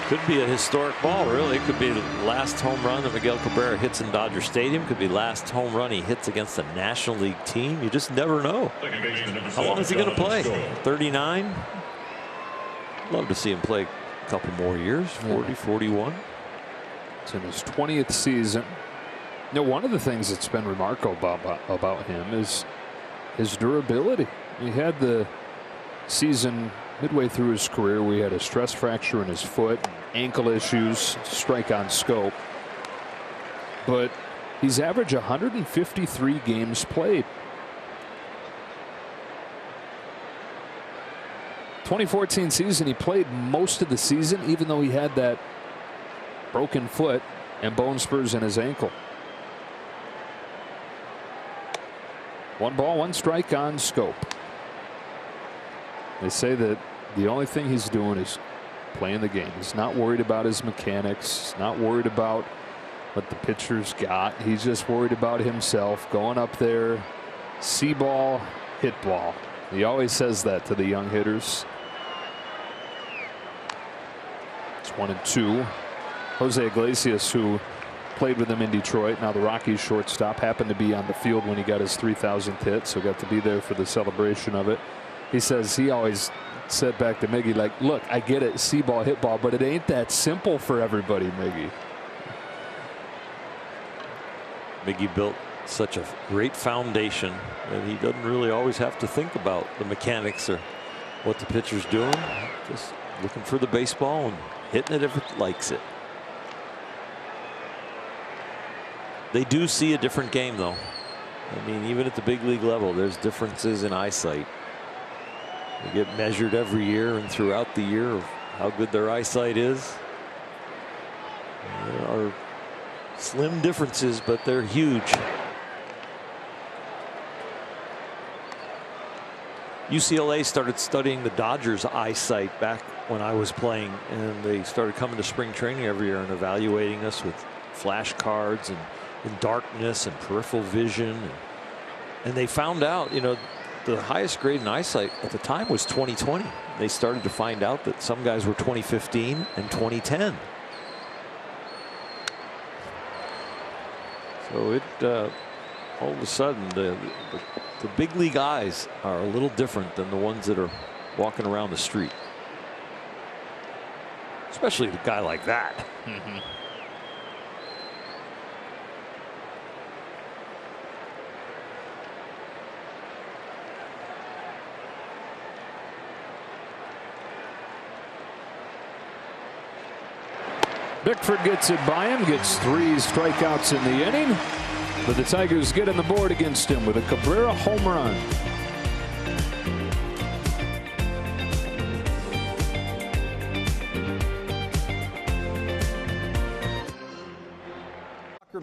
Could be a historic ball, really. It could be the last home run that Miguel Cabrera hits in Dodger Stadium. Could be last home run he hits against a National League team. You just never know. How long is he going to play? 39? Love to see him play a couple more years. 40, 41. It's in his 20th season. You know, one of the things that's been remarkable about him is his durability. He had the season midway through his career where he had a stress fracture in his foot, ankle issues, strike on scope. But he's averaged 153 games played. 2014 season, he played most of the season, even though he had that broken foot and bone spurs in his ankle. 1 ball, 1 strike on scope. They say that the only thing he's doing is playing the game. He's not worried about his mechanics. He's not worried about what the pitcher's got. He's just worried about himself going up there, see ball, hit ball. He always says that to the young hitters. It's 1-2. Jose Iglesias, who played with him in Detroit, now the Rockies shortstop, happened to be on the field when he got his 3,000th hit, so got to be there for the celebration of it. He says he always said back to Miggy, like, look, I get it, see ball, hit ball, but it ain't that simple for everybody, Miggy. Miggy built such a great foundation that he doesn't really always have to think about the mechanics or what the pitcher's doing. Just looking for the baseball and hitting it if it likes it. They do see a different game, though. I mean, even at the big league level, there's differences in eyesight. They get measured every year and throughout the year of how good their eyesight is. There are slim differences, but they're huge. UCLA started studying the Dodgers' eyesight back when I was playing, and they started coming to spring training every year and evaluating us with flashcards and in darkness and peripheral vision. And they found out, you know, the highest grade in eyesight at the time was 20/20. They started to find out that some guys were 20/15 and 20/10. So it all of a sudden the big league eyes are a little different than the ones that are walking around the street, especially a guy like that. Bickford gets it by him, gets 3 strikeouts in the inning, but the Tigers get on the board against him with a Cabrera home run.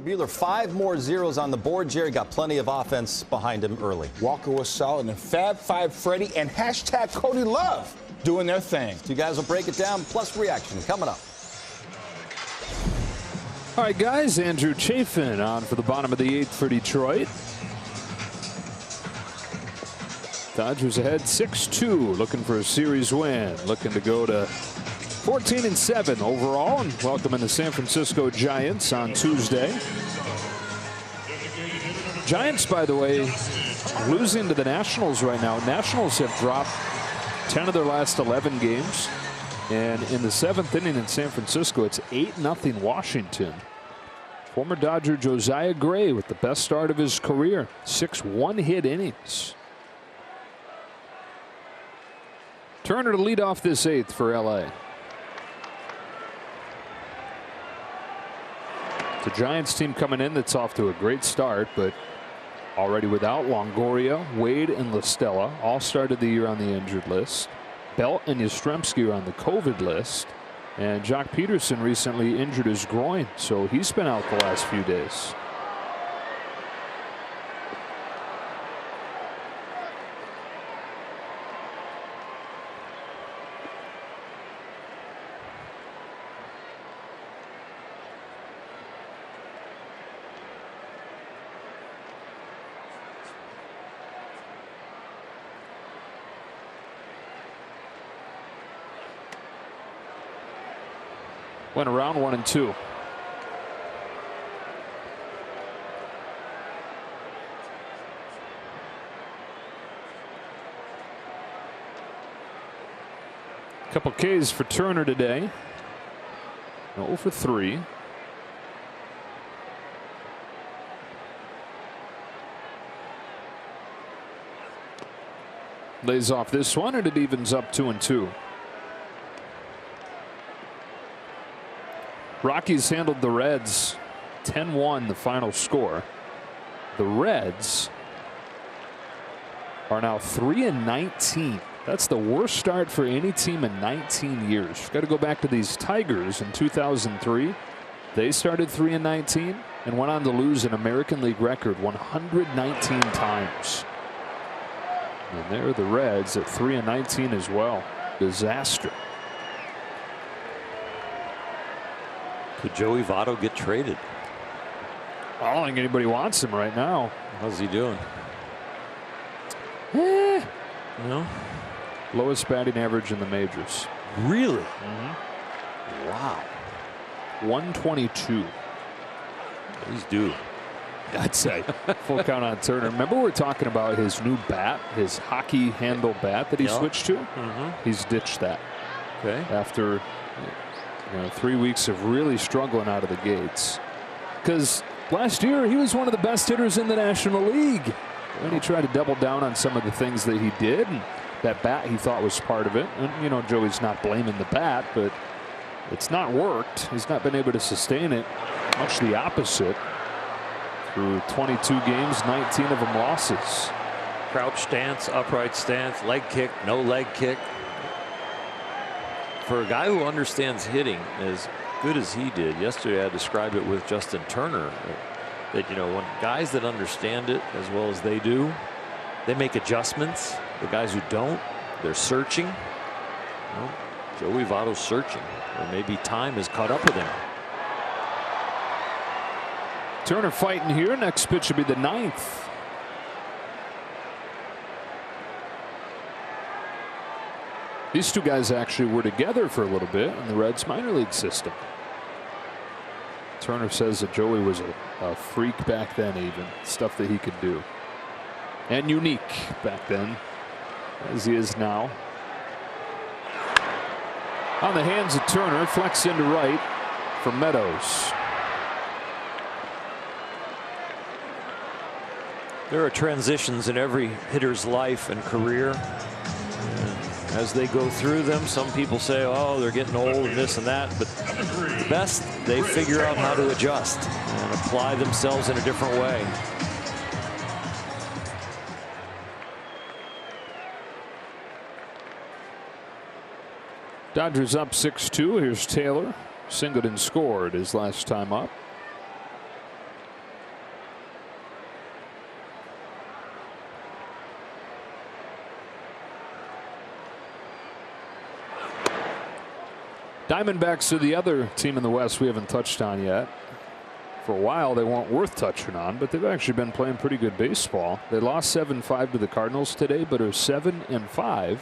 Buehler, 5 more zeros on the board. Jerry got plenty of offense behind him early. Walker was solid, and Fab Five Freddy and hashtag Cody Love doing their thing. You guys will break it down, plus reaction coming up. All right, guys, Andrew Chafin on for the bottom of the 8th for Detroit. Dodgers ahead 6-2, looking for a series win, looking to go to 14-7 overall, and welcoming the San Francisco Giants on Tuesday. Giants, by the way, losing to the Nationals right now. Nationals have dropped 10 of their last 11 games. And in the 7th inning in San Francisco, it's 8-0 Washington. Former Dodger Josiah Gray with the best start of his career. 6 one-hit innings. Turner to lead off this 8th for LA. The Giants team coming in that's off to a great start, but already without Longoria, Wade, and La Stella. All started the year on the injured list. Belt and Yastrzemski are on the COVID list. And Jock Peterson recently injured his groin, so he's been out the last few days. Went around 1-2. Couple Ks for Turner today. 0 for 3. Lays off this one, and it evens up 2-2. Rockies handled the Reds 10-1, the final score. The Reds are now 3-19. That's the worst start for any team in 19 years. You've got to go back to these Tigers in 2003. They started 3-19 and went on to lose an American League record 119 times. And there are the Reds at 3-19 as well. Disaster. Could Joey Votto get traded? I don't think anybody wants him right now. How's he doing? No. Lowest batting average in the majors. Really? Mm-hmm. Wow. 122. He's due. I'd say. Full count on Turner. Remember we were talking about his new bat, his hockey handle bat that he switched to? Mm-hmm. He's ditched that. Okay. After 3 weeks of really struggling out of the gates. Because last year he was one of the best hitters in the National League. And he tried to double down on some of the things that he did. And that bat he thought was part of it. And, Joey's not blaming the bat, but it's not worked. He's not been able to sustain it. Much the opposite. Through 22 games, 19 of them losses. Crouch stance, upright stance, leg kick, no leg kick. For a guy who understands hitting as good as he did yesterday, I described it with Justin Turner that when guys that understand it as well as they do, they make adjustments. The guys who don't, they're searching. Joey Votto's searching, or maybe time has caught up with him. Turner fighting here. Next pitch will be the 9th. These two guys actually were together for a little bit in the Reds minor league system. Turner says that Joey was a freak back then, even stuff that he could do. And unique back then, as he is now. On the hands of Turner, flex into right for Meadows. There are transitions in every hitter's life and career. And as they go through them, some people say, oh, they're getting old and this and that. But the best, they figure out how to adjust and apply themselves in a different way. Dodgers up 6-2. Here's Taylor. Singleton scored his last time up. Diamondbacks are the other team in the West we haven't touched on yet. For a while, they weren't worth touching on, but they've actually been playing pretty good baseball. They lost 7-5 to the Cardinals today, but are 7-5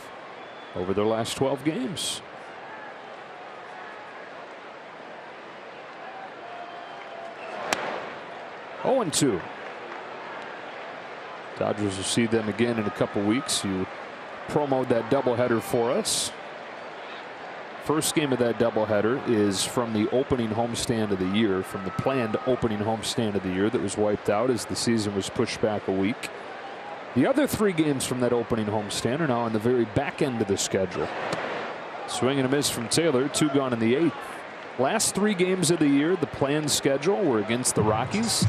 over their last 12 games. Oh, 0-2. Dodgers will see them again in a couple weeks. You promoted that doubleheader for us. First game of that doubleheader is from the opening homestand of the year, from the planned opening homestand of the year that was wiped out as the season was pushed back a week. The other 3 games from that opening homestand are now on the very back end of the schedule. Swing and a miss from Taylor, 2 gone in the 8th. Last 3 games of the year, the planned schedule were against the Rockies.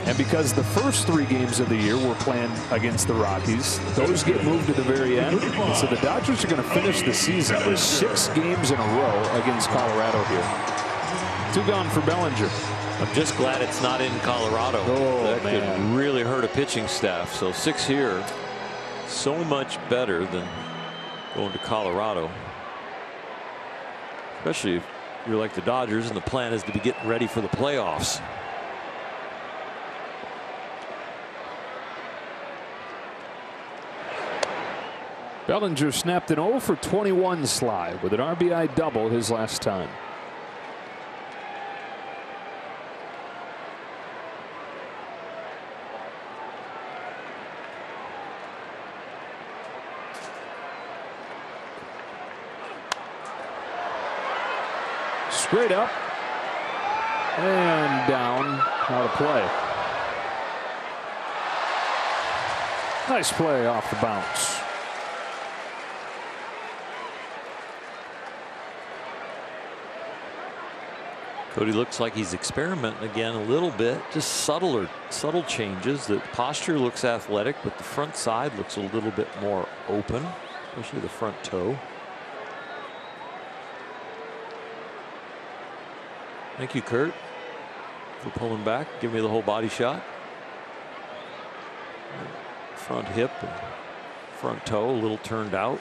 And because the first 3 games of the year were planned against the Rockies, those get moved to the very end. And so the Dodgers are going to finish the season with 6 games in a row against Colorado here. 2 gone for Bellinger. I'm just glad it's not in Colorado. That could really hurt a pitching staff. So 6 here, so much better than going to Colorado. Especially if you're like the Dodgers and the plan is to be getting ready for the playoffs. Bellinger snapped an 0 for 21 slide with an RBI double his last time. Straight up and down, out of play. Nice play off the bounce. Cody looks like he's experimenting again a little bit, just subtle changes. The posture looks athletic, but the front side looks a little bit more open, especially the front toe. Thank you, Kurt, for pulling back. Give me the whole body shot. Front hip and front toe a little turned out.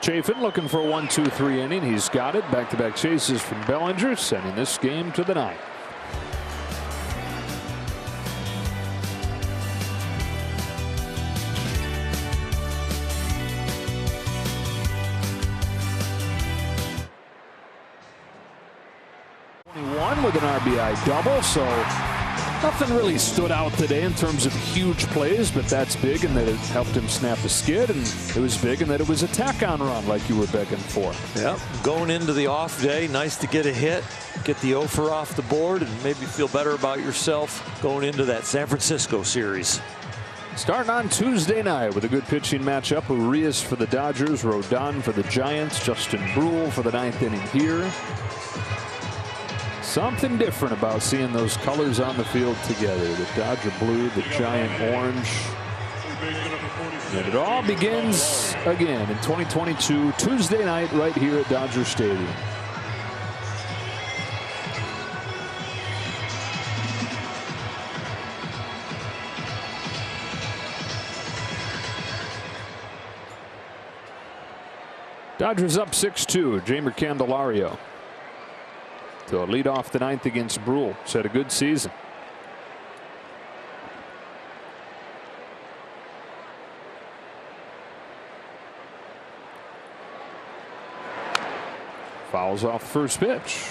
Chafin looking for a 1-2-3 inning. He's got it. Back-to-back chases from Bellinger, sending this game to the 9th. With an RBI double, so nothing really stood out today in terms of huge plays, but that's big in that it helped him snap the skid, and it was big in that it was a tack-on run like you were begging for. Yeah, going into the off day, nice to get a hit, get the offer off the board, and maybe feel better about yourself going into that San Francisco series. Starting on Tuesday night with a good pitching matchup. Urias for the Dodgers, Rodon for the Giants, Justin Brule for the 9th inning here. Something different about seeing those colors on the field together. The Dodger blue, the Giant orange. And it all begins again in 2022, Tuesday night right here at Dodger Stadium. Dodgers up 6-2. Jeimer Candelario to lead off the 9th against Brule. He's had a good season. Fouls off first pitch.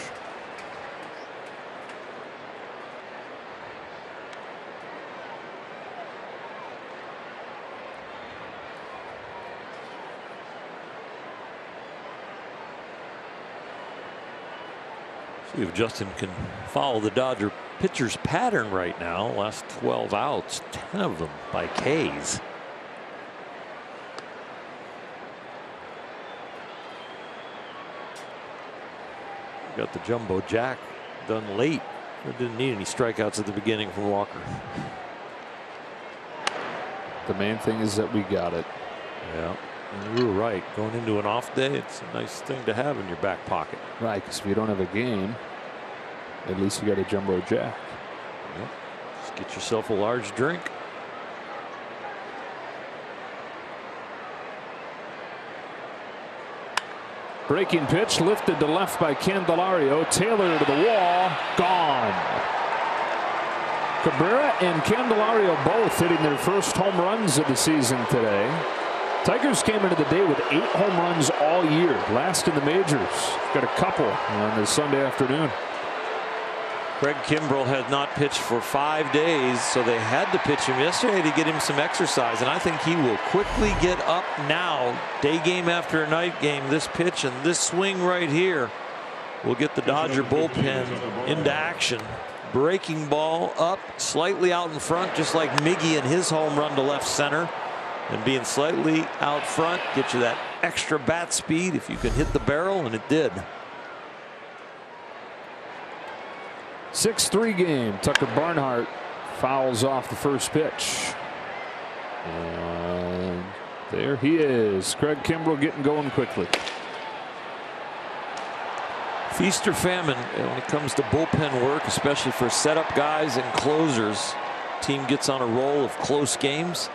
See if Justin can follow the Dodger pitcher's pattern right now. Last 12 outs, 10 of them by K's. Got the jumbo jack done late. Didn't need any strikeouts at the beginning from Walker. The main thing is that we got it. Yeah. You were right. Going into an off day, it's a nice thing to have in your back pocket. Right, because if you don't have a game, at least you got a jumbo jack. Yep. Just get yourself a large drink. Breaking pitch lifted to left by Candelario. Taylor to the wall. Gone. Cabrera and Candelario both hitting their first home runs of the season today. Tigers came into the day with 8 home runs all year. Last in the majors. Got a couple on this Sunday afternoon. Craig Kimbrel had not pitched for 5 days, so they had to pitch him yesterday to get him some exercise, and I think he will quickly get up now. Day game after night game, this pitch and this swing right here will get the Dodger bullpen into action. Breaking ball up slightly out in front, just like Miggy and his home run to left center. And being slightly out front get you that extra bat speed if you can hit the barrel, and it did. 6-3 game. Tucker Barnhart fouls off the first pitch. And there he is. Craig Kimbrel getting going quickly. Feast or famine when it comes to bullpen work, especially for setup guys and closers. Team gets on a roll of close games.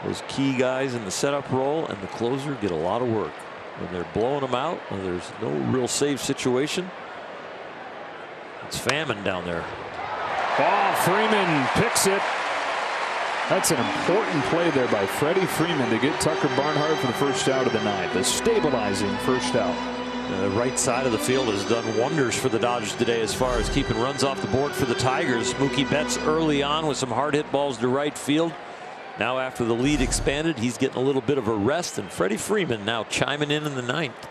Those key guys in the setup role and the closer get a lot of work. When they're blowing them out and there's no real save situation, it's famine down there. Freeman picks it. That's an important play there by Freddie Freeman to get Tucker Barnhart for the first out of the night. The stabilizing first out. The right side of the field has done wonders for the Dodgers today as far as keeping runs off the board for the Tigers. Mookie Betts early on with some hard hit balls to right field. Now after the lead expanded, he's getting a little bit of a rest, and Freddie Freeman now chiming in the ninth.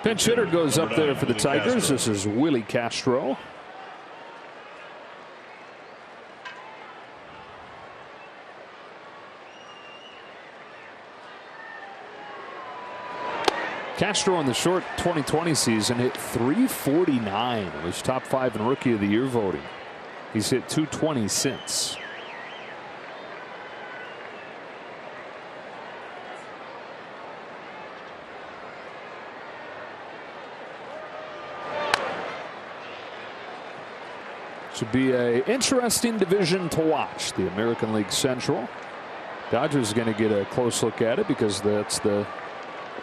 Pinch hitter goes up there for the Tigers. This is Willie Castro. Castro in the short 2020 season hit .349. It was top 5 in Rookie of the Year voting. He's hit .220 since. Should be an interesting division to watch, the American League Central. Dodgers are going to get a close look at it because that's the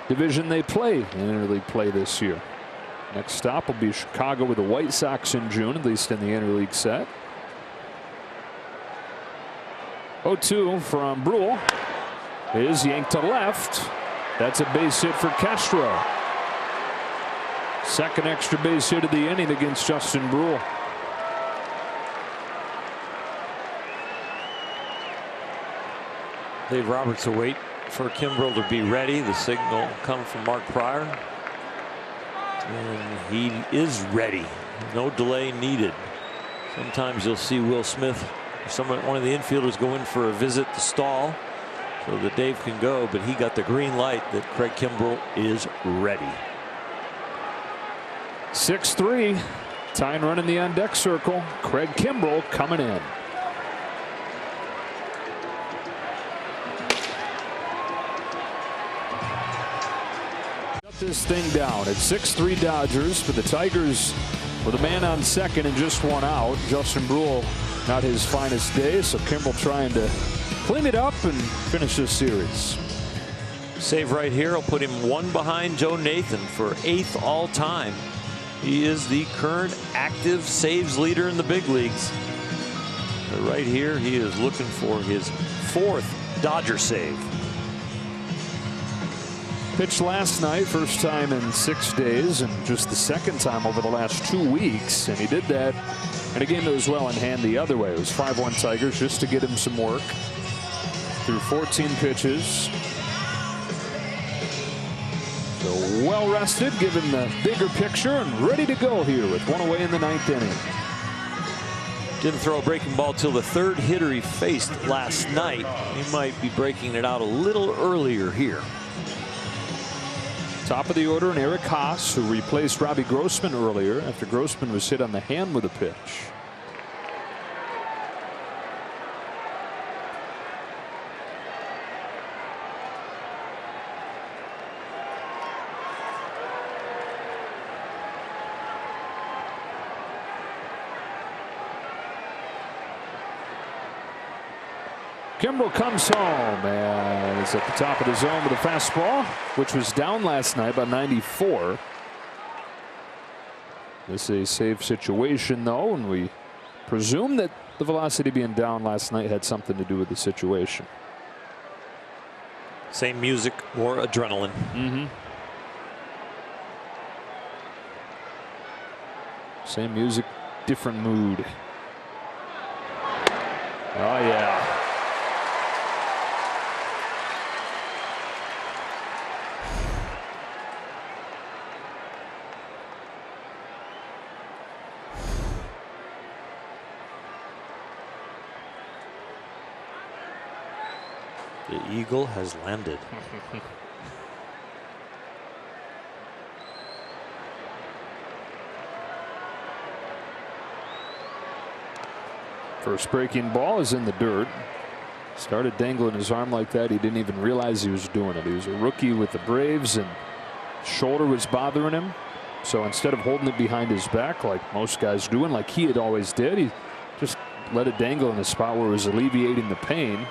division they play in interleague play this year. Next stop will be Chicago with the White Sox in June, at least in the interleague set. 0-2 from Brule is yanked to left. That's a base hit for Castro. Second extra base hit of the inning against Justin Brule. Dave Roberts will wait for Kimbrel to be ready. The signal come from Mark Pryor, and he is ready. No delay needed. Sometimes you'll see Will Smith, one of the infielders, go in for a visit to stall so that Dave can go, but he got the green light that Craig Kimbrel is ready. 6-3. Tying run in the on deck circle. Craig Kimbrel coming in. This thing down at 6-3 Dodgers, but the Tigers with a man on second and just one out. Justin Brule not his finest day, so Kimbrel trying to clean it up and finish this series. Save right here will put him one behind Joe Nathan for 8th all time. He is the current active saves leader in the big leagues. But right here he is looking for his 4th Dodger save. Pitched last night, first time in 6 days, and just the second time over the last 2 weeks. And he did that in a game that was well in hand the other way. It was 5-1 Tigers, just to get him some work. Through 14 pitches. So well rested, given the bigger picture, and ready to go here with one away in the 9th inning. Didn't throw a breaking ball till the 3rd hitter he faced last night. He might be breaking it out a little earlier here. Top of the order, and Eric Haas, who replaced Robbie Grossman earlier after Grossman was hit on the hand with a pitch. Kimbrel comes home and is at the top of the zone with a fastball, which was down last night by 94. This is a safe situation, though, and we presume that the velocity being down last night had something to do with the situation. Same music, more adrenaline. Same music, different mood. Oh, yeah. The Eagle has landed. First breaking ball is in the dirt. Started dangling his arm like that. He didn't even realize he was doing it. He was a rookie with the Braves and shoulder was bothering him. So instead of holding it behind his back like most guys do and like he had always did, he just let it dangle in a spot where it was alleviating the pain.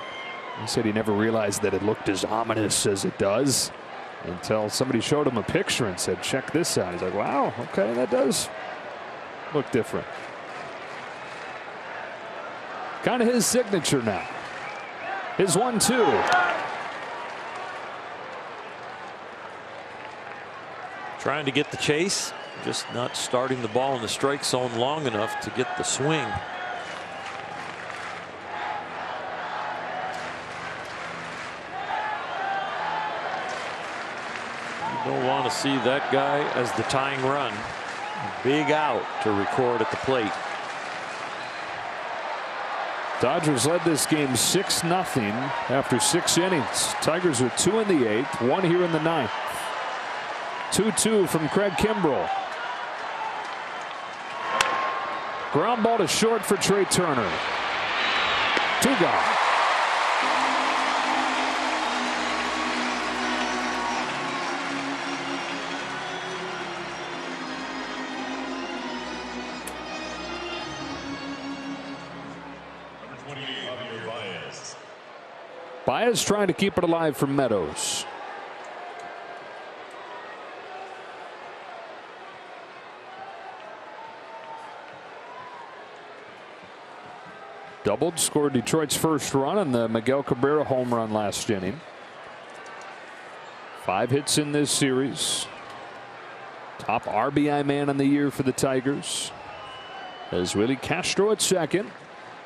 He said he never realized that it looked as ominous as it does until somebody showed him a picture and said, check this out. He's like, wow, okay, that does look different. Kind of his signature now. His 1-2. Trying to get the chase, just not starting the ball in the strike zone long enough to get the swing. You don't want to see that guy as the tying run. Big out to record at the plate. Dodgers led this game 6-0 after 6 innings. Tigers with 2 in the 8th, 1 here in the 9th. 2-2 from Craig Kimbrel. Ground ball to short for Trey Turner. 2 gone. Baez trying to keep it alive for Meadows. Doubled, scored Detroit's first run on the Miguel Cabrera home run last inning. 5 hits in this series. Top RBI man on the year for the Tigers. As Willie Castro at second.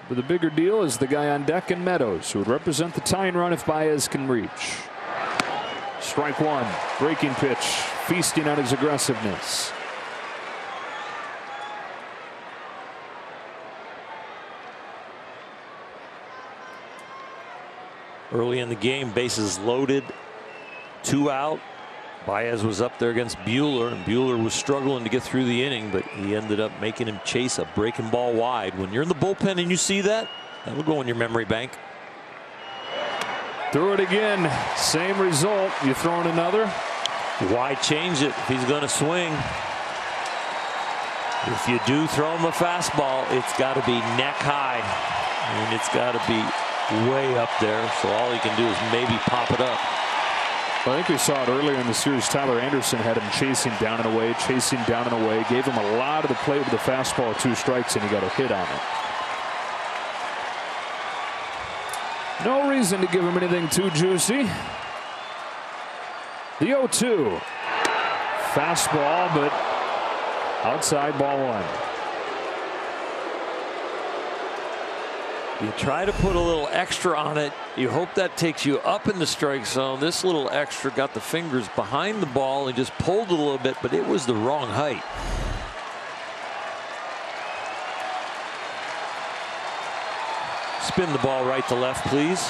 But the bigger deal is the guy on deck in Meadows, who would represent the tying run if Baez can reach. Strike 1, breaking pitch, feasting on his aggressiveness. Early in the game, bases loaded, 2 out. Baez was up there against Buehler, and Buehler was struggling to get through the inning, but he ended up making him chase a breaking ball wide. When you're in the bullpen and you see that, that'll go in your memory bank. Threw it again, same result. You throwing another? Why change it if he's going to swing? If you do throw him a fastball, it's got to be neck high, and it's got to be way up there, so all he can do is maybe pop it up. Well, I think we saw it earlier in the series. Tyler Anderson had him chasing down and away, gave him a lot of the plate with a fastball, 2 strikes, and he got a hit on it. No reason to give him anything too juicy. The 0-2. Fastball, but outside, ball 1. You try to put a little extra on it. You hope that takes you up in the strike zone. This little extra got the fingers behind the ball and just pulled it a little bit, but it was the wrong height. Spin the ball right to left, please.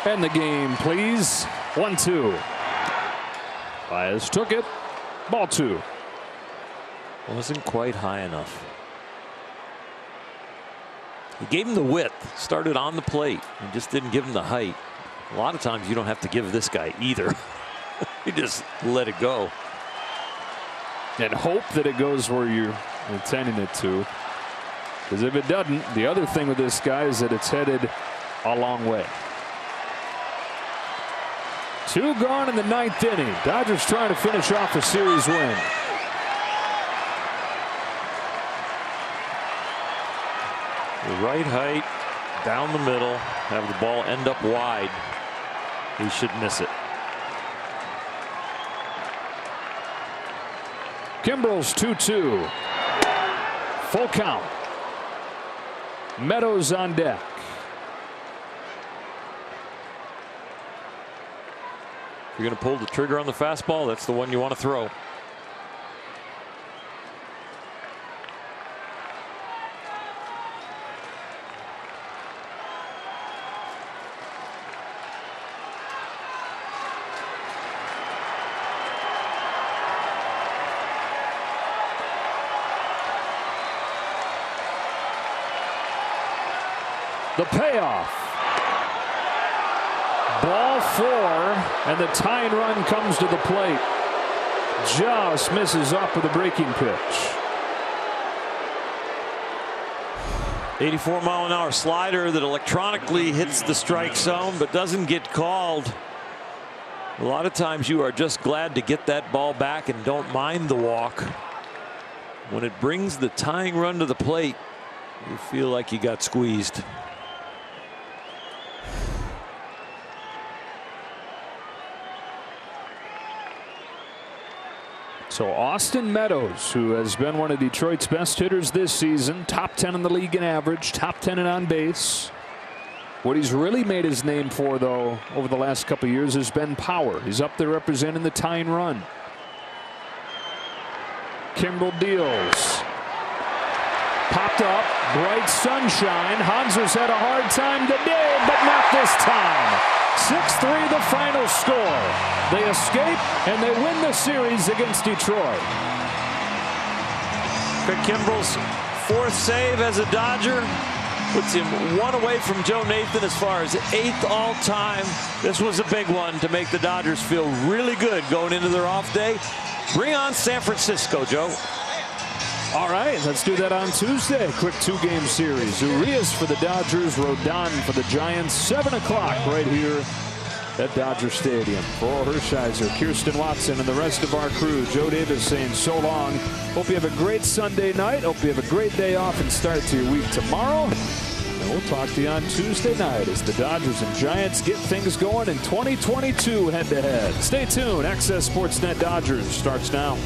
And the game, please. 1-2. Baez took it. Ball 2. Wasn't quite high enough. He gave him the width, started on the plate, and just didn't give him the height. A lot of times you don't have to give this guy either. You just let it go. And hope that it goes where you're intending it to. Because if it doesn't, the other thing with this guy is that it's headed a long way. 2 gone in the 9th inning. Dodgers trying to finish off a series win. The right height, down the middle, have the ball end up wide. He should miss it. Kimbrel's 2-2. Full count. Meadows on deck. If you're going to pull the trigger on the fastball, that's the one you want to throw. The payoff. Ball 4, and the tying run comes to the plate. Just misses up with a breaking pitch. 84-mile-an-hour slider that electronically hits the strike zone but doesn't get called. A lot of times you are just glad to get that ball back and don't mind the walk. When it brings the tying run to the plate, you feel like you got squeezed. So Austin Meadows, who has been one of Detroit's best hitters this season, top 10 in the league in average, top 10 in on base. What he's really made his name for, though, over the last couple of years has been power. He's up there representing the tying run. Kimbrel deals. Popped up, bright sunshine. Hanser's had a hard time today, but not this time. 6-3 the final score. They escape and they win the series against Detroit. Craig Kimbrel's 4th save as a Dodger puts him 1 away from Joe Nathan as far as 8th all time. This was a big one to make the Dodgers feel really good going into their off day. Bring on San Francisco, Joe. All right, let's do that on Tuesday. Quick 2-game series. Urias for the Dodgers, Rodon for the Giants. 7 o'clock right here at Dodger Stadium. For Hershiser, Kirsten Watson, and the rest of our crew, Joe Davis saying so long. Hope you have a great Sunday night. Hope you have a great day off and start to your week tomorrow. And we'll talk to you on Tuesday night as the Dodgers and Giants get things going in 2022 head-to-head. Stay tuned. Access Sportsnet Dodgers starts now.